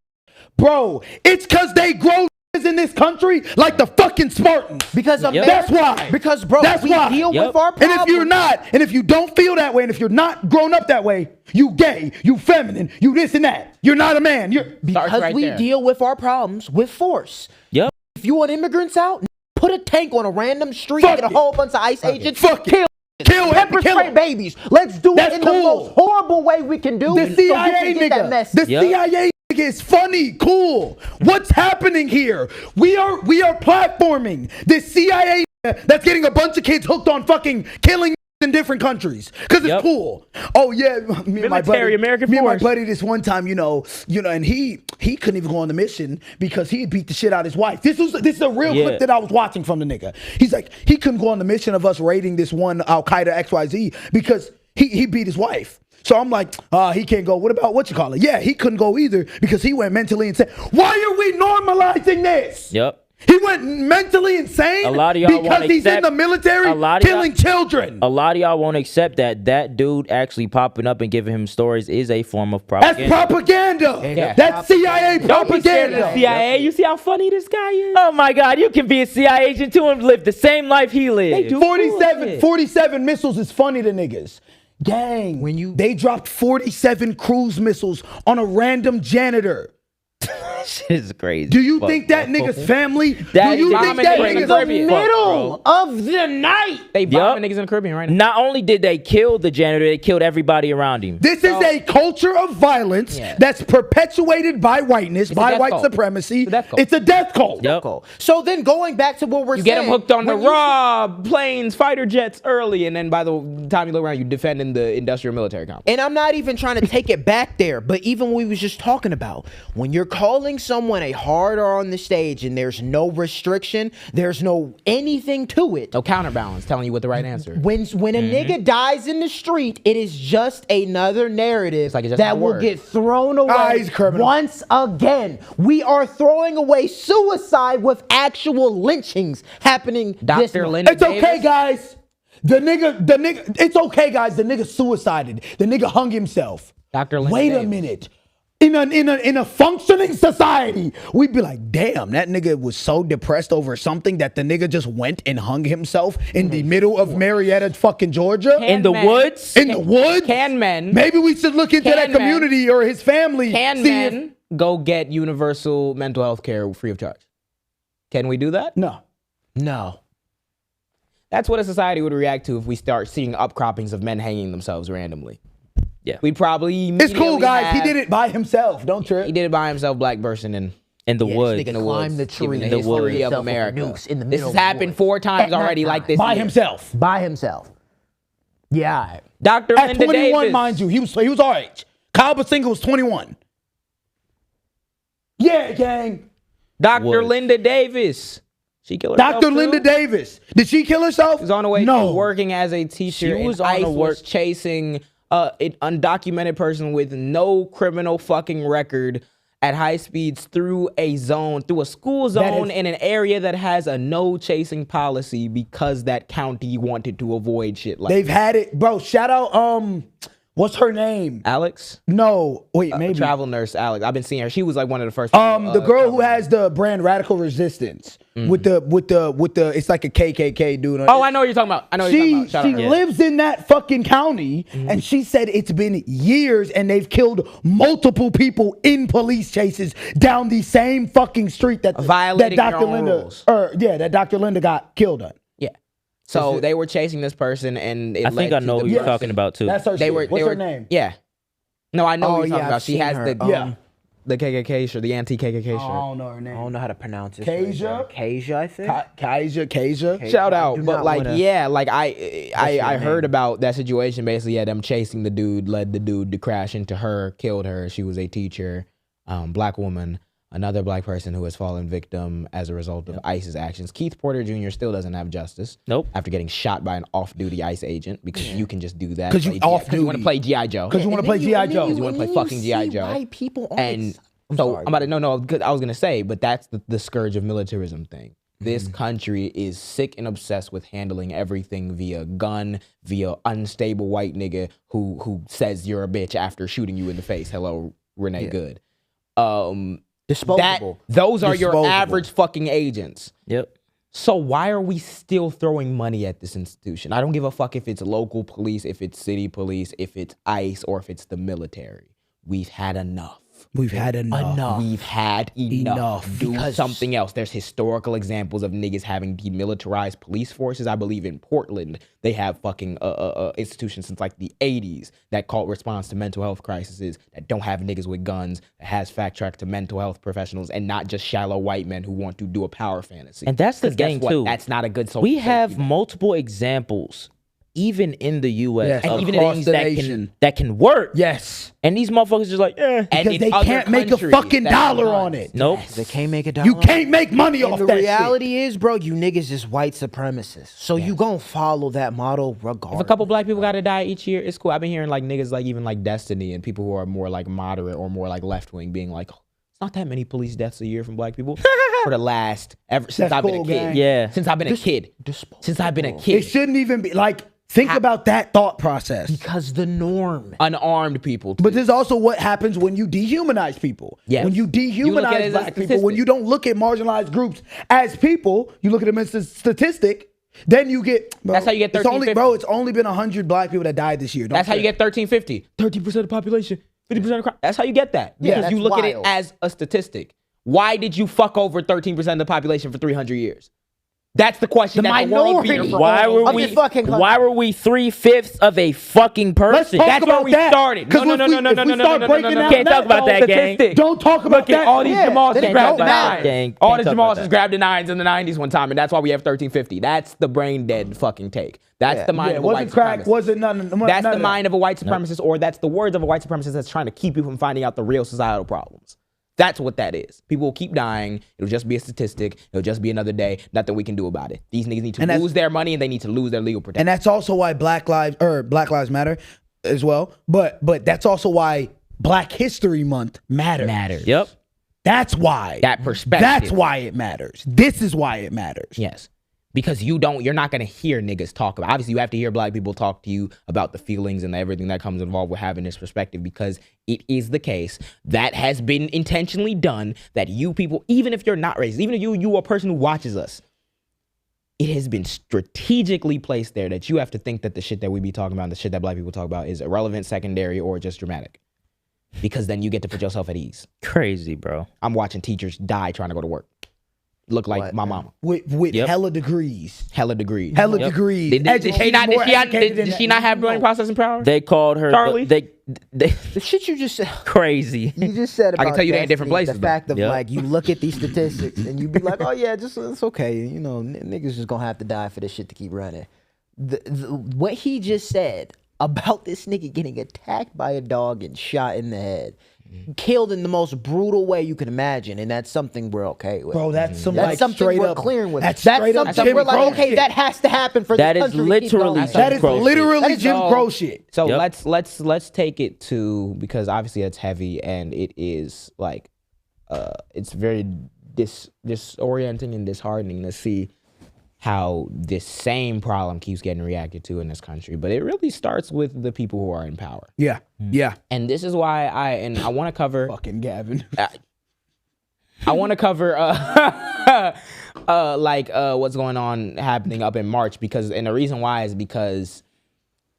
Bro, it's cause they grow in this country like the fucking Spartans. Because that's why. Because bro, we deal with our problems. And if you don't feel that way, and if you're not grown up that way, you gay, you feminine, you this and that. You're not a man. Because we deal with our problems with force. Yep. If you want immigrants out, put a tank on a random street, get a whole bunch of ICE agents, kill pepper spray babies. Let's do it in the most horrible way we can do. The CIA nigga. The CIA nigga is funny, cool. What's happening here? We are platforming this CIA that's getting a bunch of kids hooked on fucking killing in different countries because it's cool. Oh yeah, me and my buddy this one time, you know, and he couldn't even go on the mission because he had beat the shit out of his wife. This is a real clip that I was watching from the nigga. He's like, he couldn't go on the mission of us raiding this one Al Qaeda XYZ because he beat his wife. So I'm like, he can't go. What about what you call it? Yeah, he couldn't go either because he went mentally insane. Why are we normalizing this? Yep. He went mentally insane a lot of y'all because he's in the military killing children. A lot of y'all won't accept that dude actually popping up and giving him stories is a form of propaganda. That's propaganda. Yeah. That's CIA propaganda. CIA, you see how funny this guy is? Oh my God, you can be a CIA agent too and live the same life he lived. 47 missiles is funny to niggas. Gang, they dropped 47 cruise missiles on a random janitor. Shit is crazy. Do you Fuck, think that bro. nigga's family? That Do you is think that dominating nigga's the a Caribbean. Middle of the night. They bombing Yup. niggas in the Caribbean right now. Not only did they kill the janitor, they killed everybody around him. This is a culture of violence Yeah. that's perpetuated by whiteness, a by death white cult. supremacy. It's a death cult. It's a death cult. Yep. Cool. So then going back to what we're You saying. get them hooked on the when you- raw planes, fighter jets early, and then by the time you look around, you defending the industrial military complex. And I'm not even trying to take it back there, but even what we was just talking about, when you're calling someone a hard R on the stage and there's no restriction, there's no anything to it. No counterbalance telling you what the right answer is. When a nigga dies in the street, it is just another narrative like it's just that a will word. get thrown away he's criminal. once again. We are throwing away suicide with actual lynchings happening this Dr. month. Linda It's okay, Davis? guys. The nigga, it's okay, guys. The nigga suicided. The nigga hung himself. Dr. Linda Wait a Davis. minute. In a functioning society, we'd be like, damn, that nigga was so depressed over something that the nigga just went and hung himself in the middle of Marietta, fucking Georgia. In the woods? In the woods? Can men? Maybe we should look into that Can men- community or his family. Can see if- men go get universal mental health care free of charge? Can we do that? No. No. That's what a society would react to if we start seeing upcroppings of men hanging themselves randomly. Yeah. We'd probably It's cool, immediately guys. He have- did it by himself. Don't trip. He did it by himself, black person, and In the woods. Nigga the climbed woods, the tree given in the the history woods of with America. nukes in the This middle has of the happened woods. 4 times At already, like this By year. himself. By himself. Yeah. all right. Dr. At Linda 21, Davis. mind you. He was our age. Kyle Basinga was 21. Yeah, gang. Dr. Woods. Linda Davis. She killed herself Dr. Linda too? Davis. Did she kill herself? She was on her way no. to working as a teacher. She was and on ICE her work- was chasing an undocumented person with no criminal fucking record at high speeds through a school zone in an area that has a no chasing policy because that county wanted to avoid shit like They've had it. Bro, shout out, what's her name? Alex. No. Wait, maybe. Travel nurse Alex. I've been seeing her. She was like one of the first people, The girl who has the brand Radical Resistance with the it's like a KKK dude. Oh, I know what you're talking about. I know what you're talking about. Shout She out her. lives in that fucking county, and she said it's been years, and they've killed multiple people in police chases down the same fucking street that Violating that their Dr. own Linda, rules. that Dr. Linda got killed on. Yeah. So they were chasing this person, and it I led think I to know the who you're person- talking about too. That's her. They shit. were. What's they her were, name? Yeah. No, I know Oh, what you're talking yeah, about. I've She seen has her. the KKK shirt, the anti-KKK shirt. I don't know her name. I don't know how to pronounce it. Kasia? Kasia, I think. Kasia. Shout I out, do but not like, wanna- yeah, like I your heard name? about that situation. Basically, yeah, them chasing the dude, led the dude to crash into her, killed her. She was a teacher, black woman, another black person who has fallen victim as a result of ICE's actions. Keith Porter Jr. still doesn't have justice. Nope. After getting shot by an off-duty ICE agent because you can just do that 'Cause you Play G.I. off-duty. you want to play GI Joe. Because you want to play G.I. Joe. You wanna play fucking G.I. Joe. Why people on And it. I'm so sorry. I'm about to no, good. I was gonna say, but that's the scourge of militarism thing. This country is sick and obsessed with handling everything via gun, via unstable white nigga who says you're a bitch after shooting you in the face. Hello, Renee Good. Disposable. Those are your Disposable. average fucking agents. Yep. So why are we still throwing money at this institution? I don't give a fuck if it's local police, if it's city police, if it's ICE, or if it's the military. We've had enough. We've had enough. We've had enough. Do Because- something else. There's historical examples of niggas having demilitarized police forces. I believe in Portland, they have fucking institutions since like the 80s that call response to mental health crises, that don't have niggas with guns, that has fact track to mental health professionals and not just shallow white men who want to do a power fantasy. And that's the 'Cause guess thing what? too. That's not a good social We safety have net. multiple examples, even in the U.S. Yes, of even things across the that nation. can work. Yes. And these motherfuckers just like, And Because in they other can't make a countries fucking that dollar have on guns. it. nope. They can't make a dollar. You can't make money off And that the shit. reality is, bro, you niggas is white supremacists. So you gonna follow that model regardless. If a couple black people got to die each year, it's cool. I've been hearing like niggas like even like Destiny and people who are more like moderate or more like left wing being like, oh, it's not that many police deaths a year from black people for the last ever since That's I've been cool, a kid. gang. Yeah. Since I've been a kid. Since I've been a It kid. shouldn't even be like, think about that thought process. Because the norm. Unarmed people. But this is also what happens when you dehumanize people. Yes. When you You look at it dehumanize as a black people, when statistic. you don't look at marginalized groups as people, you look at them as a statistic, then you get... Bro, That's how you get it's only, 1350. bro, it's only been 100 black people that died this year. Don't That's how you trip. get 1350. 13% of the population, 50% of crime. That's how you get that. Yeah, Because you that's look at it wild. as a statistic. Why did you fuck over 13% of the population for 300 years? That's the question. The that the world minority. fears for Why all were of we? us. Why were we 3/5 of a fucking person? talk That's where about we that, started. 'cause No, if no, we- no, no, if no, we no, no, start no, no, breaking no, down no. Can't that talk about that, gang. statistic, don't talk about Look at that. all these Jamals then just it grabbed don't the matter. nines. Gang, All can't the talk about Jamals that. just grabbed the nines in the 90s one time, and that's why we have 1350. That's the brain dead fucking take. That's the mind Yeah, of a white wasn't crack, supremacist. wasn't none. That's none the of mind of a white supremacist, or that's the words of a white supremacist that's trying to keep you from finding out the real societal problems. That's what that is. People will keep dying. It'll just be a statistic. It'll just be another day. Nothing we can do about it. These niggas need to lose their money and they need to lose their legal protection. And that's also why Black Lives Matter as well. But that's also why Black History Month matters. Yep. That's why. That perspective. That's why it matters. This is why it matters. Yes. Because you're not going to hear niggas talk about. Obviously, you have to hear Black people talk to you about the feelings and everything that comes involved with having this perspective, because it is the case that has been intentionally done that you people, even if you're not racist, even if you are a person who watches us, it has been strategically placed there that you have to think that the shit that we be talking about and the shit that Black people talk about is irrelevant, secondary, or just dramatic. Because then you get to put yourself at ease. Crazy, bro. I'm watching teachers die trying to go to work. Look like my mama. With Yep. hella degrees. Hella degrees. Hella degrees. Did she not? Did she not have brain No. processing power? They called her. Charlie? They The shit you just said. crazy. You just said I about can tell you they're in different Destiny, places, The though. fact of Yep. like you look at these statistics and you be like, oh yeah, just it's okay. You know, niggas just gonna have to die for this shit to keep running. What he just said about this nigga getting attacked by a dog and shot in the head, killed in the most brutal way you can imagine, and that's something we're okay with. Bro, that's some That's like something straight we're up clearing with. That's That's straight up something Jim we're like, Crow okay, shit. that has to happen for That this is country to keep literally going. That is Crow shit. literally That is Jim all- Crow shit. So Yep. let's take it to, because obviously it's heavy and it is like it's very disorienting and disheartening to see how this same problem keeps getting reacted to in this country. But it really starts with the people who are in power. Yeah. Yeah. And this is why I want to cover Fucking Gavin. I want to cover what's going on happening up in March, because the reason why is because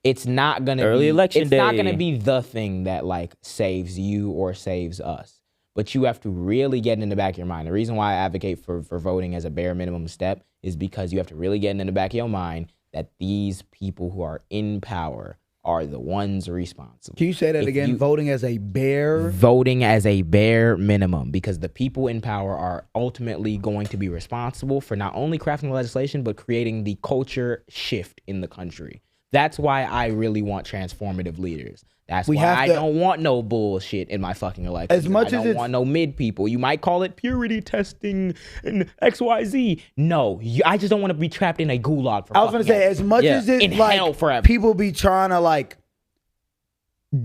it's not gonna Early be, election it's not day. gonna be the thing that like saves you or saves us. But you have to really get in the back of your mind. The reason why I advocate for voting as a bare minimum step is because you have to really get in the back of your mind that these people who are in power are the ones responsible. Can you say that If again? you- Voting as a bear. Voting as a bare minimum, because the people in power are ultimately going to be responsible for not only crafting legislation, but creating the culture shift in the country. That's why I really want transformative leaders. That's We why have I to- don't want no bullshit in my fucking election. As much I as don't it's- want no mid people. You might call it purity testing and XYZ. No, I just don't want to be trapped in a gulag for I was gonna fucking say, ever. as much Yeah. as it's In like hell forever. people be trying to like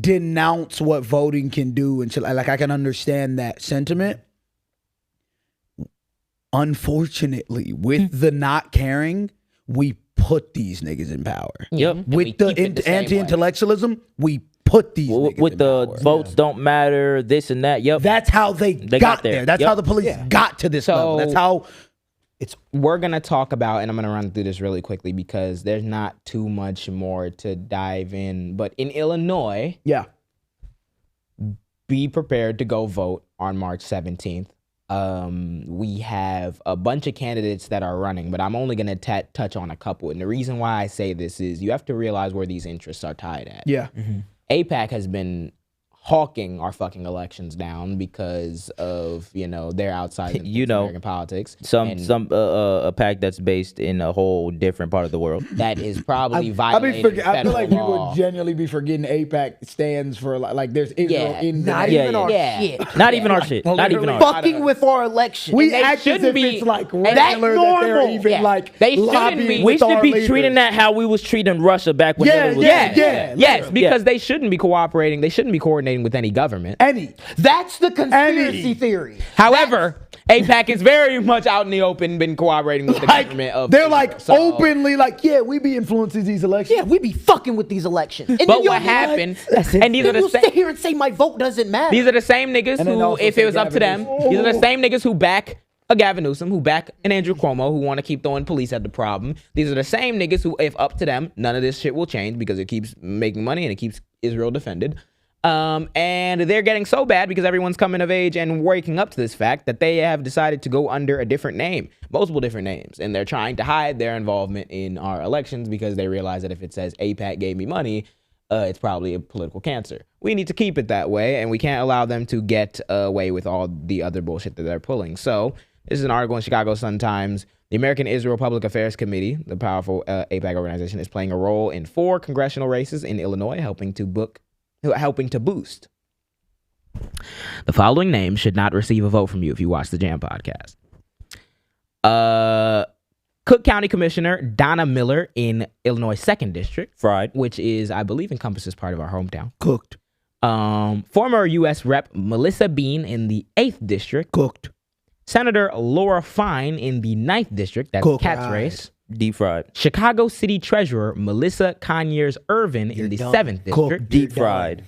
denounce what voting can do, and shit, like I can understand that sentiment. Unfortunately, with the not caring, we put these niggas in power. Yep. And we With the keep it the same way. anti-intellectualism, we put these niggas With in the power. votes don't matter, this and that. Yep. That's how they got there. That's Yep. how the police got to this So- level. That's how. We're going to talk about, and I'm going to run through this really quickly because there's not too much more to dive in. But in Illinois, Yeah. be prepared to go vote on March 17th. We have a bunch of candidates that are running, but I'm only going to touch on a couple. And the reason why I say this is you have to realize where these interests are tied at. Yeah. AIPAC has been hawking our fucking elections down because of, they're outside of American politics. And A pact that's based in a whole different part of the world. that is probably I violating feel federal like people law. would genuinely be forgetting AIPAC stands for like there's Israel Yeah, in Not the Yeah, even yeah. our Yeah. shit. Not even our shit. Not even our shit. Fucking with our election. We And they act as shouldn't if be- it's like and regular that's that they're normal. even Yeah. like They shouldn't lobbying be. with We should our be leaders. treating that how we was treating Russia back when Yeah, it was yeah. Yes, because they shouldn't be cooperating. They shouldn't be coordinating with any government. That's the conspiracy Any. theory. However, AIPAC is very much out in the open, been cooperating with the Like, government of they're Israel. like So- openly like, yeah, we be influencing these elections. Yeah, we be fucking with these elections. And But then what happened? And these are Then the you'll same. sit here and say my vote doesn't matter. These are the same niggas And then who, also if say it was up to Gavin them, these are the same niggas who back a Gavin Newsom, who back an Andrew Cuomo, who want to keep throwing police at the problem. These are the same niggas who, if up to them, none of this shit will change because it keeps making money and it keeps Israel defended. And they're getting so bad because everyone's coming of age and waking up to this fact that they have decided to go under a different name, multiple different names. And they're trying to hide their involvement in our elections because they realize that if it says AIPAC gave me money, it's probably a political cancer. We need to keep it that way, and we can't allow them to get away with all the other bullshit that they're pulling. So this is an article in Chicago Sun-Times. The American Israel Public Affairs Committee, the powerful AIPAC organization, is playing a role in 4 congressional races in Illinois, helping to boost. The following names should not receive a vote from you if you watch the Jaam podcast. Cook County Commissioner Donna Miller in Illinois 2nd District. Fried. Which is, I believe, encompasses part of our hometown. Cooked. Former U.S. Rep Melissa Bean in the 8th District. Cooked. Senator Laura Fine in the 9th District. That's Cooked. Cat's race. Deep fried. Chicago City Treasurer Melissa Conyers Irvin in the 7th District. Deep fried.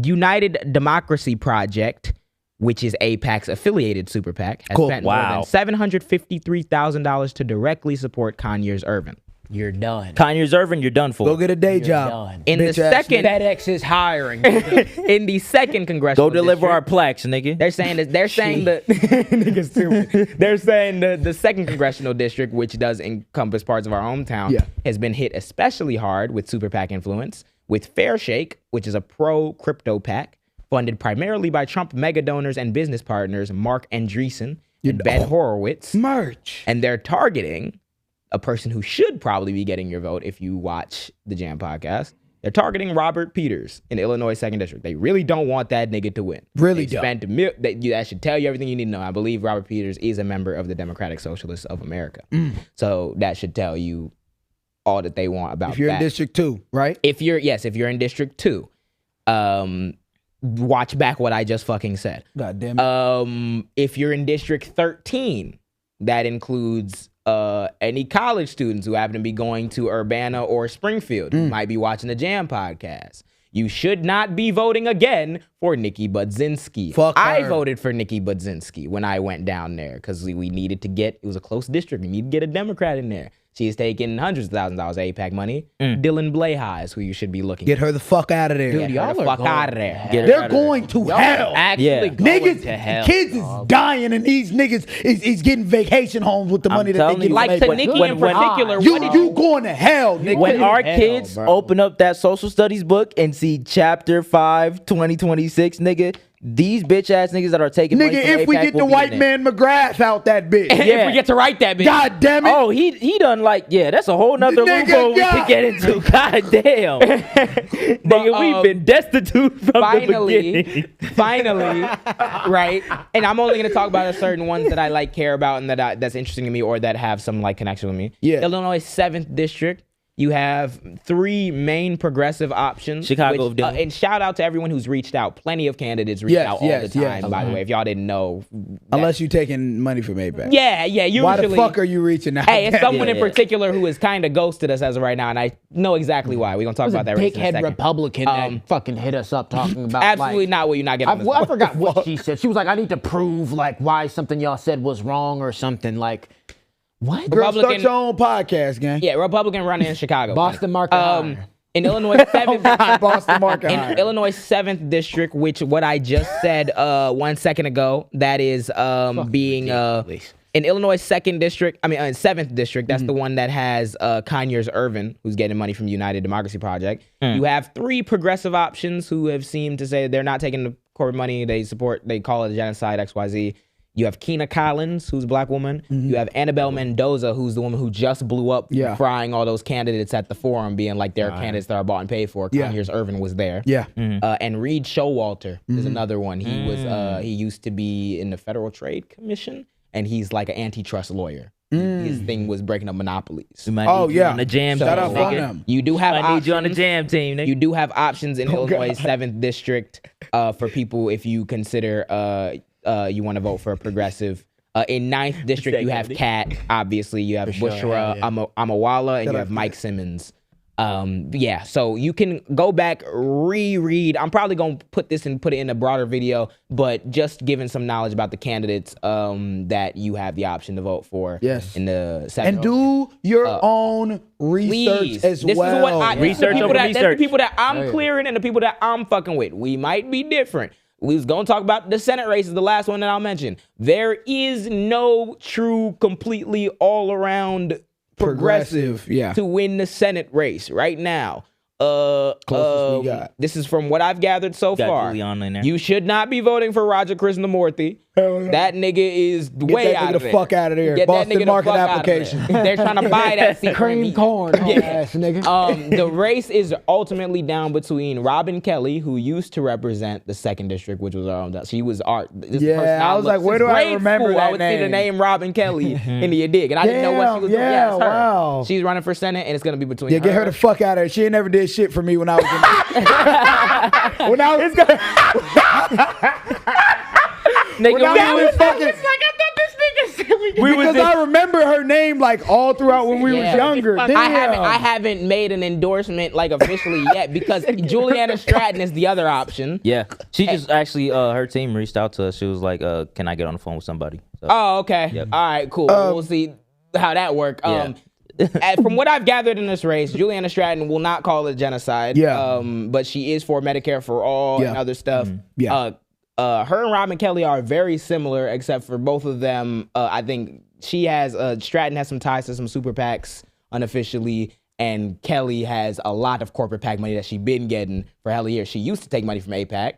United Democracy Project, which is AIPAC's affiliated super PAC, has spent more than $753,000 to directly support Conyers Irvin. You're done. Conyers Irvin, you're done for. Go get a day You're job. done. In the Bitch ass second, FedEx is hiring. in the second congressional Go deliver our district, plaques, nigga. They're saying the niggas stupid. They're saying the second congressional district, which does encompass parts of our hometown, has been hit especially hard with super PAC influence. With Fair Shake, which is a pro-crypto PAC, funded primarily by Trump mega donors and business partners Mark Andreessen and Ben Horowitz. Merch. And they're targeting a person who should probably be getting your vote if you watch the Jaam podcast. They're targeting Robert Peters in Illinois 2nd District. They really don't want that nigga to win. Really they don't. That should tell you everything you need to know. I believe Robert Peters is a member of the Democratic Socialists of America. So that should tell you all that they want about that. If you're in District 2, right? If you're in District 2, watch back what I just fucking said. God damn it. If you're in District 13, that includes any college students who happen to be going to Urbana or Springfield who might be watching the Jaam podcast. You should not be voting again for Nikki Budzinski. Fuck I her. voted for Nikki Budzinski when I went down there because we needed to get, it was a close district. We needed to get a Democrat in there. She is taking hundreds of thousands of dollars AIPAC money. Dylan Bleha is who you should be looking Get her the fuck out of there. Get her the fuck out of there. They're going to hell. Actually going Niggas, to hell. kids is dying, and these niggas is getting vacation homes with the money that they telling get. you, Like from to AIPAC. Nikki in particular. You going to hell, nigga. When our hell, kids bro. open up that social studies book and see chapter 5, 2026, nigga, these bitch ass niggas that are taking money Nigga, from if we AIPAC get will the be white in there. man McGrath out that bitch. If we get to write that bitch. God damn it. Oh, he done like, yeah, that's a whole nother Nigga, loophole we yeah. could get into. God damn. Nigga, we've been destitute from the beginning. Finally, right? And I'm only gonna talk about a certain ones that I like, care about, and that's interesting to me, or that have some like connection with me. Yeah. Illinois 7th District. You have 3 main progressive options. Chicago of Dillon. and shout out to everyone who's reached out. Plenty of candidates reach Yes, out all yes, the yes. time. By the way, if y'all didn't know, Unless you taking money from AIPAC. yeah. Usually, Why the fuck are you reaching out? Hey, it's someone in Yeah. particular who has kind of ghosted us as of right now, and I know exactly why. We're gonna talk about that race in a Dickhead second. Republican that fucking hit us up talking about Absolutely like, not what you're not getting. on this I board. forgot what she said. She was like, I need to prove like why something y'all said was wrong or something like. What? Girl, start Republican- your own podcast, gang. Yeah, Republican running in Chicago. Boston market higher. In Illinois 7th, Boston market. in higher. Illinois 7th District, which what I just said 1 second ago, that is being in Illinois 2nd District. I mean, 7th District. That's the one that has Conyers Irvin, who's getting money from United Democracy Project. You have 3 progressive options who have seemed to say they're not taking the corporate money. They call it genocide, XYZ. You have Keena Collins, who's a black woman. You have Annabelle Mendoza, who's the woman who just blew up frying all those candidates at the forum, being like they're candidates that are bought and paid for. Conyers Irvin was there. Yeah. And Reed Showalter is another one. He was he used to be in the Federal Trade Commission, and he's like an antitrust lawyer. His thing was breaking up monopolies. We might Oh, need you yeah. on the Jam Shout team, out nigga. to them. You do have I need you on the options. Jam team, nigga. You do have options in Illinois 7th District for people if you consider you want to vote for a progressive. In 9th District, you have Kat. Obviously, you have Bushra Amawala, and you have Mike Simmons. Yeah, so you can go back, reread. I'm probably gonna put it in a broader video, but just giving some knowledge about the candidates that you have the option to vote for. Yes. In the second. And do your own research Please. as This well. is what I Research the people over that, That's research. the people that I'm clearing and the people that I'm fucking with. We might be different. We was gonna talk about the Senate race is the last one that I'll mention. There is no true, completely all around progressive yeah. to win the Senate race right now. Closest we got. This is from what I've gathered so Got far. Juliana in there. You should not be voting for Roger Krishnamurthy. That nigga is way that nigga out of the there. fuck out of there. Get that Boston nigga the market fuck out of application. there. They're trying to buy that seat from Cream me. corn, ass nigga. The race is ultimately down between Robin Kelly, who used to represent the second district, which was our own. She was art. This Yeah, person I was like, looked where since do I grade remember school, I that would see the name? name Robin Kelly in the dig, and I didn't know what she was doing. Damn, Yeah, it's her. wow. She's running for Senate, and it's gonna be between. Yeah, get her the fuck out of there. She ain't never did shit for me when I was in when I was Nigga, when I was fucking because I remember her name like all throughout when we was younger. Damn. I haven't made an endorsement like officially yet because Juliana Stratton is the other option. Yeah, she just actually her team reached out to us. She was like, "Can I get on the phone with somebody?" So, Oh, okay. Yep. All right, cool. We'll see how that works. Yeah. From what I've gathered in this race, Juliana Stratton will not call it genocide. Yeah. But she is for Medicare for all and Yeah. other stuff. Yeah. Her and Robin Kelly are very similar, except for both of them. I think she has Stratton has some ties to some super PACs unofficially, and Kelly has a lot of corporate PAC money that she's been getting for hell of years. She used to take money from APAC.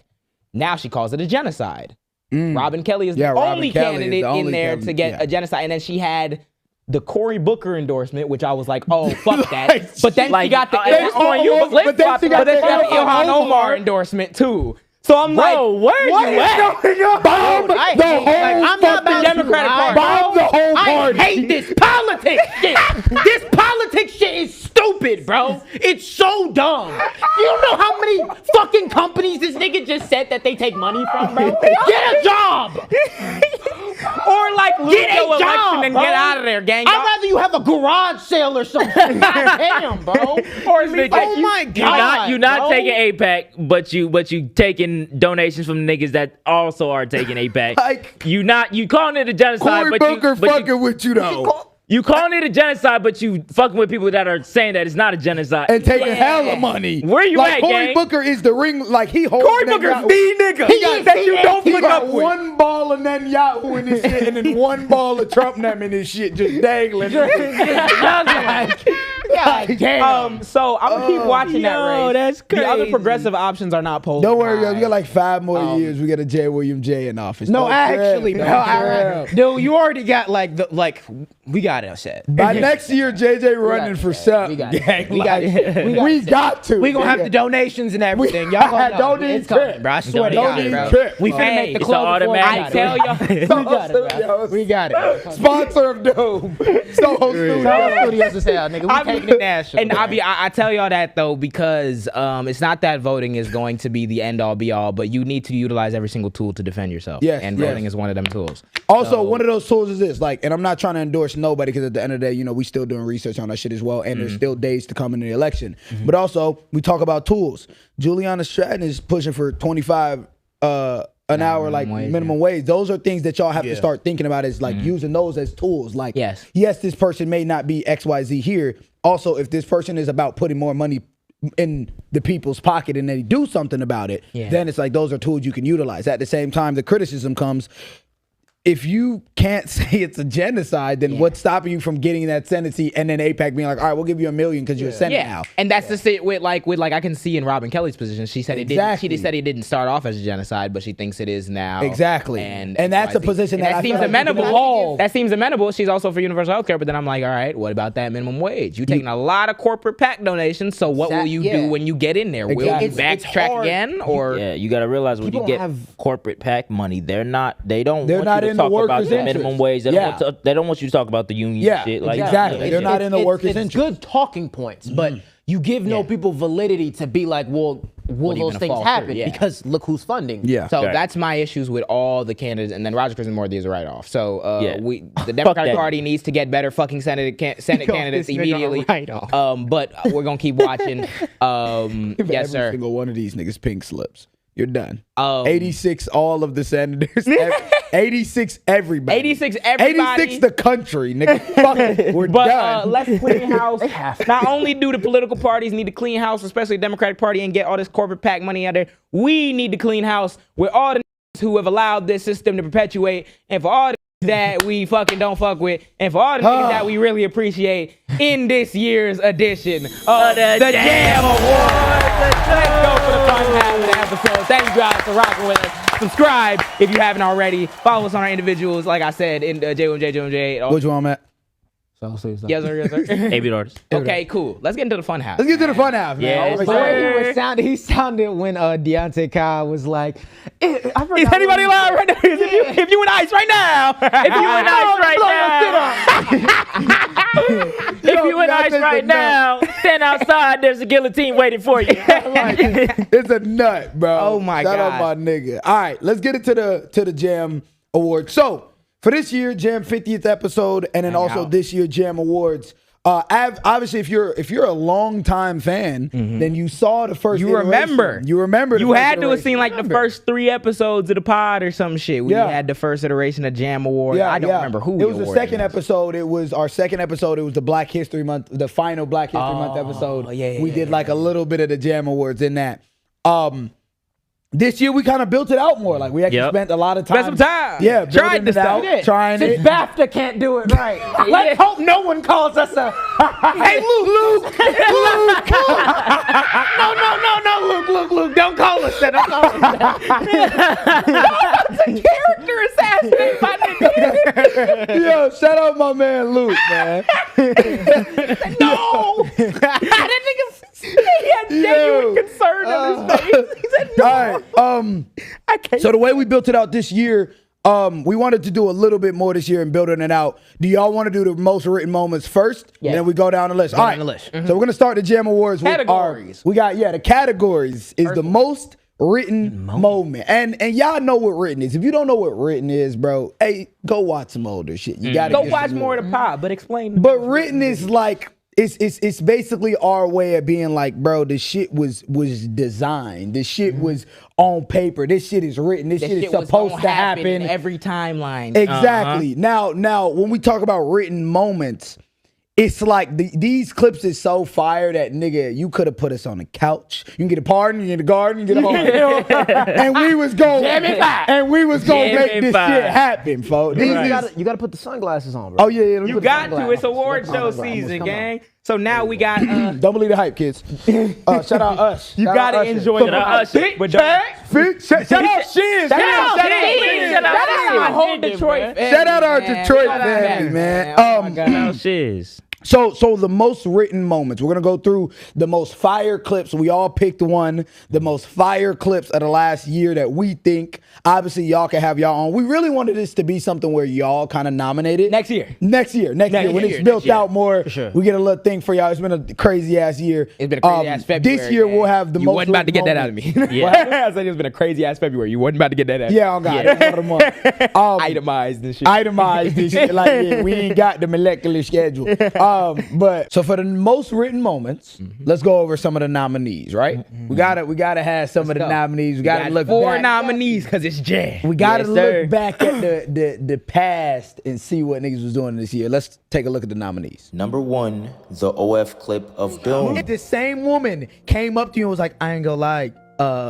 Now she calls it a genocide. Robin Kelly is the Robin only Kelly is candidate the only in there candidate, to get yeah. a genocide, and then she had the Cory Booker endorsement, which I was like, oh, fuck that. But then she got the at this point, you but then she got but then she got the the Ilhan Omar. Omar endorsement too. So I'm like, where What you is at? going on? Bomb the I whole hate- like, I'm not fucking about to Democratic lie, Party. Bomb the whole I party. hate this politics shit. This politics shit is stupid, bro. It's so dumb. You know how many fucking companies this nigga just said that they take money from, bro? Get a job. or like lose Get a your election job, and bro. get out of there, gang. I'd rather you have a garage sale or something. Damn, bro. Or it's like, Oh my god. You not bro. taking APAC, but you taking donations from niggas that also are taking APAC. Like, you calling it a genocide, Cory but Booker fucking with you though. you calling it a genocide, but you fucking with people that are saying that it's not a genocide. And taking hella money. Where you like, at, Cory gang? Booker is the ring. Like he holds. Cory Booker's the nigga that you don't He look got up with. one ball of Netanyahu in his shit, and then one ball of Trump them in his shit, just dangling. God damn. So I'm gonna keep watching that yo, race. that's The other crazy. progressive options are not polling. Don't worry, yo, high. we got like 5 more years. We got a J. William J. in office. No, Don't actually, trip. bro. Don't trip. Dude, you already got we got it set. By next year, JJ running for something. We got it. gang, We got like, it. we got to. We gonna have the donations and everything. Y'all gonna know. Don't It's even coming, trip. bro. I swear to Don't God, even bro. trip. We finna Hey, make the it's club before we automatic. got I tell it. y'all. We got it, bro. We got it. Sponsor of Doom. Soho Studios. Studios as hell, nigga. We taking it national. And I tell y'all that though because it's not that voting is going to be the end all be all, but you need to utilize every single tool to defend yourself. Yes, and yes. voting is one of them tools. Also, one of those tools is this, like, and I'm not trying to endorse nobody because at the end of the day, you know, we still doing research on that shit as well, and there's still days to come in the election. But also, we talk about tools. Juliana Stratton is pushing for 25 an hour, like wage, minimum wage. Those are things that y'all have to start thinking about is like using those as tools. Like, Yes. this person may not be XYZ here. Also, if this person is about putting more money in the people's pocket and they do something about it, then it's like those are tools you can utilize. At the same time, the criticism comes, if you can't say it's a genocide, then what's stopping you from getting that Senate seat and then AIPAC being like, all right, we'll give you $1 million because you're a Senate now. And that's the thing with like I can see in Robin Kelly's position. She said Exactly. She said it didn't start off as a genocide, but she thinks it is now. Exactly. And that's a position that I feel seems like you can amenable. evolve. That seems amenable. She's also for universal health care, but then I'm like, all right, what about that minimum wage? You're taking a lot of corporate PAC donations, so what will you do when you get in there? Will you Exactly. It's backtrack hard. again, or Yeah, you got to realize when People you get have- corporate PAC money, they're not want not you to in the talk about workers' the interest. minimum wage. They, Yeah. they don't want you to talk about the union Yeah, shit. Like, exactly. yeah, They're not in the workers' It's interest. good talking points, but you give no people validity to be like, well, will even those a things fall happen? through, yeah. Because look who's funding. Yeah. So Right. that's my issues with all the candidates, and then Roger Krishnamurthy is a write-off. So Yeah. the Democratic that. Party needs to get better fucking Senate candidates this nigga a immediately. write-off. But we're gonna keep watching. Yes, Every sir. single one of these niggas pink slips. You're done. 86 all of the senators. 86 everybody. 86 everybody. 86 the country, nigga. Fuck it. We're But done. let's clean house. Not only do the political parties need to clean house, especially the Democratic Party, and get all this corporate PAC money out there, we need to clean house with all the who have allowed this system to perpetuate, and for all the that we fucking don't fuck with, and for all the niggas that we really appreciate in this year's edition of the Jam Awards. Let's go for the fun half of the episode. Thank you guys for rocking with us. Subscribe if you haven't already. Follow us on our individuals, like I said, in J1J. Which one, Matt? Yes, sir, yes, sir. Avian artist. Okay, cool. Let's get into the fun half. Let's get to the fun half, man. Yeah, Always it's The way say- he sounded when Deontay Kyle was like, I forgot Is anybody what he alive right now? If you in ice right now. If you in ice right now. If you in ice right now, stand outside. There's a guillotine waiting for you. It's a nut, bro. Oh my Shout God. out my nigga. All right, let's get into the Jam Awards. So for this year, Jam 50th episode, and then also this year Jam Awards. Obviously, if you're a long-time fan, then you saw the first. You remember. iteration. You remember. the You first had to have iteration. seen like the first 3 episodes of the pod or some shit. We Yeah. had the first iteration of Jam Award. I don't remember who it we was. The awarded second it. episode. It was our second episode. It was the Black History Month, the final Black History Month episode. yeah, we did like a little bit of the Jam Awards in that. This year we kind of built it out more. Like we actually Yep. spent a lot of time. Spent some time. Yeah, Tried building this it out, stuff. trying Since it. BAFTA can't do it right. Let's hope no one calls us a. Hey, Luke. No, Luke. Don't call us that. Don't call us that. Character assassinate my nigga. Yo, shout out my man Luke, man. No. That nigga, he had genuine concern on his face. He said no. All right. I can't. So the way we built it out this year, we wanted to do a little bit more this year and building it out. Do y'all want to do the most written moments first? Yeah. And then we go down the list. All right. down the list. So we're gonna start the Jam Awards with Categories. we got the categories is the most written moment. And y'all know what written is. If you don't know what written is, bro, hey, go watch some older shit. You gotta Go get watch some more of the pod, but explain. But written is like it's basically our way of being like, bro, this shit was designed. This shit was on paper. This shit is written. This shit is was supposed gonna to happen. in every timeline. Exactly. Now, when we talk about written moments, it's like these clips is so fire that nigga, you could have put us on the couch. You can get a pardon, you can get a garden, you can get a home. And we was going make this shit happen, folks. You gotta put the sunglasses on, bro. Oh yeah, let me You put got the to. It's award show Come on. season, gang. So now we got. Don't believe the hype, kids. Shout out us. You gotta enjoy the Usher. but don't. Shout out Shiz. Shout out my whole Detroit family. Shout out our man. Detroit Shout out family, that, man. Oh my God. Now shiz. So the most written moments. We're gonna go through the most fire clips. We all picked one. The most fire clips of the last year that we think. Obviously, y'all can have y'all own. We really wanted this to be something where y'all kind of nominated Next year. Next year. When it's built out more, we get a little thing for y'all. It's been a crazy ass year. It's been a crazy ass February. This year we'll have the you most. wasn't about to get that out of written me. moments. I said it's been a crazy ass February. You wasn't about to get that out. Yeah, I got it. One of the months. Itemized this shit. Itemized this shit. Like, yeah, we ain't got the molecular schedule. But so for the most written moments, let's go over some of the nominees, right? We gotta have some of the nominees. We gotta look 4 back. nominees because it's jam. We gotta Yes, sir. look back at the past and see what niggas was doing this year. Let's take a look at the nominees. Number 1, the OF clip of Doom. If the same woman came up to you and was like, I ain't gonna lie,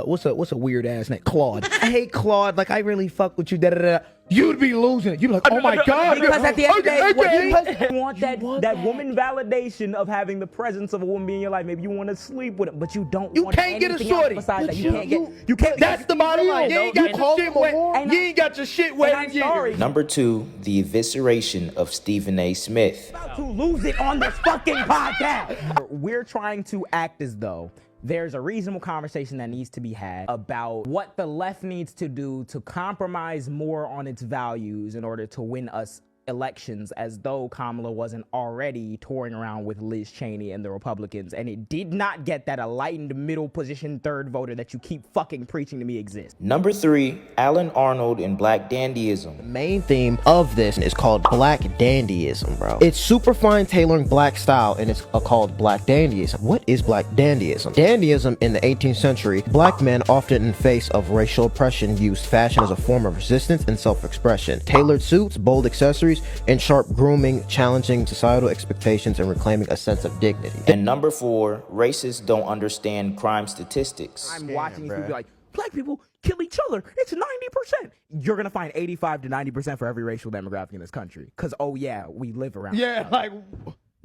what's a weird ass name? Claude. I hate Claude. Like, I really fuck with you. Da da da. You'd be losing it. You'd be like, oh my God. Because at the end of the day, Okay. you want that woman validation of having the presence of a woman in your life. Maybe you want to sleep with it, but you don't You want can't get a anything else shorty. besides that. You You can't. That's the bottom line. You ain't got your shit wet. And You ain't got your shit wet. I'm sorry. Number 2, the evisceration of Stephen A. Smith. To lose it on this fucking podcast. We're trying to act as though there's a reasonable conversation that needs to be had about what the left needs to do to compromise more on its values in order to win us elections as though Kamala wasn't already touring around with Liz Cheney and the Republicans, and it did not get that enlightened middle position third voter that you keep fucking preaching to me exists. Number 3, Alan Arnold and Black Dandyism. Main theme of this is called Black Dandyism, bro. It's super fine tailoring black style, and it's called Black Dandyism. What is Black Dandyism? Dandyism in the 18th century, black men, often in face of racial oppression, used fashion as a form of resistance and self-expression. Tailored suits, bold accessories, and sharp grooming, challenging societal expectations and reclaiming a sense of dignity. And number 4, racists don't understand crime statistics. I'm watching these people be like, black people kill each other. It's 90%. You're going to find 85 to 90% for every racial demographic in this country. Because, oh, yeah, we live around. Yeah, like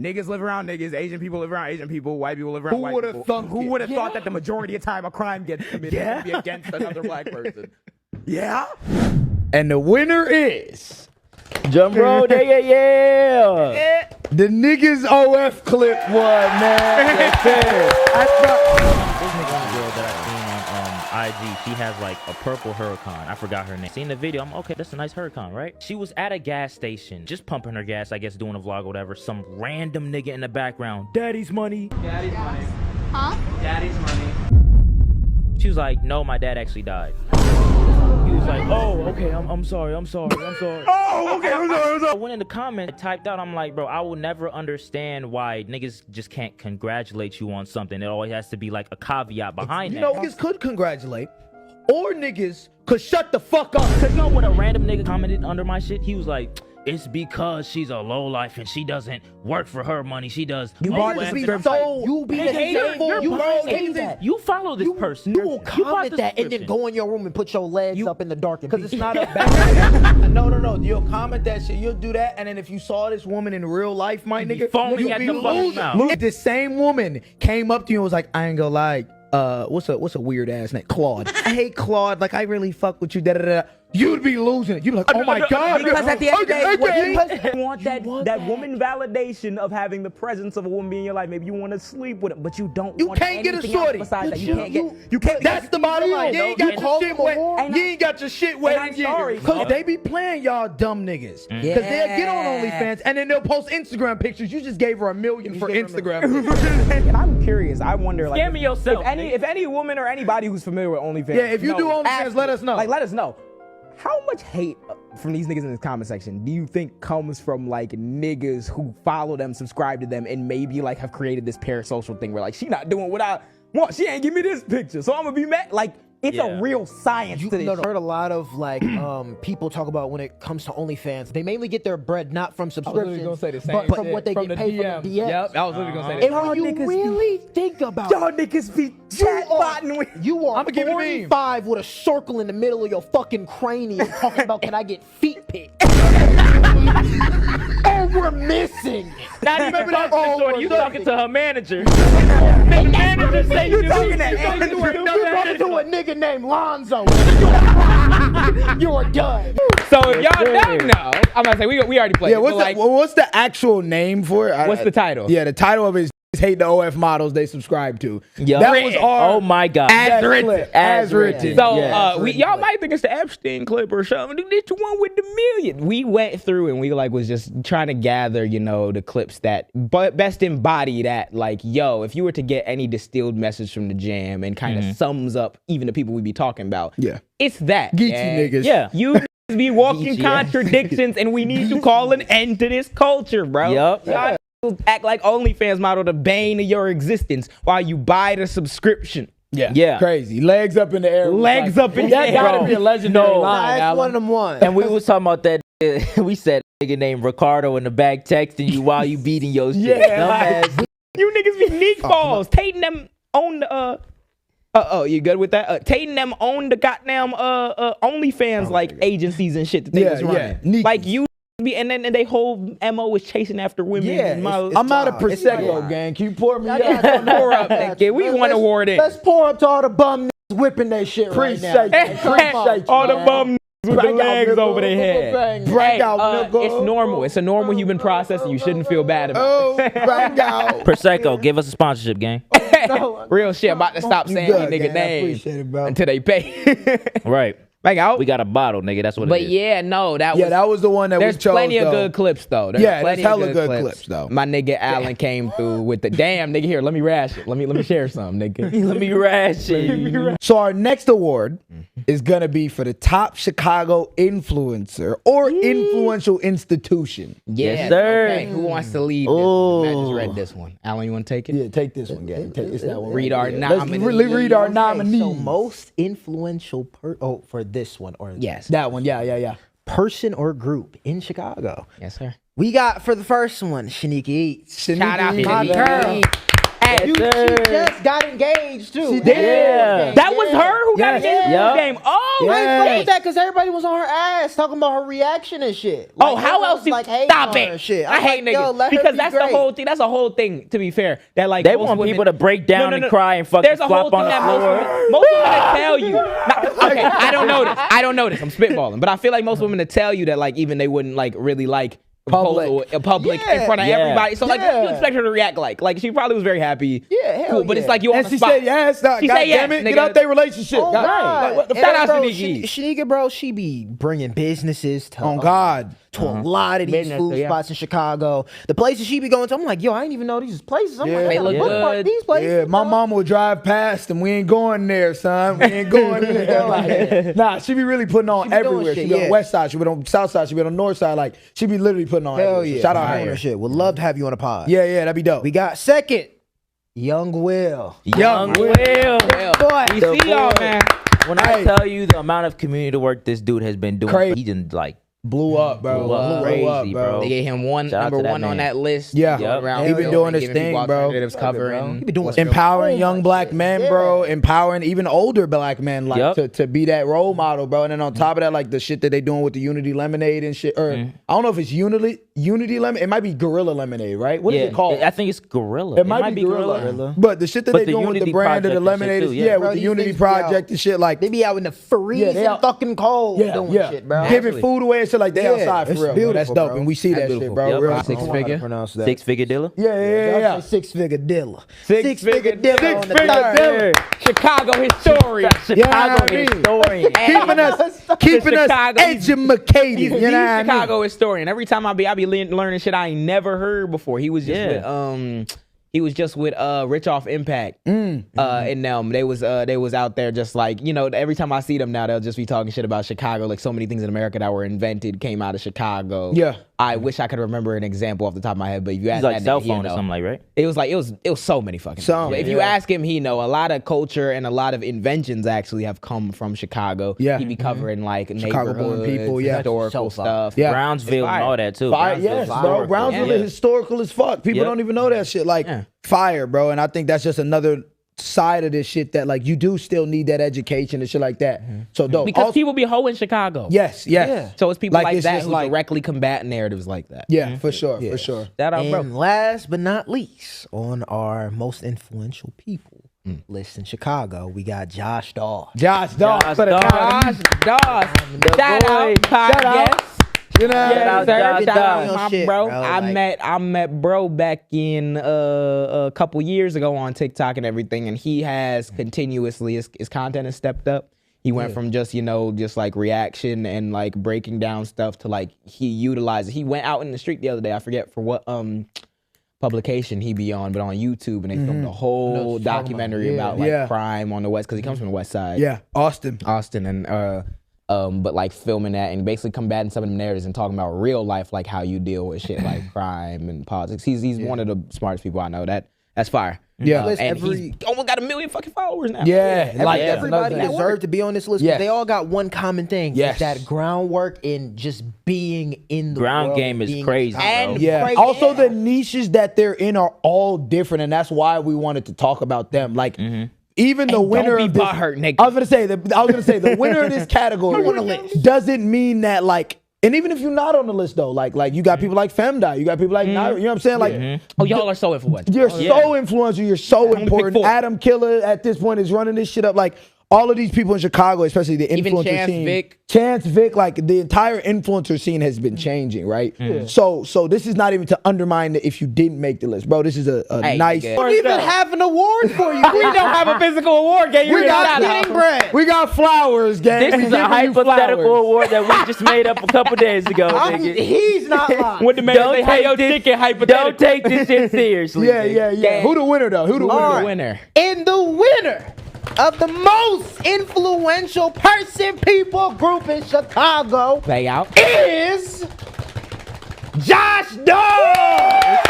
Niggas live around niggas. Asian people live around Asian people. White people live around Who white would've people. thunk Who it? would have thought that the majority of time a crime gets committed would be against another black person? Yeah? and the winner is Jump roll, yeah. the niggas OF clip one, man. This nigga girl that I seen on IG, she has like a purple Huracan. I forgot her name. Seen the video, I'm okay, that's a nice Huracan, right? She was at a gas station, just pumping her gas, I guess doing a vlog or whatever. Some random nigga in the background, daddy's money. Daddy's money. Huh? Daddy's money. She was like, no, my dad actually died. He was like, oh, okay, I'm sorry. Oh, okay, I'm sorry. I went in the comment, typed out, I'm like, bro, I will never understand why niggas just can't congratulate you on something. It always has to be like a caveat behind You that. know, niggas could congratulate, or niggas could shut the fuck up. Cause you know what a random nigga commented under my shit? He was like, it's because she's a lowlife and she doesn't work for her money. She does. You OF be and- so You be Nigga, hateful. you're You behind hate that. that. You follow this person. You will bought comment the that and then subscription. go in your room and put your legs up in the dark and Because beat it's not you. a bad. No. You'll comment that shit. You'll do that, and then if you saw this woman in real life, my nigga, foaming you'd at be the fucking losing. mouth. If this same woman came up to you and was like, "I ain't gonna lie, what's a weird ass name? Claude. I hate Claude. Like I really fuck with you." Da da da. You'd be losing it. You'd be like, "Oh my god!" Because at the end of the day, Okay. you want that woman validation of having the presence of a woman being in your life. Maybe you want to sleep with it, but you don't. You want can't get a anything else shorty. Besides that, You you can't. That's the bottom line. You ain't got your shit wet. And You ain't got your shit wet. I'm sorry. Because they be playing y'all dumb niggas. Because they'll get on OnlyFans and then they'll post Instagram pictures. You just gave her $1 million for Instagram pictures. And I'm curious. I wonder, like, Scam me yourself, if any woman or anybody who's familiar with OnlyFans, Yeah, if you do OnlyFans, ask let me. us know. Like, let us know. How much hate from these niggas in the comment section do you think comes from like niggas who follow them, subscribe to them, and maybe like have created this parasocial thing where like she not doing what I want, she ain't give me this picture, so I'm gonna be mad? Like, it's a real science to this. I've heard a lot of like people talk about when it comes to OnlyFans, they mainly get their bread not from subscriptions, but from what they get paid from the DMs. Yep, I was literally gonna say that. And when you really think about Y'all it, niggas be chatbotting with. you are I'ma give you the meme. 45 with a circle in the middle of your fucking cranium talking about, can I get feet pics? Oh, we're missing it. Now you Remember that? talking, Oh, you we're talking to her manager. And the manager say you talking to You're talking to a nigga named Lonzo. You're done. So if y'all don't know, I'm gonna say we already played. Yeah, it, what's but, what's the actual name for it? What's the title? Yeah, the title of it is Hate the OF Models They Subscribe To. Yup. That was our Oh my god. as written. As written. So Yeah. y'all might think it's the Epstein clip or something. This one with the million. We went through and we like was just trying to gather, the clips that best embody that. Like, yo, if you were to get any distilled message from the Jam and kind of sums up even the people we be talking about, Yeah. it's that. Geeky gang. niggas. Yeah. You be walking Geeky, contradictions, and we need to call an end to this culture, bro. Yup. Y'all act like OnlyFans model the bane of your existence while you buy the subscription. Yeah. Crazy. Legs up in the air. Legs up in the That air. gotta Bro. be a legendary No. line, That's one of Alan. them ones. And we was talking about that. We said nigga named Ricardo in the back texting you while you beating your shit. Yeah. Dumbass. You niggas be neat balls. Tating them on the you good with that? Tating them on the goddamn OnlyFans like agencies and shit that they Yeah, was running. yeah. Neekies. Like you be, and then they whole MO is chasing after women. Yeah, and models. I'm out of It's Prosecco, job. gang. Can you pour me I up? got Pour up, nigga. We want to award it. Let's pour up to all the bum niggas whipping that shit right now. Appreciate you, All the man. bum with the Brag out, legs nigga. over their head. Brag out, nigga. It's normal. It's a normal human process, and you shouldn't feel bad about Oh, brag out. Prosecco, give us a sponsorship, gang. it. Real shit. About to stop saying good, these nigga gang. I names appreciate it, bro. until they pay. Right. Like out. We got a bottle, nigga. That's what But it is. yeah, no, that Yeah, was. that was the one that There's we chose. plenty of though. good clips though. There's Yeah, plenty there's of hella good clips, though. My nigga Allen came through with the damn nigga. Here, let me rash it. Let me share some, nigga. Let me rash it. So our next award is gonna be for the top Chicago influencer or influential institution. Yes, sir. Okay, who wants to lead this one? I just read this one. Alan, you want to take it? Yeah, take this one, gang. Take this that one. Read our Let's nominees. read our Okay, nominees. So most influential for this one or Yes. That one, yeah. person or group in Chicago. Yes, sir. We got for the first one, Shanika Eats. Shout out to my the girl. Hey, She just got engaged too. She did. Yeah. that was her who got Yes. engaged in Yup. the game. Oh, Yeah. I ain't wait. fuck with that because everybody was on her ass talking about her reaction and shit. Oh, Like, how everyone else was, you like hating stop on her it? and shit. I I'm hate like, yo, niggas let her because be that's great. the whole thing. That's a whole thing. To be fair, that like They most want women, people to break down and cry and fucking There's a whole flop on thing the that floor. most women that tell you. Okay, I don't know this. I don't know this. I'm spitballing, but I feel like most women that tell you that like even they wouldn't like really like public in front of Yeah. everybody. So like, Yeah. you expect her to react like she probably was very happy. Yeah, hell cool. But yeah. it's like you on And the she spot. said yes. God She damn said yes, it. Get nigga. out their relationship. Oh, God. God. Like, what the And, Shout out to bro, Nikki. Shanika, bro, she be bringing businesses to On God. to a lot of these Business, food yeah. spots in Chicago. The places she be going to, I'm like, yo, I didn't even know these places. I'm Yeah. like, They I gotta look bookmark good. these places. Yeah, my bro. mama would drive past them. We ain't going there, son. We ain't going there. Like, nah, she be really putting on She be doing everywhere. She shit, be on yeah. the west side. She be on the south side. She be on the north side. Like, she be literally putting on Hell everywhere. yeah. Shout out She her. doing her shit. Would love to have you on a pod. Yeah, that'd be dope. We got second, Young Will. Young Will. Boy, We The see y'all, boy. man. When I tell you the amount of community work this dude has been doing, Crazy. he didn't like Blew up, bro. Blew up. Crazy, bro. They gave him Shout out number to that one on man. that list. Yeah. Going around He been building, doing his giving people thing, bro. alternatives, covering. He been doing Empowering young black shit. men, Yeah. bro. Empowering even older black men, like Yup. to be that role model, bro. And then on top of that, like the shit that they doing with the Unity Lemonade and shit. Or I don't know if it's Unity Lemonade. It might be Gorilla Lemonade, right? What is yeah, it called? I think it's Gorilla. It might be Gorilla. But the shit that But they the doing with the Unity brand of the Project and lemonade shit is, too, yeah, yeah. with Bro, the these Unity niggas be out. Project and shit. Like, They be out in the freezing they out- fucking cold doing yeah. shit, bro. Giving food away and shit like they Yeah, outside for it's real. Bro. That's beautiful, dope. bro. And we see That's that shit, beautiful. bro. Yup. Real. Six I don't know how to figure? pronounce that. 6-figure dealer. Yeah. Six-figure dealer. Six-figure dealer. on the Six-figure dot. dealer. Chicago historian. Chicago I mean? historian. Keeping us Chicago. educated. He's You the know what I mean? Chicago historian. Every time I be learning shit I ain't never heard before. He was just with he was just with Rich Off Impact. And them. They was out there just like, you know, every time I see them now, they'll just be talking shit about Chicago. Like so many things in America that were invented came out of Chicago. Yeah. I wish I could remember an example off the top of my head, but if you ask He's like that cell nigga, phone he'll or know. something like, right? It was so many fucking Some, things. If you yeah. ask him, he know a lot of culture and a lot of inventions actually have come from Chicago. Yeah. He be covering like Chicago-born neighborhoods, people, yeah. historical So far. stuff. Yeah. Brownsville and fire. all that too. Fire, Brownsville yes, bro. historical. Brownsville Yeah. is historical as fuck. People Yep. don't even know that shit. Like, fire, bro. And I think that's just another side of this shit that, like, you do still need that education and shit like that. So dope. Because Also- people be hoeing Chicago. yes. So it's people like it's that just who like- directly combat narratives like that. Yeah, for sure, for sure. Shout out, bro. And last but not least, on our most influential people list in Chicago, we got Josh Dawes. Josh Dawes. Josh for the Dawes. count. Shout boy. out, Shout out. podcast. You know, Shout out, Josh Shout out Dawes. my Shit, bro. bro, I like- met bro back in a couple years ago on TikTok and everything, and he has continuously his content has stepped up. He went from just, you know, just like reaction and like breaking down stuff to like he utilized it. He went out in the street the other day. I forget for what publication he be on, but on YouTube, and they filmed a whole documentary about like Yeah. crime on the West because he comes from the West Side. Yeah, Austin. Austin, and but like filming that and basically combating some of the narratives and talking about real life, like how you deal with shit like crime and politics. He's one of the smartest people I know. That's fire. Yeah. And he's almost got 1 million fucking followers now. Yeah, like that's Everybody another thing. deserved to be on this list. 'Cause Yes. They all got one common thing. Yes. It's that groundwork in just being in the Ground world, game is being crazy, Chicago. bro. Yeah. Crazy. Also, the niches that they're in are all different, and that's why we wanted to talk about them. Like, even the winner don't be of this, butthurt, nigga. I was gonna say the winner of this category doesn't mean that like. And even if you're not on the list though, like you got people like Femdai, you got people like Naira, you know what I'm saying? Like Oh, y'all are so influential. you're so influential, you're so pick important. four. Adam Killer at this point is running this shit up. Like all of these people in Chicago, especially the Even influencer Chance scene. Vic. Chance Vic, like the entire influencer scene has been changing, right? So this is not even to undermine if you didn't make the list, bro. This is a Hey, nice. nigga. We don't even have an award for you. We don't have a physical award, gang. We got getting bread. We got flowers, gang. This We is a giving you hypothetical flowers. award that we just made up a couple days ago, nigga. He's not lying. What the man say? Hey, yo, ticket hypothetical. Don't take this shit seriously. Yeah, nigga. yeah, yeah. Who the winner though? Who the winner? All right. Winner. And the winner of the most influential person, people, group in Chicago Play out. is Josh Dawes.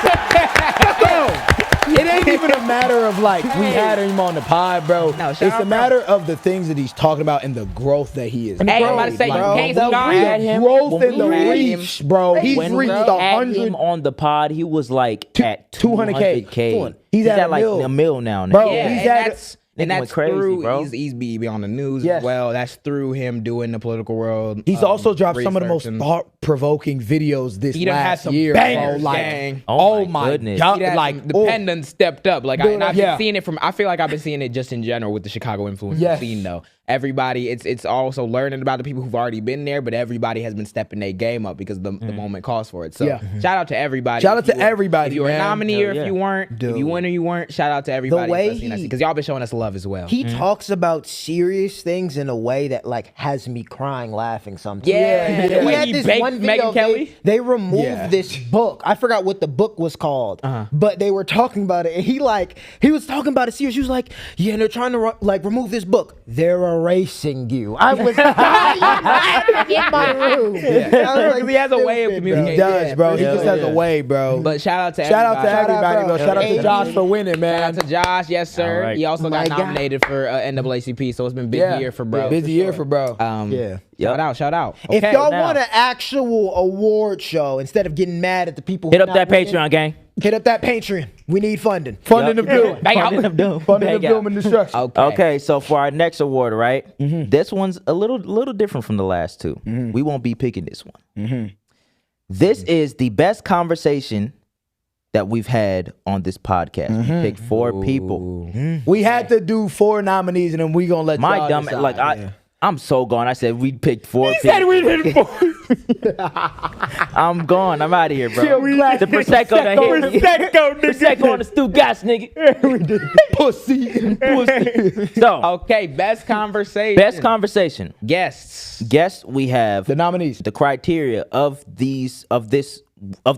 It ain't even a matter of like we had him on the pod, bro. No, shout It's out, a matter of the things that he's talking about and the growth that he is. Hey, I'm about to say, you can't the stop. The growth and the had him- reach, bro. He's When we reached had 100. him on the pod, he was like at 200K. 200K. He's at a like mil. a mil now. Bro, nigga. Yeah, he's and at- that's and Nigga that's went crazy, through. bro. He's be on the news Yes. as well. That's through him doing the political world. He's also dropped some of the most research and- thought-provoking videos this He done had last some year. bangers, bro. Like, gang. Oh my goodness. God, He done- like the oh. pen done stepped up. Like, Dude, and I've yeah. been seeing it from. I feel like I've been seeing it just in general with the Chicago influencer Yes. scene, though. Everybody, it's also learning about the people who've already been there, but everybody has been stepping their game up because the moment calls for it. So, Yeah. shout out to everybody. Shout out If to you were- everybody, If you were a man. nominee or Hell if you yeah. weren't, if you Dude. win or you weren't, shout out to everybody. way because y'all been showing us love as well. He talks about serious things in a way that like has me crying, laughing sometimes. Yeah, the He way had he this baked one video, Megyn Kelly. They removed Yeah. this book. I forgot what the book was called, but they were talking about it. And he was talking about it serious. He was like, "Yeah, and they're trying to remove this book. They're erasing you." I was dying in my room. Because he has a way of He communicating. does, bro. He Hell just has yeah. a way, bro. But shout out to Shout out to everybody. everybody, bro. Shout out to Hey. Josh for winning, man. Shout out to Josh, yes sir. All right. He also My got God. nominated for NAACP, so it's been a big year for bro. Busy year for bro. Yeah. Shout out. If Okay. y'all now. want an actual award show instead of getting mad at the people, Hit who up not that winning, Patreon, gang. Hit up that Patreon. We need funding. Funding of doom. Bang out. Funding of doom. Funding of Bang out. doom and destruction. Okay, so for our next award, right? This one's a little different from the last two. We won't be picking this one. This is the best conversation that we've had on this podcast. We picked 4 people. We had to do 4 nominees, and then we gonna let My y'all dumb, decide. like I'm so gone. I said we picked 4 people. Said we did 4. I'm gone. I'm out of here, bro. Chill, The Prosecco that hit me. Prosecco on the stew gas, nigga. pussy. So, Okay, best conversation. best conversation. guests. Guess we have The nominees. the criteria of the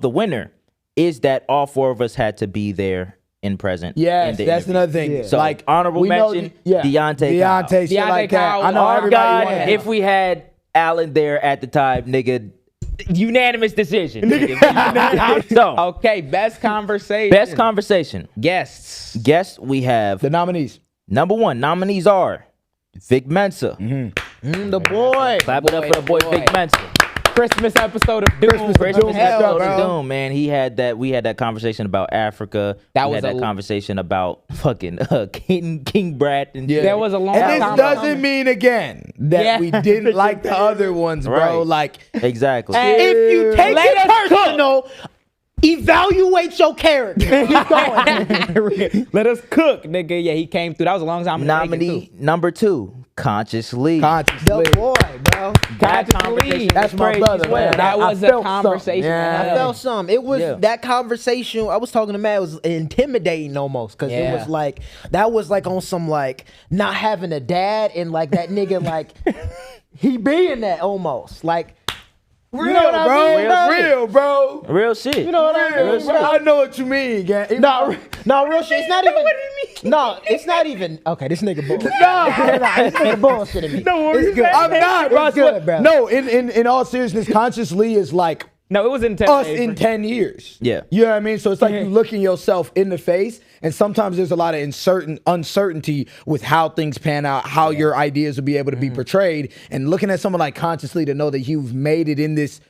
winner is that all 4 of us had to be there in present. Yes, in the that's interview. another thing. So, like honorable we know mention, yeah. Deontay Kyle. Deontay, shit Deontay like that. Kyle, I know Oh everybody God, wanted him. if we had Allen there at the time, nigga, unanimous decision. Nigga. So, Okay, best conversation. best conversation. guests. Guess we have the nominees. number 1. Nominees are Vic Mensa. The boy. Clap it up for the boy Vic Mensa. Christmas episode of Doom. Christmas Doom, episode bro. of Doom, man. We had that conversation about Africa. That we was had that a- conversation about fucking King Brad and Yeah. There was a long And this time. doesn't mean again that Yeah. we didn't like the other ones, bro. Right. Like Exactly. If you take Let it us personal, evaluate your character. Keep going. Let us cook, nigga. Yeah, he came through. That was a long time. in the making, Nominee too. number 2, Conscious Lee. consciously. The boy, bro. That Conscious conversation Lee. That's was my crazy brother, as well. man. That I was a felt conversation. something. I Yeah. felt some. It was Yeah. that conversation. I was talking to Matt. It was intimidating almost because Yeah. it was like that was like on some like not having a dad and like that nigga like he being that almost like Real, know what I bro. mean, bro? Real, bro. Real shit. you know what I mean? Real, bro. I know what you mean, gang. No, real shit. It's not even. No, it's not even. Okay, this nigga bullshit. No, this nigga bullshitting me. It's good. I'm not, bro. It's good, bro. No, in all seriousness, Conscious Lee is like No, it was intense. us in 10 years. Yeah. You know what I mean? So it's like you looking yourself in the face, and sometimes there's a lot of uncertainty with how things pan out, how your ideas will be able to be portrayed. And looking at someone like Consciously to know that you've made it in this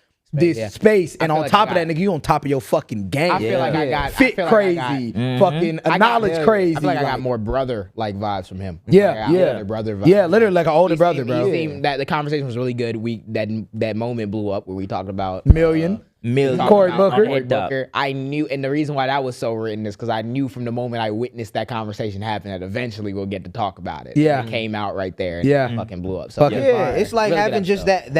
space, and feel on like top I of that, got- nigga, you on top of your fucking game. I feel like I got fit I feel crazy, Like I got, fucking I got knowledge more- crazy. I feel like I got like- more brother like vibes from him. Yeah, Like, I got yeah, older brother vibes. yeah, literally like an older He brother, seemed- bro. he seemed that the conversation was really good. That moment blew up where we talked about Million. million. Cory on Booker. Head Dog. I knew, and the reason why that was so written is because I knew from the moment I witnessed that conversation happen that eventually we'll get to talk about it. Yeah. And it came out right there. And Yeah. it fucking blew up. So Fucking Yeah, it's like Really good having just episode.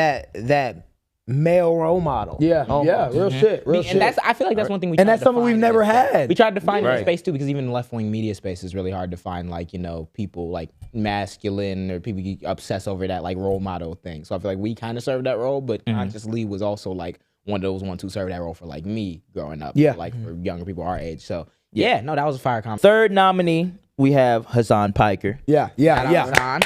that male role model. Yeah, yeah, real shit, real shit. And that's, I feel like that's one thing we And tried that's to something find we've in never this space. had. We tried to find in Right. this space too, because even in left-wing media space, it's really hard to find like, you know, people like masculine or people you obsess over that like role model thing. So I feel like we kind of served that role, but Conscious Lee was also like one of those ones who served that role for like me growing up. Yeah. Like for younger people our age. So yeah, no, that was a fire conversation. Third nominee, we have Hassan Piker. Yeah, yeah, yeah.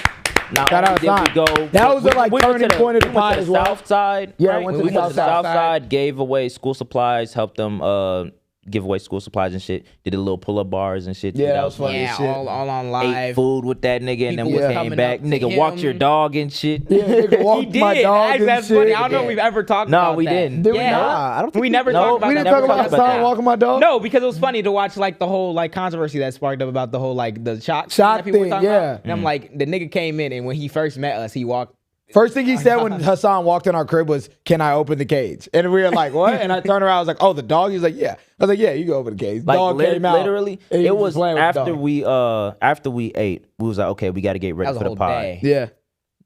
Not Shout out only did we Hassan. go, That was the, like, went to turning point of the we went pod to as well. South Side. Yeah, right? went to we the went to the South South Side. Side, gave away school supplies, helped them give away school supplies and shit. Did a little pull-up bars and shit. Yeah, that was funny. Yeah, shit. all on Ate live. food with that nigga and then People we was came coming back. up to Nigga walked your him. dog and shit. Yeah, nigga walked my dog and That's shit. funny. I don't know if we've ever talked No, about we that. didn't. Did we Yeah. not? I don't think We never No, talked about We that. didn't talk Never about talked about Hassan that. walking my dog? No, because it was funny to watch like the whole like controversy that sparked up about the whole like the shock Shock that people were thing, talking yeah. about. And I'm like, the nigga came in and when he first met us, he walked. First thing he said when Hassan walked in our crib was, "Can I open the cage?" And we were like, "What?" And I turned around, I was like, "Oh, the dog." He was like, "Yeah." I was like, "Yeah, you can open the cage." Like Dog came out. literally, and he it was playing with the after we ate, we was like, okay, we got to get That ready was for a the whole pod. day. Yeah.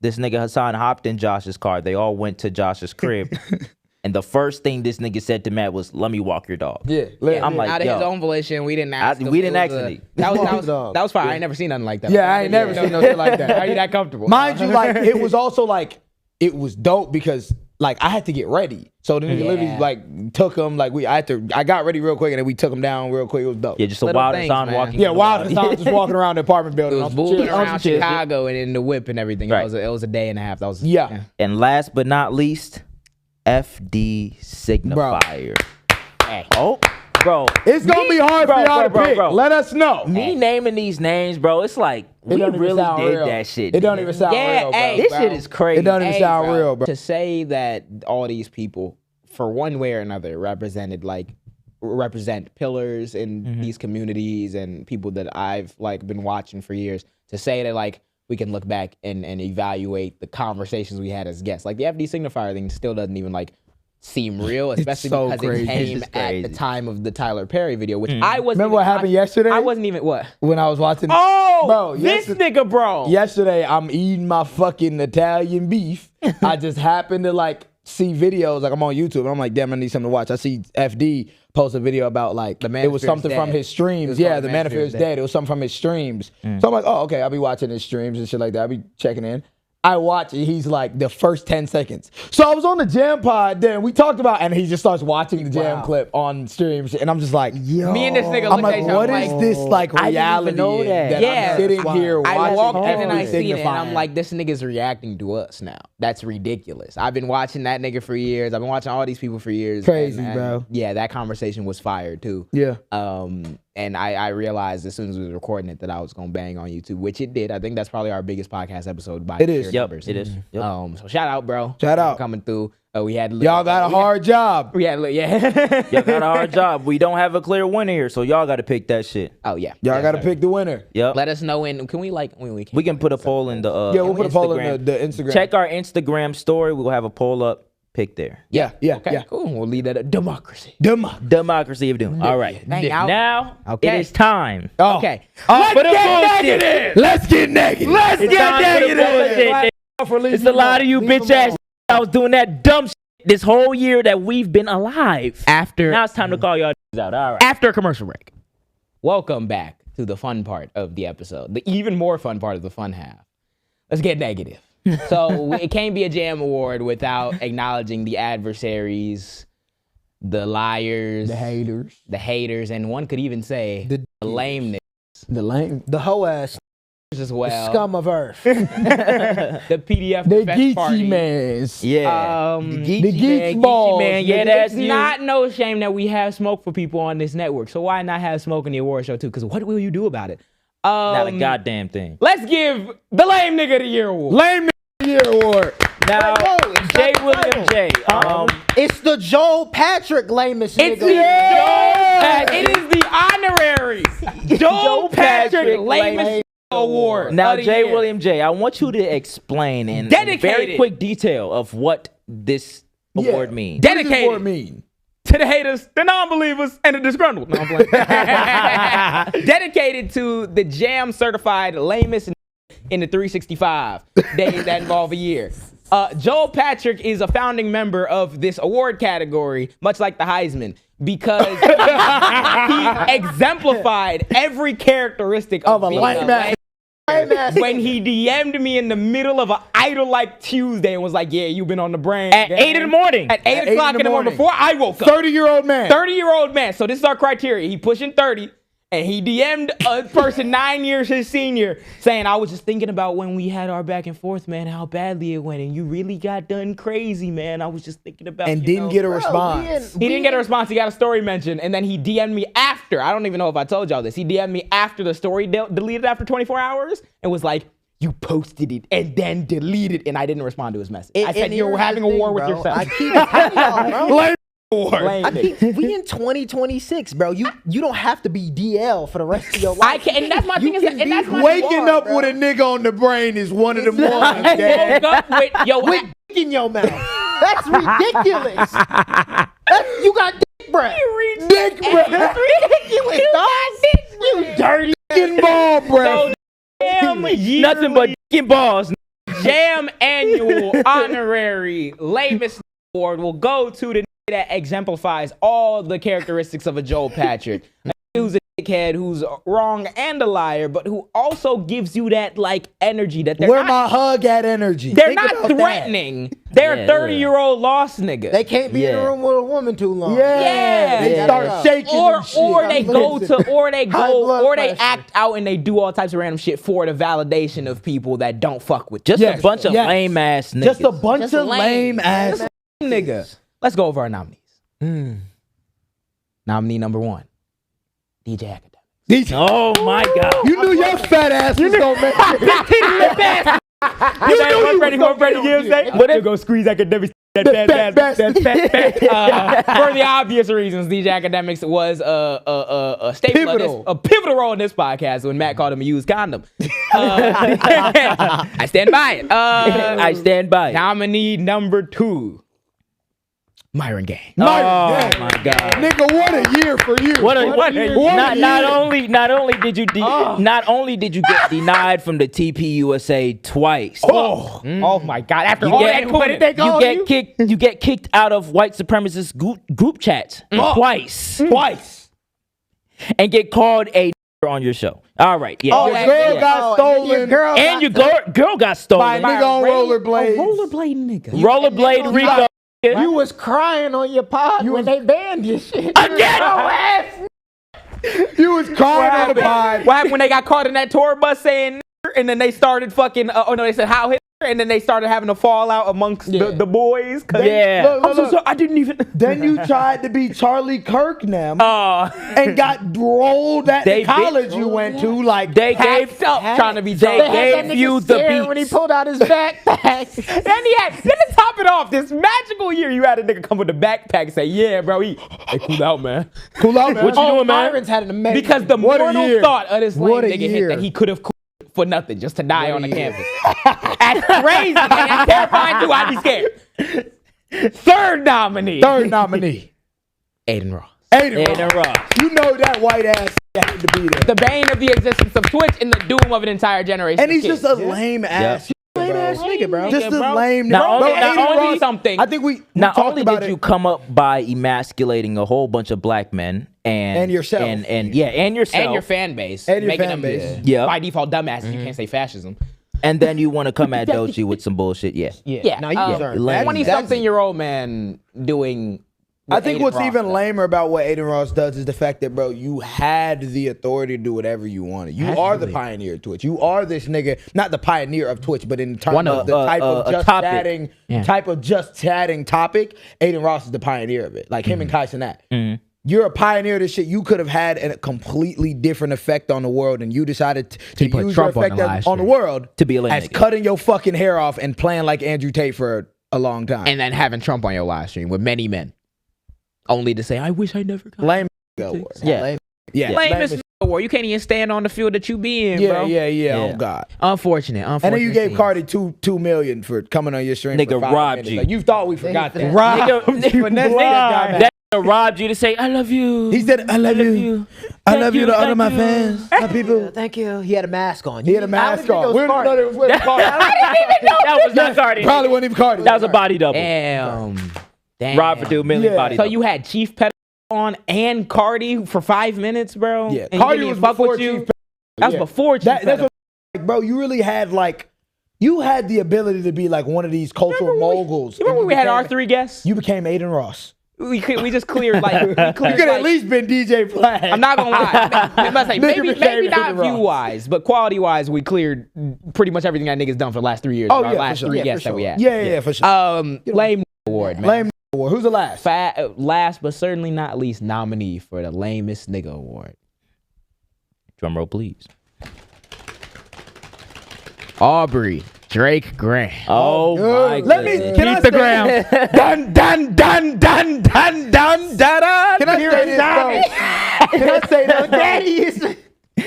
This nigga Hassan hopped in Josh's car. They all went to Josh's crib. And the first thing this nigga said to Matt was, "Let me walk your dog." Yeah. I'm like, out of his yo. own volition, we didn't ask. him. we didn't It ask was a- any. That was fine. I ain't never seen nothing like that. Yeah, I ain't never seen no shit like that. How you that comfortable? Mind you, like, it was also like, it was dope because like I had to get ready. So the nigga literally like took him, like I got ready real quick and then we took him down real quick. It was dope. Yeah, just a Little wild things, Hassan man. walking. Yeah, in the wild wild. Hassan just walking around the apartment building. It was on some moving shit. around shit. Chicago and in the whip and everything. Right. It was a day and a half. That was Yeah. And last but not least, FD Signifier. Hey. Oh, bro. It's gonna be hard for y'all to pick. Let us know. Me naming these names, bro, it's like, we don't even really sound did real. that shit. It don't nigga. even sound Yeah, real, bro. hey, This bro. shit is crazy. It don't even sound real, bro. To say that all these people, for one way or another, represent pillars in these communities and people that I've like been watching for years. To say that like we can look back and evaluate the conversations we had as guests, like the FD signifier thing, still doesn't even like seem real, especially so because crazy. it came It's at the crazy. time of the Tyler Perry video, which I wasn't. Remember what happened yesterday? I wasn't even what. When I was watching. Oh, Bro, this yesterday- nigga, bro. Yesterday, I'm eating my fucking Italian beef. I just happened to like see videos, like I'm on YouTube, and I'm like, damn, I need something to watch. I see FD post a video about like, The it was Manosphere's something from dead. his It streams. was Yeah, called the The Manosphere's Manosphere's dead. It was something from his streams. So I'm like, oh, okay, I'll be watching his streams and shit like that. I'll be checking in. I watch it. He's like the first 10 seconds. So I was on the Jaam pod then. We talked about, and he just starts watching the Jaam clip on streams. And I'm just like, yo. Me and this nigga I'm looked like, at each other, what I'm is like, this like I didn't even reality know that. Yeah. I'm sitting here watching I walked in and I FD seen it, and signifying. I'm like, this nigga's reacting to us now. That's ridiculous. I've been watching that nigga for years. I've been watching all these people for years. Crazy, and, bro. Yeah, that conversation was fire too. Yeah. And I realized as soon as we was recording it that I was gonna bang on YouTube, which it did. I think that's probably our biggest podcast episode by It is. sheer Yep, numbers. it is. Yep. So shout out, bro. Shout out. For coming through. We had Y'all got a hard job. We had yeah. Y'all got a hard job. We don't have a clear winner here, so y'all got to pick that shit. Oh yeah. Y'all got to pick the winner. Yep. Let us know in. Can we like when we can? We can put a poll in the Yeah, we'll put a poll in Instagram. the Instagram. Check our Instagram story. We'll have a poll up. Pick there. Yeah, yeah, Okay, yeah. cool. We'll leave that at democracy. Democracy of Doom. All right. Bang out. Now Okay. it is time. Oh. Okay. For the bullshit. Let's get negative. Let's It's time for the bullshit. It's a lot of you bitch ass. I was doing that dumb shit this whole year that we've been alive. After Now it's time to call y'all out. All right. after a commercial break. Welcome back to the fun part of the episode. The even more fun part of the fun half. Let's get negative. So it can't be a Jaam award without acknowledging the adversaries, the liars, the haters, and one could even say the lameness The lame. The whole ass as well. scum of earth. The PDF The defense Geechee party. mans. Yeah. The Geech balls. man. Yeah, nigga. that's It's you. not no shame that we have smoke for people on this network. So why not have smoke in the award show too? Because what will you do about it? Not a goddamn thing. Let's give the lame nigga of the year award. Lame Year Award. Now, Whoa, it's Jay not the William J. It's the Joel Patrick lamest It's nigga. the It is the honorary Joe Patrick Patrick Lamest Award. Now, of the Jay year. William J. I want you to explain in very Dedicated. quick detail of what this award means. What does this Dedicated. award mean? to the haters, the non-believers, and the disgruntled. No, I'm playing. Dedicated to the Jaam certified lamest in the 365 days that involve a year. Joel Patrick is a founding member of this award category, much like the Heisman, because he exemplified every characteristic of a lame ass. When he DM'd me in the middle of an idol-like Tuesday and was like, yeah, you've been on the brain. At 8 in the morning. At 8 o'clock in the morning before I woke up. 30-year-old man. 30-year-old man. So this is our criteria. He pushing 30. And he DM'd a person 9 years his senior saying, I was just thinking about when we had our back and forth, man, how badly it went. And you really got done crazy, man. I was just thinking about And didn't get a response. He didn't get a response. He got a story mention. And then he DM'd me after. I don't even know if I told y'all this. He DM'd me after the story deleted after 24 hours and was like, you posted it and then deleted. And I didn't respond to his message. I said, you're having a war with yourself. I keep telling y'all, bro. We in 2026, bro. You don't have to be DL for the rest of your life. I can, and that's my thing. And that's my Waking up with a nigga on the brain is one of the ones, I woke up with, yo, with dick in your mouth. That's ridiculous. You got dick breath. Dick breath. That's ridiculous, dog. You dirty Fucking ball breath. Nothing but dick and balls. Jaam annual honorary lamest award will go to the that exemplifies all the characteristics of a Joel Patrick. Who's a dickhead, who's wrong and a liar, but who also gives you that like energy that they're Where not, my hug at energy. they're Think not about threatening. They're a 30-year-old lost nigga. They can't be in a room with a woman too long. Yeah. They start shaking and shit. Or they go to, or they High go, blood or they pressure. act out and they do all types of random shit for the validation of people that don't fuck with Just them. a bunch of lame ass niggas. Just a bunch Just of lame. lame ass. Nigga. Let's go over our nominees. Nominee number 1, DJ Academics. Oh my God. You knew your fat ass was gonna make it. You know you ready, But then go squeeze Academics. For the obvious reasons, DJ Academics was a staple, a pivotal role in this podcast when Matt called him a used condom. I stand by it. I stand by it. Nominee number 2, Myron Gang. Oh my God. Nigga, what a year for you. What a year. Not only did you get denied from the TPUSA twice. Oh my God! After all that, you get kicked out of white supremacist group chats twice, and get called a on your show. All right, yeah. Oh, your girl got stolen. And your girl got stolen by a nigga on rollerblades. rollerblade nigga. Rollerblade Rico. You was crying on your pod when they banned your shit. Again! You was crying on the pod. What happened when they got caught in that tour bus saying and then they started fucking, they said how hit and then they started having a fallout amongst the boys. Yeah. I'm so sorry, I didn't even. Then you tried to be Charlie Kirk now and got rolled at the college you went to. Like they gave trying to be. They gave you the beats when he pulled out his backpack. Then to top it off, this magical year you had a nigga come with a backpack and say, yeah, bro, hey, cool out, man. Cool out, man. What you doing, man? Myron's had an amazing. Because the mortal thought of this lame nigga hit year. that he could have for nothing, just to die on the campus. That's crazy, man. That's terrifying too. I'd be scared. Third nominee. Aiden Ross. Aiden Ross. You know that white ass had to be there. The bane of the existence of Twitch and the doom of an entire generation. And he's just a lame ass. lame ass nigga, bro. Just a lame Not nigga. only something. I think we Not talked only about did it. you come up by emasculating a whole bunch of black men and yourself. and yourself and your fan base. And your making fan them base. Yeah. by default dumbasses. You can't say fascism. and then you want to come at Doechii with some bullshit. Yeah. No, you deserve lame. 20-something-year-old man doing. I think Aiden what's Ross even does. lamer about what Aiden Ross does is the fact that, bro, you had the authority to do whatever you wanted. You are the pioneer of Twitch. You are this nigga, not the pioneer of Twitch, but in terms of the type of just topic. chatting topic, Aiden Ross is the pioneer of it. Like him and Kai Cenat. You're a pioneer of this shit. You could have had a completely different effect on the world, and you decided to put use Trump your on effect the live on the stream. world To be a lame as nigga. cutting your fucking hair off and playing like Andrew Tate for a long time. And then having Trump on your live stream with many men. Only to say, I wish I never got lame award. Yeah. Yeah. Lamest award. You can't even stand on the field that you be in, bro. Yeah. Oh God. Unfortunate. And then you gave Cardi $2 million for coming on your stream. Nigga for 5 robbed minutes. you. Like, you thought we forgot that. Nigga, Finesse that guy, man. that robbed you to say I love you. He said, I love you. I love you to all of my fans, my people. Thank you. He had a mask on. He had a mask on. We didn't know it was Cardi. That was not Cardi. Probably wasn't even Cardi. That was a body double. Damn. Rob for 2 million Yeah. body So double. you had Chief Petty on and Cardi for 5 minutes, bro? Yeah, And Cardi he was didn't fuck before with you? Chief That was Yeah. before Chief That's Petty. what, like, bro, you really had you had the ability to be like one of these cultural moguls. You remember and when we had became- our 3 guests? You became Aiden Ross. We just cleared like You could at least been DJ Flag. I'm not gonna lie. I must say, Nigga maybe became not Aiden Ross. view wise, but quality wise, we cleared pretty much everything that nigga's done for the last 3 years. Oh, our yeah, last for sure. 3 Yeah, guests for that we sure. had. Yeah, for sure. Lame award, man. Lame award. Who's the last? Last but certainly not least, nominee for the lamest nigga award. Drum roll, please. Aubrey Drake Graham. Oh my Let me. goodness. Can I Keep the say- ground. dun dun dun dun dun dun dun. Can I say this, bro? Can I say that? Daddy is.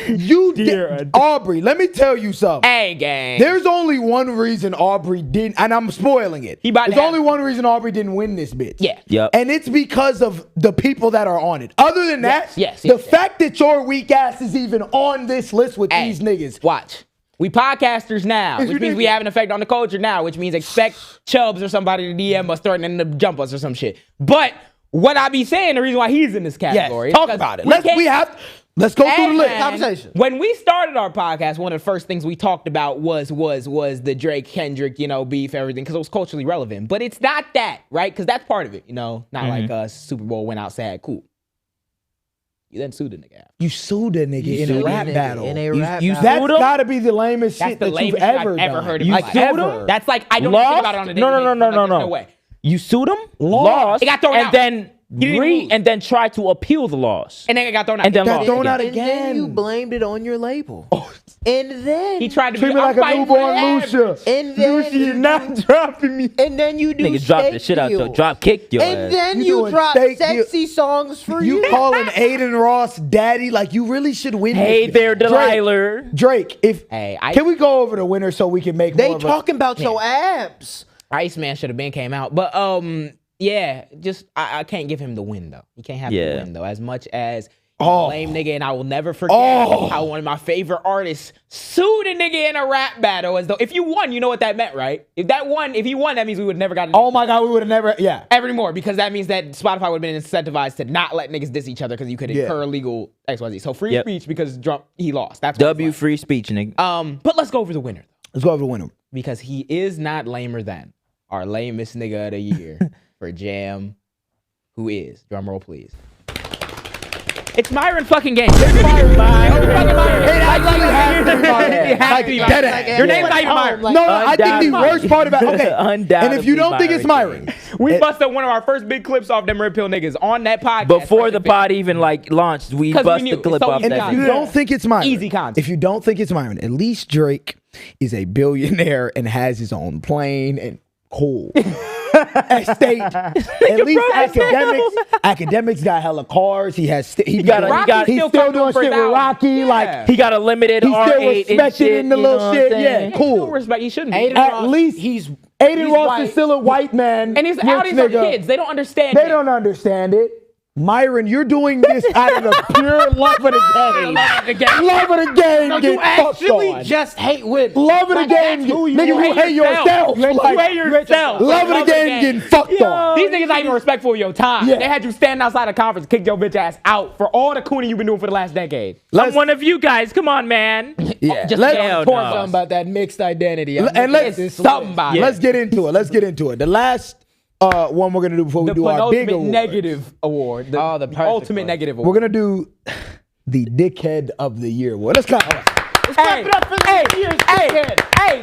You did, Aubrey. Let me tell you something. Hey, gang. There's only one reason Aubrey didn't, and I'm spoiling it. about to There's have- only one reason Aubrey didn't win this bitch. Yeah. Yep. And it's because of the people that are on it. Other than that, yes, the fact that your weak ass is even on this list with Hey, these niggas. Watch. We podcasters now, It's which means we ridiculous. have an effect on the culture now, which means expect Chubbs or somebody to DM us threatening to jump us or some shit. But what I be saying, the reason why he's in this Yes, category. is talk because about it. we can't- Let's go Hey, through the list. man, Conversation. When we started our podcast, one of the first things we talked about was the Drake Kendrick, beef, everything, because it was culturally relevant. But it's not that, right? Because that's part of it, Not like Super Bowl went out sad, cool. You then sued the nigga. You sued a nigga in a sued a rap nigga battle. in a rap That's battle. gotta be the lamest That's shit the that you've lamest shit ever I've ever done. heard in You my sued life. him? Ever. That's like I don't even think about it on a daily basis. No. Like, there's no way. You sued him, Lost. It got thrown and out. then He didn't lose. and then tried to appeal the loss. And then it got thrown out. And then Got lost thrown again. out And then again. you blamed it on your label. And then He tried to Treat be me like I'm a fighting for newborn the Lucia. average. And then Lucia, you're not dropping me. And then you do Niggas dropped the shit out your drop kicked your And ass. then You you doing drop steak deal. sexy songs for you. You calling Aiden Ross daddy like you really should win. Hey this there, Drake, Delilah. Drake, Hey, can we go over the winner so we can make They more of a- talking about your abs. Iceman should have been came out. But yeah, just I can't give him the win though. He can't have the win though. As much as he's a lame nigga, and I will never forget how one of my favorite artists sued a nigga in a rap battle as though if you won, you know what that meant, right? If he won, that means we would have never gotten Oh my God, we would have never. Yeah. ever anymore because that means that Spotify would have been incentivized to not let niggas diss each other because you could Yeah. incur legal XYZ. So free Yep. speech because he lost. That's what W it's free speech, nigga. like. But let's go over the winner though. Let's go over the winner. Because he is not lamer than our lamest nigga of the year for Jaam, who is, drum roll please. It's Myron fucking Game. It's Myron. Your name's not even Myron. No, I think the worst part about and if you don't think it's Myron, We busted one of our first big clips off them Red Pill niggas on that podcast. Before the pod even launched, we 'Cause we bust knew. the clip So off easy and that. if you don't think it's Myron, Easy content. If you don't think it's Myron, at least Drake is a billionaire and has his own plane and cool. Estate. At least academics got hella cars. He's still doing shit with Rocky. Like He got a limited he's still R8 and respected shit. in the you know little what shit. I'm Yeah, saying? Cool. cool. Respect. He shouldn't be. At least Aiden Ross is still a white man. And his rich outings are nigga. kids. They don't understand. They it. don't understand it. Myron, you're doing this out of the pure love of the game. Love of the game. No, get you fucked actually on. just hate women. Love of the game. Nigga, you hate yourself. You hate yourself. Love of the game getting fucked on. These niggas not even respectful of your time. Yeah. They had you standing outside a conference, kick your bitch ass out for all the cooning you've been doing for the last decade. I'm one of you guys. Come on, man. Yeah. Just Hell tore no. something about that mixed identity. And let's something about it. Let's get into it. The last one we're gonna do before we The do our big penultimate award. negative award. The ultimate negative award. We're gonna do the Dickhead of the Year award. Let's go. Hey,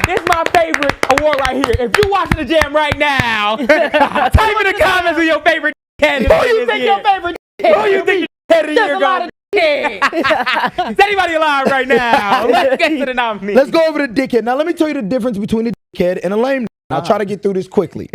this is my favorite award right here. If you watching the Jam right now, type in the comments who your favorite head is. Who you think your favorite head? Who you think your head of the year going? Is anybody alive right now? Let's get to the nominees. Let's go over the Dickhead. Now let me tell you the difference between a dickhead and a lame. I'll try to get through this quickly.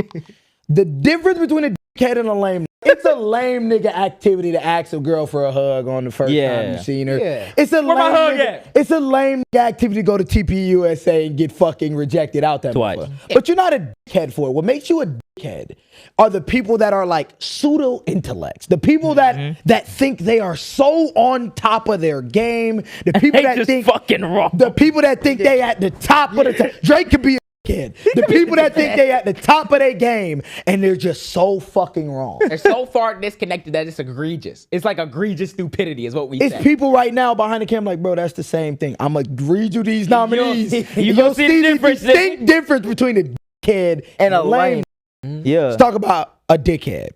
The difference between a dickhead and a lame, it's a lame nigga activity to ask a girl for a hug on the first time you seen her. Yeah. It's a Where my lame hug nigga, at? It's a lame nigga activity to go to TPUSA and get fucking rejected out that Twice. motherfucker. But you're not a dickhead for it. What makes you a dickhead are the people that are like pseudo intellects. The people that think they are so on top of their game. The people They that just think fucking wrong. The people that think they at the top of the top. Drake could be a kid. The people that think they at the top of their game and they're just so fucking wrong. They're so far disconnected that it's egregious. It's like egregious stupidity is what we It's say. people right now behind the camera like, bro, that's the same thing. I'm going to read you these nominees. you gonna see the difference, distinct difference between a dickhead and a lame. Yeah. Let's talk about a dickhead.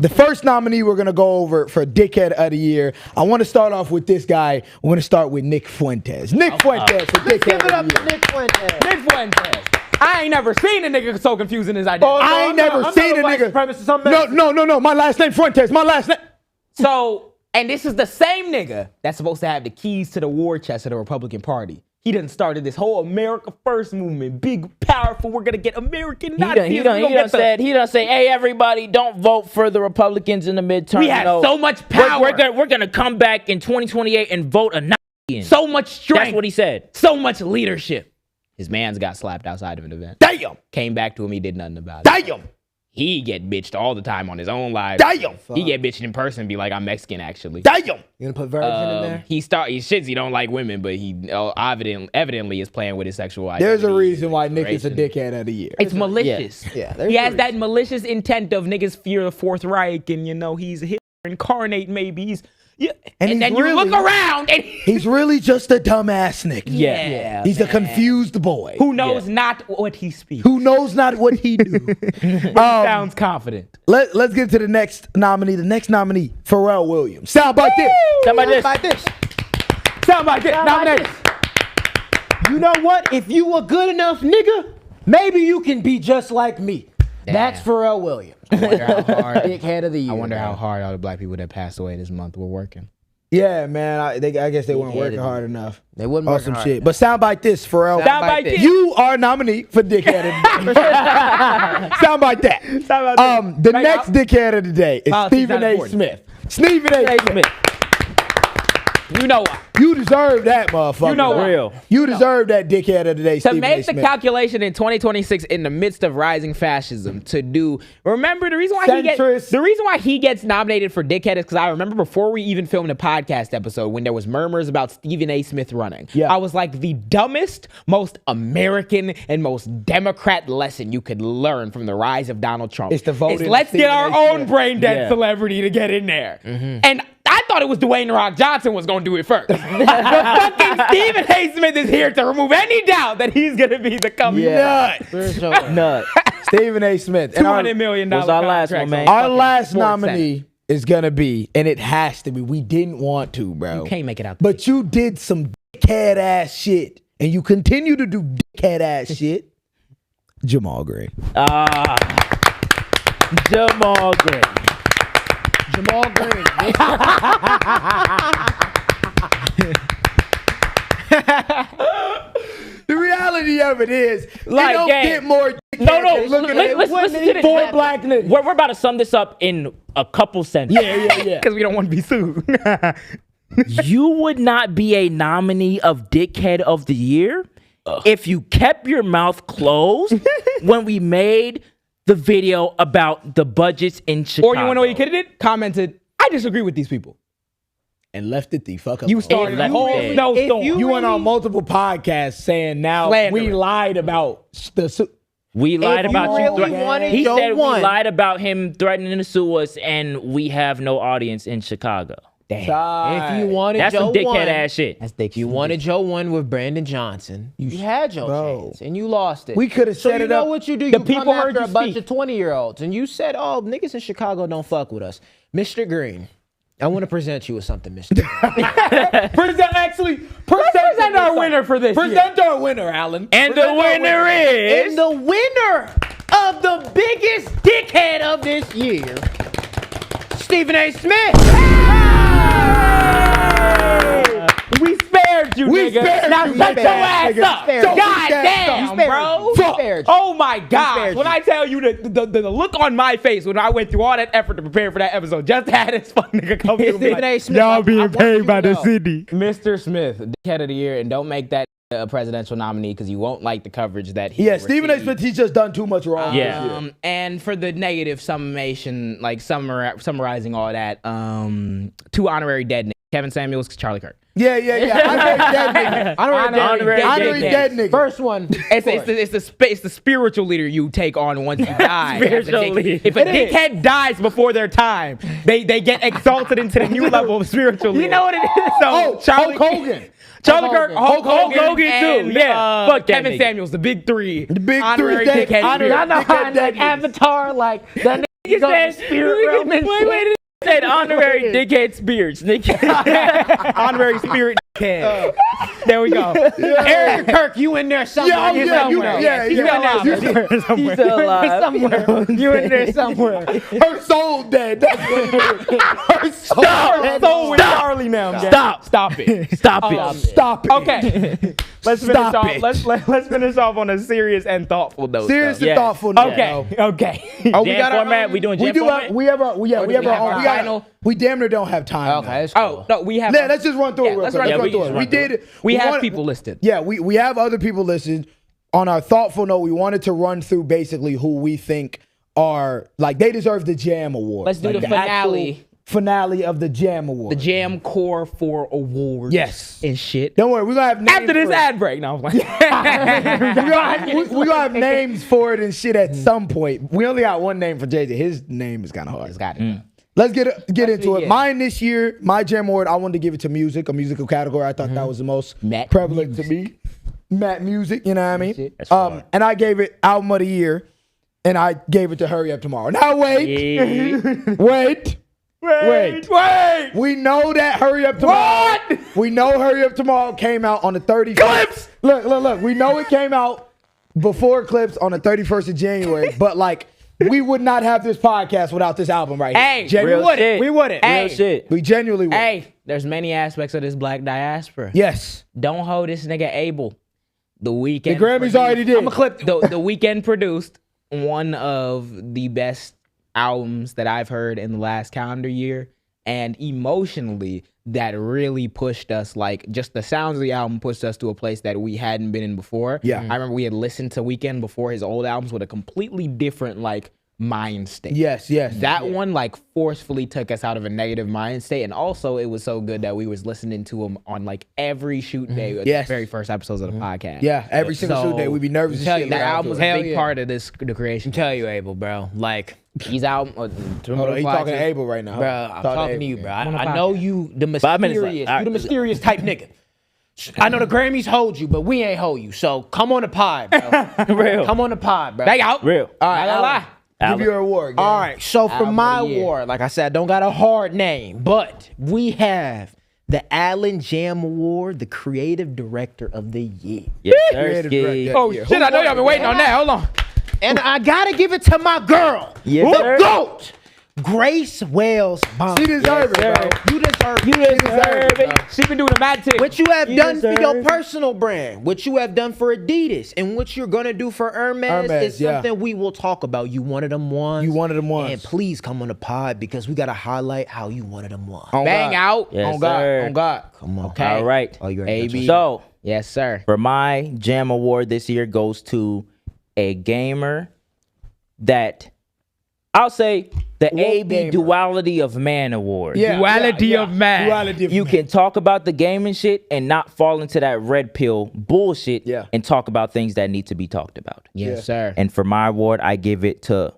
The first nominee we're going to go over for Dickhead of the Year, I want to start off with this guy. We're going to start with Nick Fuentes. Nick Fuentes for Dickhead of the Year. Nick Fuentes. Nick Fuentes. I ain't never seen a nigga so confusing as I did. I ain't never seen a nigga. No. My last name Fuentes. My last name. So, and this is the same nigga that's supposed to have the keys to the war chest of the Republican Party. He done started this whole America First movement. Big, powerful, we're gonna get American Nazis. He done say, hey, everybody, don't vote for the Republicans in the midterm. We have so much power. We're gonna come back in 2028 and vote a Nazi in. So much strength. That's what he said. So much leadership. His man's got slapped outside of an event. Damn. Came back to him, he did nothing about it. Damn. He get bitched all the time on his own live. Damn. He get bitched in person and be like, I'm Mexican actually. Damn. You gonna put virgin in there? He shits, he don't like women, but he evidently is playing with his sexual identity. There's a reason why Nick is a dickhead of the year. It's malicious. Yeah, He has that malicious intent of niggas fear the Fourth Reich and, he's Hitler incarnate maybe. And then you look around and He's really just a dumbass nigga. Yeah. He's a confused boy who knows not what he speaks. who knows not what he do. Sounds confident. Let's get to the next nominee. The next nominee, Pharrell Williams. Sound like this. Sound like this. Like this. Sound like this. Nominate. You know what? If you a good enough nigga, maybe you can be just like me. That's Pharrell Williams. I wonder how hard. Dickhead of the year. I wonder how hard all the black people that passed away this month were working. Yeah, man. I guess they weren't working hard enough. They wasn't on working some hard shit. enough. But sound like this, Pharrell. Sound like this. You are nominee for Dickhead of the Day. Sound like that. The next Dickhead of the Day is Politics Stephen not A. important. Smith. Stephen A. Smith. You know why. You deserve that, motherfucker. You know why. Real. You deserve that Dickhead of the Day, To Stephen A. make the Smith. calculation in 2026 in the midst of rising fascism, remember the reason why he gets nominated for Dickhead is because I remember before we even filmed a podcast episode when there was murmurs about Stephen A. Smith running. Yeah. I was like, the dumbest, most American, and most Democrat lesson you could learn from the rise of Donald Trump It's to vote in let's Stephen get our A. own Smith. brain dead Yeah. celebrity to get in there. And I thought it was Dwayne "The Rock" Johnson was going to do it first. But fucking Stephen A. Smith is here to remove any doubt that he's going to be the coming nut. Nut. Stephen A. Smith. And $200 million was our last one, contracts man. on our fucking last Sports Center. nominee is going to be, and it has to be, we didn't want to, bro. You can't make it out. But you did some dickhead ass shit, and you continue to do dickhead ass shit. Jamal Gray. Jamal Gray. Jamal Green. The reality of it is, Like, you don't gang. get more dickhead No, than looking at listen to this. four black niggas. We're about to sum this up in a couple sentences. Yeah. Because we don't want to be sued. You would not be a nominee of Dickhead of the Year if you kept your mouth closed when we made the video about the budgets in Chicago. Or you want to know what you could have did? Commented, I disagree with these people. And left it the fuck up. You started a left whole it. snowstorm. You went on multiple podcasts saying now Slandering. we lied about the. We lied If about you you. really wanted He Joe said one. we lied about him threatening to sue us, and we have no audience in Chicago. If you wanted That's Joe some dickhead one, ass shit. you wanted Joe one with Brandon Johnson. You had your Bro. chance and you lost it. We coulda so set you it know up. what you do? The You people come heard after you a bunch speak. of 20-year-olds and you said, "Oh, niggas in Chicago don't fuck with us." Mr. Green, I want to present you with something, Mr. Green. Present our winner for this year. Present our winner, Alan. And the winner is And the winner of the biggest dickhead of this year, Stephen A. Smith. We spared spared you, We nigga. spared Now you, shut nigga. your ass Nigga, up. spared you. God damn, spared bro. you. Fuck. Spared you. Oh my God. spared When you. I tell you the look on my face when I went through all that effort to prepare for that episode, just to have this fuck nigga come through and be Stephen A. like, Smith, I want you to know. city. Mr. Smith, dickhead of the year, and don't make that a presidential nominee because you won't like the coverage that he Yeah, Stephen A. received. Smith, he's just done too much wrong. And for the negative summation, like summarizing all that, 2 honorary dead niggas. Kevin Samuels, Charlie Kirk. Yeah. Honorary dead nigga. First one. It's the spiritual leader you take on once you die. Spiritual leader. If a dickhead dies before their time, they get exalted into the new level of spiritual leader. You know what it is? So Hulk Hogan. Charlie Kirk, Hulk Hogan, too. and, Yeah, fuck that Kevin nigga. Samuels, the big three. The big honorary three. dickhead. Honorary dickhead. Avatar, like that nigga said spirit realm and shit. Said honorary dickhead spirits, nigga. honorary spirit dickhead. There we go. Eric Kirk, you in there somewhere. He's still alive. Somewhere. You in there somewhere. Her soul dead. That's what it is. Her soul. So with Charlie now. Stop it. Stop it. Stop it. Okay. Let's finish Stop off. it. Let's finish off on a serious and thoughtful note. Serious though. and thoughtful. Okay. Oh, Jam format. We doing We jam do format? have. We have our. Yeah, we have our. our We got. final? We damn near don't have time. Okay, now. that's cool. Oh no, we have. Yeah, let's just run through it real let's quick. run Let's through run it. through it. We did. We have wanted- people listed. Yeah, we have other people listed. On our thoughtful note, we wanted to run through basically who we think are like they deserve the Jam Award. Let's do Like the finale. actual finale of the Jam Award. The Jam Core 4 Awards. Yes. And shit. Don't worry, we're gonna have names After this for it. ad break. No, I'm like, We're gonna have names for it and shit at some point. We only got one name for Jay-Z. His name is kind of hard. it's got it. Let's get into it. yeah. Mine this year, my Jam Award, I wanted to give it to music, a musical category. I thought that was the most Matt prevalent to me. Matt Music, you know what I mean? That's hard. And I gave it Album of the Year, and I gave it to Hurry Up Tomorrow. Now wait, wait. We know that Hurry Up Tomorrow. We know Hurry Up Tomorrow came out on the 31st. Clips! Look. We know it came out before Clips on the 31st of January, but like, we would not have this podcast without this album right here. Hey, Genuinely. Real shit. We wouldn't. Real Hey. shit. We genuinely would. Hey, there's many aspects of this black diaspora. Yes. Don't hold this nigga Abel. The Weeknd. The Grammys already did. I'm a clip. The Weeknd produced one of the best albums that I've heard in the last calendar year, and emotionally, that really pushed us. Like just the sounds of the album pushed us to a place that we hadn't been in before. Yeah. I remember we had listened to Weeknd before his old albums with a completely different like mind state. Yes. That one like forcefully took us out of a negative mind state, and also it was so good that we was listening to him on like every shoot day at Yes. the very first episodes of the podcast. Yeah, every single shoot day, we'd be nervous as Tell shit. you, that listening album to was it. a Hell big yeah. part of the creation. Tell you, Abel, bro. Like, He's out. Hold on, he's talking to Abel right now. bro, I'm talking to you, bro. I know you, the 5 minutes mysterious, left. you the mysterious type nigga. I know the Grammys hold you, but we ain't hold you. So come on the pod, bro. Real. Come on the pod, bro. Back out. Real. All right, I gotta lie. Give you your award. All right, so for Album my of the year. award, like I said, I don't got a hard name, but we have the Allen Jam Award, the Creative Director of the Year. Yes, Creative sir. director. Oh Yeah. shit! I know y'all been waiting on that. Hold on. And I gotta give it to my girl, Yes, the sir. GOAT, Grace Wells Bond. She deserve it, bro. You deserve it. You deserve it, bro. She been doing the mad tick. What you have You done for your deserve- personal brand, what you have done for Adidas, and what you're gonna do for Hermes, is yeah. something we will talk about. You wanted them ones. You wanted them ones. And please come on the pod because we gotta highlight how you wanted them ones. On Bang God. out. Yes, On God. sir. On God. Come on. Okay. All right. Oh, you're AB. So, Yes, sir. for my Jam Award this year goes to a gamer that I'll say the AB gamer. Duality of Man Award. Yeah, Duality of man. Duality of You man. can talk about the gaming shit and not fall into that red pill bullshit Yeah. and talk about things that need to be talked about. Yes, Yeah. sir. And for my award, I give it to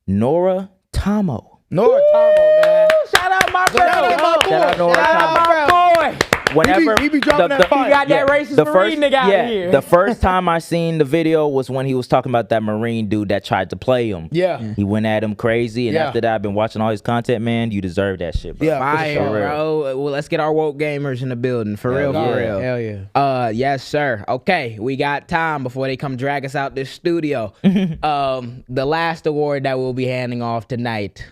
Nora Tomo. Nora Tomo, man. Shout out my bro. Shout out my boy. Shout out Nora Shout out Tomo. my boy. Whenever He be dropping that fire. You got that racist Marine nigga out here. The first time I seen the video was when he was talking about that Marine dude that tried to play him. Yeah. He went at him crazy, and Yeah. after that, I've been watching all his content, man. You deserve that shit, bro. Yeah. Fire, for sure. bro. Well, let's get our woke gamers in the building. For real, yeah. for real. Hell yeah. Yes, sir. Okay, we got time before they come drag us out this studio. The last award that we'll be handing off tonight,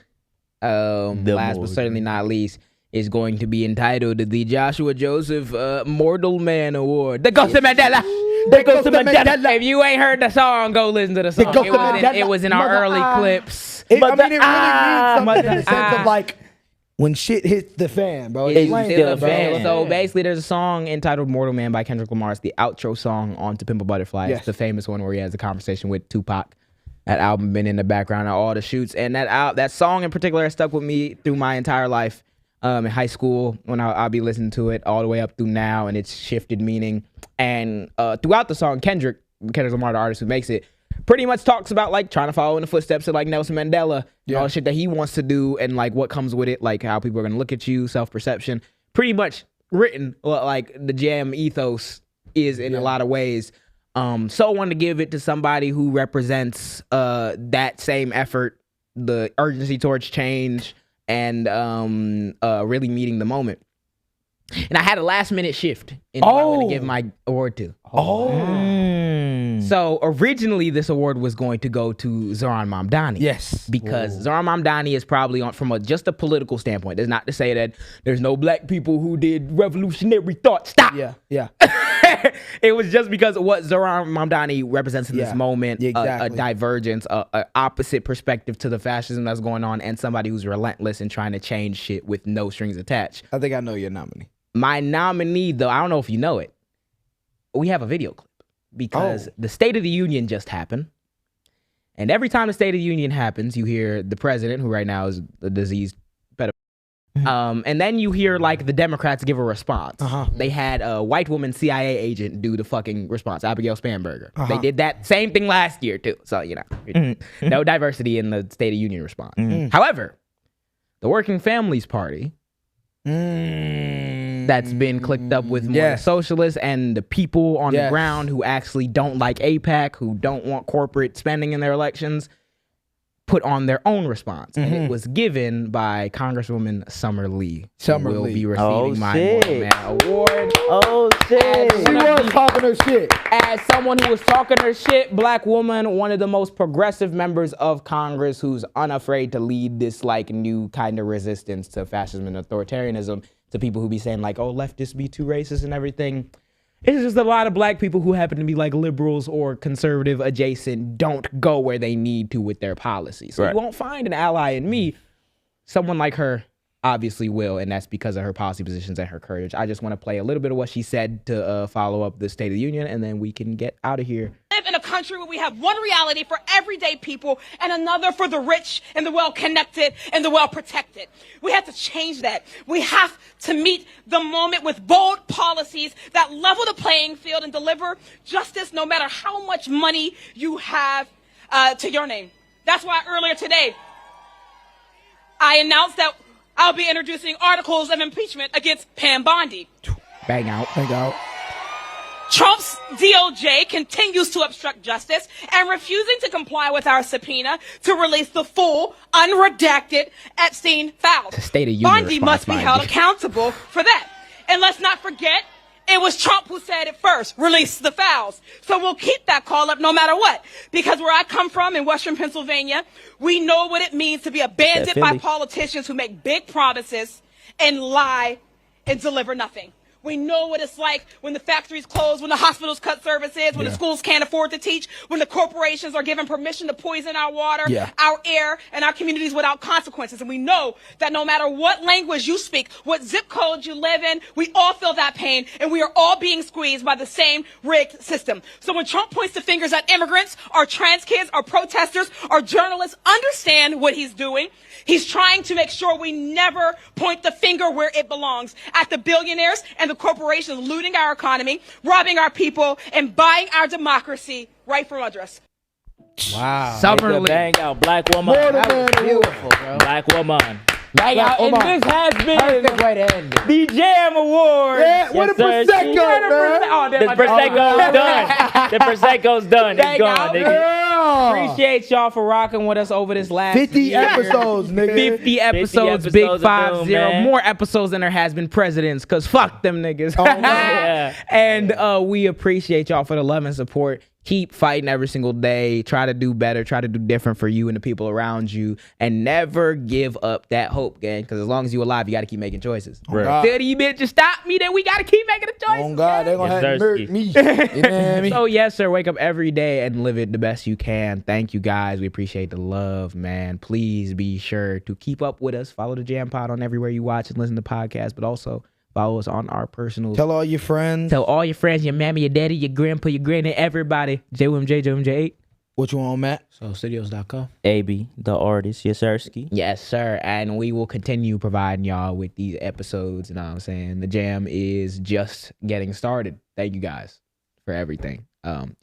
last but award. certainly not least, is going to be entitled the Joshua Joseph Mortal Man Award. That goes to Mandela. That goes to Mandela. If you ain't heard the song, go listen to the song. It was in our early clips. It really means something in the sense of like when shit hits the fan, bro. It's Explain still that, a bro. fan. So basically, there's a song entitled Mortal Man by Kendrick Lamar. It's the outro song on To Pimp a Butterfly. Yes. It's the famous one where he has a conversation with Tupac. That album been in the background of all the shoots. And that song in particular has stuck with me through my entire life. In high school, when I'll be listening to it all the way up through now, and it's shifted meaning. And throughout the song, Kendrick Lamar, the artist who makes it, pretty much talks about like trying to follow in the footsteps of like Nelson Mandela and all the shit that he wants to do, and like what comes with it, like how people are gonna look at you, self-perception. Pretty much written like the Jaam ethos is in a lot of ways. So I wanted to give it to somebody who represents that same effort, the urgency towards change, and really meeting the moment. And I had a last minute shift in who I want to give my award to. So originally this award was going to go to Zohran Mamdani. Yes. Because Zohran Mamdani is probably on from just a political standpoint. That's not to say that there's no black people who did revolutionary thought. Stop. Yeah. It was just because of what Zohran Mamdani represents in this moment, exactly. a divergence, a opposite perspective to the fascism that's going on, and somebody who's relentless in trying to change shit with no strings attached. I think I know your nominee. My nominee, though, I don't know if you know it, we have a video clip because the State of the Union just happened. And every time the State of the Union happens, you hear the president, who right now is a diseased pedophile. And then you hear like the Democrats give a response. They had a white woman CIA agent do the fucking response, Abigail Spanberger. They did that same thing last year too. So, you know, no diversity in the State of Union response. However, the Working Families Party, that's been clicked up with more socialists and the people on the ground who actually don't like AIPAC, who don't want corporate spending in their elections, put on their own response. And it was given by Congresswoman Summer Lee. Summer will be receiving my Mortal Man Award. Oh, shit. She was talking her shit. As someone who was talking her shit, black woman, one of the most progressive members of Congress who's unafraid to lead this like new kind of resistance to fascism and authoritarianism, to people who be saying like, oh, leftists be too racist and everything. It's just a lot of black people who happen to be like liberals or conservative adjacent don't go where they need to with their policies. So you won't find an ally in me. Someone like her obviously will, and that's because of her policy positions and her courage. I just want to play a little bit of what she said to follow up the State of the Union, and then we can get out of here. Live in a country where we have one reality for everyday people and another for the rich and the well-connected and the well-protected. We have to change that. We have to meet the moment with bold policies that level the playing field and deliver justice no matter how much money you have to your name. That's why earlier today, I announced that I'll be introducing articles of impeachment against Pam Bondi. Bang out. Trump's DOJ continues to obstruct justice and refusing to comply with our subpoena to release the full, unredacted Epstein files. State of Union Bondi must be held accountable for that. And let's not forget, it was Trump who said it first, release the files. So we'll keep that call up no matter what. Because where I come from in Western Pennsylvania, we know what it means to be abandoned by politicians who make big promises and lie and deliver nothing. We know what it's like when the factories close, when the hospitals cut services, when the schools can't afford to teach, when the corporations are given permission to poison our water, our air, and our communities without consequences. And we know that no matter what language you speak, what zip code you live in, we all feel that pain, and we are all being squeezed by the same rigged system. So when Trump points the fingers at immigrants, our trans kids, our protesters, our journalists, understand what he's doing. He's trying to make sure we never point the finger where it belongs, at the billionaires and the corporations looting our economy, robbing our people, and buying our democracy right from under us. Wow. Summer Lee. Bang out, black woman. That was beautiful, bro. Black woman. Bang out. And this has been Way to end it. the Jaam Award. Yeah, what a Prosecco, man. Oh, The Prosecco's done. The Prosecco's done. It's Bang gone, out. nigga. Appreciate y'all for rocking with us over this last 50 year. episodes, nigga. 50 episodes, 50 big episodes 5-0. of doom, man. More episodes than there has been presidents, because fuck them niggas. Yeah. And we appreciate y'all for the love and support. keep fighting every single day. Try to do better. Try to do different for you and the people around you. And never give up that hope, gang. Because as long as you're alive, you got to keep making choices. Right. Till these bitches stop me, then we got to keep making the choices. Oh, God, they're going to Yes, have to sir. murk me. You know what I mean? So, yes, sir. Wake up every day and live it the best you can. Thank you, guys. We appreciate the love, man. Please be sure to keep up with us. Follow the Jaam Pod on everywhere you watch and listen to podcasts, but also follow us on our personals. Tell all your friends. Tell all your friends, your mammy, your daddy, your grandpa, your granny, everybody. JMJ, JMJ8. What you want, Matt? Studios.com. AB, the artist, yes, sirski. Yes, sir. And we will continue providing y'all with these episodes. You know what I'm saying? The Jam is just getting started. Thank you guys for everything.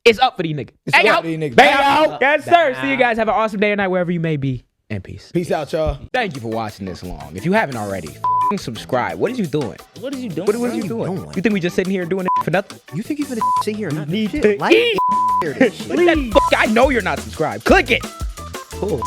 It's up for these niggas. Bang up out. for these niggas. Bang Bang out. Yes, sir. See you guys. Have an awesome day or night wherever you may be. And peace. Peace out, y'all. Thank you for watching this long. If you haven't already, f***ing subscribe. What is you doing? What is you doing? What are you doing? You think we just sitting here doing it for nothing? You think you're gonna sit here and not Need shit? to Like eat. hear this shit. Click that I know you're not subscribed. Click it. Cool.